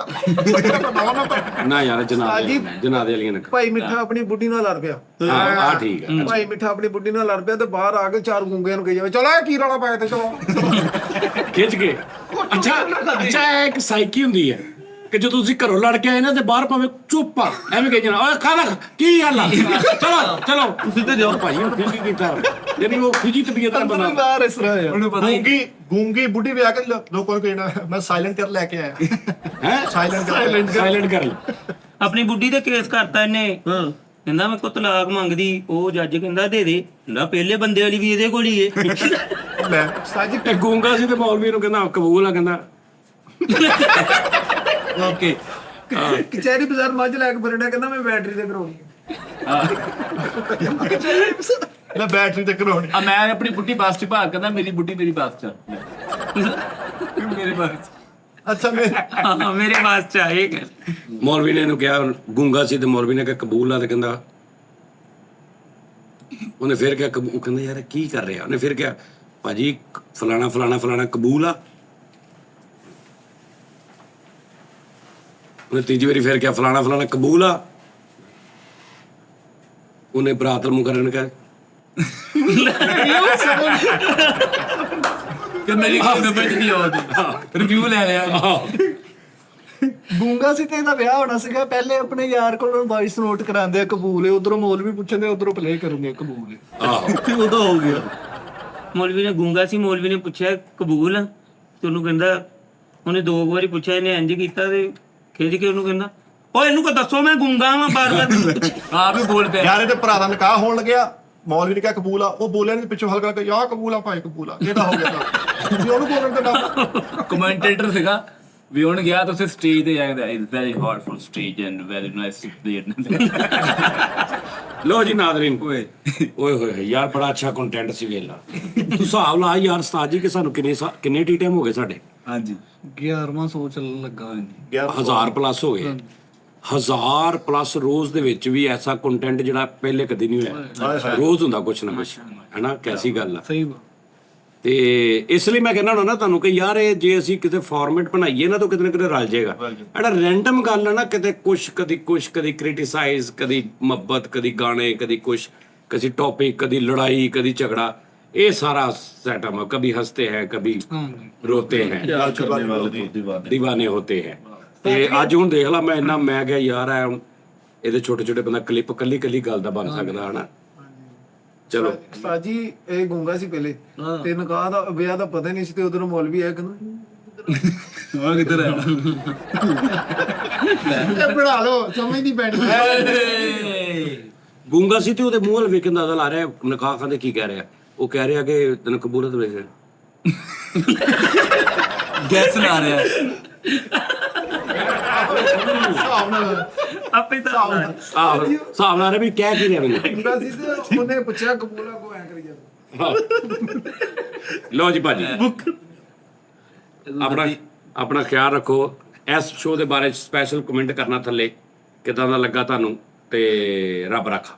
ਨਵਾਂ ਨੰਬਰ। ਨਾ ਯਾਰ ਜਨਾਦੇ ਵਾਲੀਆਂ ਨੇ ਭਾਈ ਮਿੱਠਾ ਆਪਣੀ ਬੁੱਢੀ ਨਾਲ ਲੜ ਪਿਆ। ਆ ਠੀਕ ਹੈ। ਭਾਈ ਮਿੱਠਾ ਆਪਣੀ ਬੁੱਢੀ ਨਾਲ ਲੜ ਪਿਆ ਤੇ ਬਾਹਰ ਆ ਕੇ 4 ਗੁੰਗਿਆਂ ਨੂੰ ਕਹੀ ਜਾਵੇ ਚਲੋ ਇਹ ਕੀ ਰੌਲਾ ਪਾਇਆ ਤੇ ਚਲੋ ਖਿੱਚ ਕੇ। ਅੱਛਾ ਇਹ ਇੱਕ ਸਾਈਕੀ ਹੁੰਦੀ ਹੈ ਕਿ ਜਦੋਂ ਤੁਸੀਂ ਘਰੋਂ ਲੜ ਕੇ ਆਏ ਨਾ ਤੇ ਬਾਹਰ ਭਾਵੇਂ ਚੁੱਪ ਆ ਐਵੇਂ ਕਹੀ ਜਾਣਾ ਓਏ ਖਾਣਾ ਕੀ ਗੱਲ ਆ ਚਲੋ ਤੁਸੀਂ ਤੇ ਜਾਓ ਭਾਈ ਹੁਣ ਕੀ ਕੀਤਾ ਯਾਨੀ ਉਹ ਖੁਜੀ ਤਬੀਅਤ ਦਾ ਬੰਦਾ ਬਾਹਰ ਇਸ ਤਰ੍ਹਾਂ ਹੈ ਗੂੰਗੀ ਬੁੱਢੀ ਵਿਆਹ ਕੇ ਲੋਕਾਂ ਨੂੰ ਕਹਿਣਾ ਮੈਂ ਸਾਇਲੈਂਟ ਕਰ ਲੈ ਕੇ ਆਇਆ ਹੈ ਸਾਇਲੈਂਟ ਕਰ ਆਪਣੀ ਬੁੱਢੀ ਤੇ ਕੇਸ ਕਰਤਾ ਇਹਨੇ। ਕਹਿੰਦਾ ਮੈਂ ਕੋ ਤਲਾਕ ਮੰਗਦੀ, ਉਹ ਜੱਜ ਕਹਿੰਦਾ ਦੇ ਦੇ। ਕਹਿੰਦਾ ਪਹਿਲੇ ਬੰਦੇ ਵਾਲੀ ਵੀ ਇਹਦੇ ਕੋਲ ਹੀ ਏ। ਲੈ ਸਾਜੀ ਇਹ ਗੂੰਗਾ ਸੀ ਤੇ ਮੌਲਵੀ ਨੂੰ ਕਹਿੰਦਾ ਕਬੂਲ ਆ, ਕਹਿੰਦਾ ਓਕੇ ਕਚਹਿਰੀ ਬਾਜ਼ਾਰ ਮੱਝ ਲੈ ਕੇ ਫਿਰਦਾ ਕਹਿੰਦਾ ਮੈਂ ਬੈਟਰੀ ਤੇ ਕਰਾਉਣੀ ਲੈ ਬੈਟਰੀ ਤੇ ਕਰਾਉਣੀ। ਆ ਮੈਂ ਆਪਣੀ ਬੁੱਢੀ ਬੱਸ ਚ ਭਾਗ ਕਹਿੰਦਾ ਮੇਰੀ ਬੁੱਢੀ ਮੇਰੀ ਬੱਸ ਚ ਮੇਰੇ ਬੱਸ ਅੱਛਾ ਹਾਂ ਮੇਰੇ ਪਾਸ ਚ ਆਏ ਗੱਲ। ਮੌਲਵੀ ਨੇ ਇਹਨੂੰ ਕਿਹਾ, ਗੂੰਗਾ ਸੀ ਤੇ ਮੌਲਵੀ ਨੇ ਕਿਹਾ ਕਬੂਲ ਆ, ਤੇ ਕਹਿੰਦਾ ਉਹਨੇ ਫਿਰ ਕਿਹਾ ਉਹ ਕਹਿੰਦਾ ਯਾਰ ਕੀ ਕਰ ਰਿਹਾ। ਉਹਨੇ ਫਿਰ ਕਿਹਾ ਭਾਜੀ ਫਲਾਣਾ ਫਲਾਣਾ ਫਲਾਣਾ ਕਬੂਲ ਆ। ਉਹਨੇ ਤੀਜੀ ਵਾਰੀ ਫਿਰ ਕਿਹਾ ਫਲਾਣਾ ਫਲਾਣਾ ਕਬੂਲ ਆ। ਉਹਨੇ ਬਰਾਤ ਨੂੰ ਕਰਨ ਕਿਹਾ ਕਿ ਮੇਰੀ ਗੱਲ ਵਿੱਚ ਨਹੀਂ ਆਉਂਦੀ ਰਿਵਿਊ ਲੈ ਲਿਆ। ਗੂੰਗਾ ਸੀ ਤੇ ਇਹਦਾ ਵਿਆਹ ਹੋਣਾ ਸੀਗਾ। ਪਹਿਲੇ ਆਪਣੇ ਯਾਰ ਕੋਲੋਂ ਵੌਇਸ ਨੋਟ ਕਰਾਉਂਦੇ ਆ ਕਬੂਲ, ਉਧਰੋਂ ਮੌਲਵੀ ਪੁੱਛਦੇ, ਉਧਰੋਂ ਪਲੇ ਕਰੂਗੇ ਕਬੂਲ। ਆਹੋ ਉਹਦਾ ਹੋ ਗਿਆ। ਮੌਲਵੀ ਨੇ ਗੂੰਗਾ ਸੀ, ਮੌਲਵੀ ਨੇ ਪੁੱਛਿਆ ਕਬੂਲ ਆ? ਤੇ ਉਹਨੂੰ ਕਹਿੰਦਾ, ਉਹਨੇ 2 ਵਾਰੀ ਪੁੱਛਿਆ, ਇਹਨੇ ਇੰਜ ਕੀਤਾ ਤੇ ਖਿੱਚ ਕੇ ਉਹਨੂੰ ਕਹਿੰਦਾ ਓਏ ਇਹਨੂੰ ਕੋ ਦੱਸੋ ਮੈਂ ਗੂੰਗਾ ਵਾਂ ਬਾਰ-ਬਾਰ। ਆਪ ਹੀ ਬੋਲ ਪਿਆ ਯਾਰ ਇਹਦੇ ਭਰਾ ਦਾ ਨਿਕਾਹ ਹੋਣ ਲੱਗਿਆ, ਮੌਲਵੀ ਨੇ ਕਿਹਾ ਕਬੂਲ ਆ, ਉਹ ਬੋਲਿਆ ਨਹੀਂ ਪਿੱਛੋਂ ਹਲਕਾ ਕਰਕੇ ਯਾ ਕਬੂਲ ਆ ਭਾਈ ਕਬੂਲ ਆ। ਇਹਦਾ ਹੋ ਗਿਆ ਤਾਂ ਵੀ ਉਹਨੂੰ ਬੋਲਣ ਤੇ ਨਾ ਕਮੈਂਟੇਟਰ ਸੀਗਾ ਵੀ ਹੁਣ ਗਿਆ ਤੁਸੀਂ ਸਟੇਜ ਤੇ ਜਾਇਦਾ it's very hard for stage and very nice to play. ਲੋ ਜੀ ਨਾਜ਼ਰੀਨ, ਓਏ ਹੋਏ ਯਾਰ ਬੜਾ ਅੱਛਾ ਕੰਟੈਂਟ ਸੀ ਵੇਲਾ। ਤੂੰ ਹਿਸਾਬ ਲਾ ਯਾਰ ਉਸਤਾਦ ਜੀ ਕਿ ਸਾਨੂੰ ਕਿੰਨੇ ਟੀ ਟਾਈਮ ਹੋ ਗਏ ਸਾਡੇ? ਹਾਂਜੀ 11ਵਾਂ ਸੌ ਚੱਲਣ ਲੱਗਾ। 1000 ਪਲੱਸ ਹੋ ਗਏ। 1000 ਪਲੱਸ ਰੋਜ਼ ਦੇ ਵਿੱਚ ਵੀ ਐਸਾ ਕੰਟੈਂਟ ਜਿਹੜਾ ਪਹਿਲੇ ਕਦੀ ਨਹੀਂ ਹੋਇਆ। ਰੋਜ਼ ਹੁੰਦਾ ਕੁਛ ਨਾ ਕੁਛ, ਹੈਨਾ? ਕੈਸੀ ਗੱਲ ਆ। ਸਹੀ ਤੇ ਇਸ ਲਈ ਮੈਂ ਕਹਿੰਦਾ ਹੁੰਦਾ ਨਾ ਤੁਹਾਨੂੰ ਕਿ ਯਾਰ ਇਹ ਜੇ ਅਸੀਂ ਕਿਤੇ ਫਾਰਮੈਟ ਬਣਾਈਏ ਨਾ ਤਾਂ ਕਿਤੇ ਨਾ ਕਿਤੇ ਰਲ ਜਾਏਗਾ। ਜਿਹੜਾ ਰੈਂਡਮ ਗੱਲ ਹੈ ਨਾ, ਕਿਤੇ ਕੁਛ ਕਦੀ ਕ੍ਰਿਟਿਸਾਈਜ਼, ਕਦੀ ਮੁਹੱਬਤ, ਕਦੀ ਗਾਣੇ, ਕਦੀ ਕੁਛ, ਕਦੀ ਟੌਪਿਕ, ਕਦੀ ਲੜਾਈ, ਕਦੀ ਝਗੜਾ, ਇਹ ਸਾਰਾ ਸੈਟਅਪ ਹੈ। ਕभी हंसते हैं कभी रोते हैं, दीवाने होते हैं। ਤੇ ਅੱਜ ਹੁਣ ਦੇਖ ਲਾ ਮੈਂ ਇੰਨਾ ਮੈਂ ਕਿਹਾ ਯਾਰ ਐ ਇਹਦੇ ਛੋਟੇ ਛੋਟੇ ਬੰਦਾ ਕਲਿੱਪ ਕੱਲੀ ਗੱਲ ਦਾ ਬਣ ਸਕਦਾ ਹਨਾ। ਚਲੋ ਸਾਜੀ ਇਹ ਗੁੰਗਾ ਸੀ ਪਹਿਲੇ ਤੇ ਨਿਕਾਹ ਦਾ ਵਿਆਹ ਦਾ ਪਤਾ ਨਹੀਂ ਸੀ ਤੇ ਉਧਰੋਂ ਮੌਲਵੀ ਆਇਆ ਕਹਿੰਦਾ ਆ ਕਿੱਧਰ ਹੈ ਇਹ ਬਣਾ ਲਓ ਸਮਝ ਨਹੀਂ ਪੈਣੀ। ਗੂੰਗਾ ਸੀ ਤੇ ਉਹਦੇ ਮੂੰਹ ਵੱਲ ਵੇਖ ਕੇ ਅੰਦਾਜ਼ਾ ਲਾ ਰਿਹਾ ਨਿਕਾਹ ਖਾਂਦੇ ਕੀ ਕਹਿ ਰਿਹਾ। ਉਹ ਕਹਿ ਰਿਹਾ ਕਿ ਤੈਨੂੰ ਕਬੂਲਤ ਵੇਖ ਗੈਸ ਲਾ ਰਿਹਾ ਆਪੇ ਤਾਂ ਆਹ ਹਿਸਾਬ ਲਾ ਰਿਹਾ ਵੀ ਕਹਿ ਕੀ ਰਿਹਾ ਮੈਨੂੰ। ਗੁੰਗਾ ਸੀ ਤੇ ਉਹਨੇ ਪੁੱਛਿਆ ਕਬੂਲਾ ਕੋ ਐ ਕਰੀ ਜਾਂਦਾ। ਲਓ ਜੀ ਭਾਜੀ ਆਪਣਾ ਖਿਆਲ ਰੱਖੋ। ਇਸ ਸ਼ੋਅ ਦੇ ਬਾਰੇ ਸਪੈਸ਼ਲ ਕਮੈਂਟ ਕਰਨਾ ਥੱਲੇ ਕਿਦਾਂ ਦਾ ਲੱਗਾ ਤੁਹਾਨੂੰ, ਤੇ ਰੱਬ ਰੱਖਾ।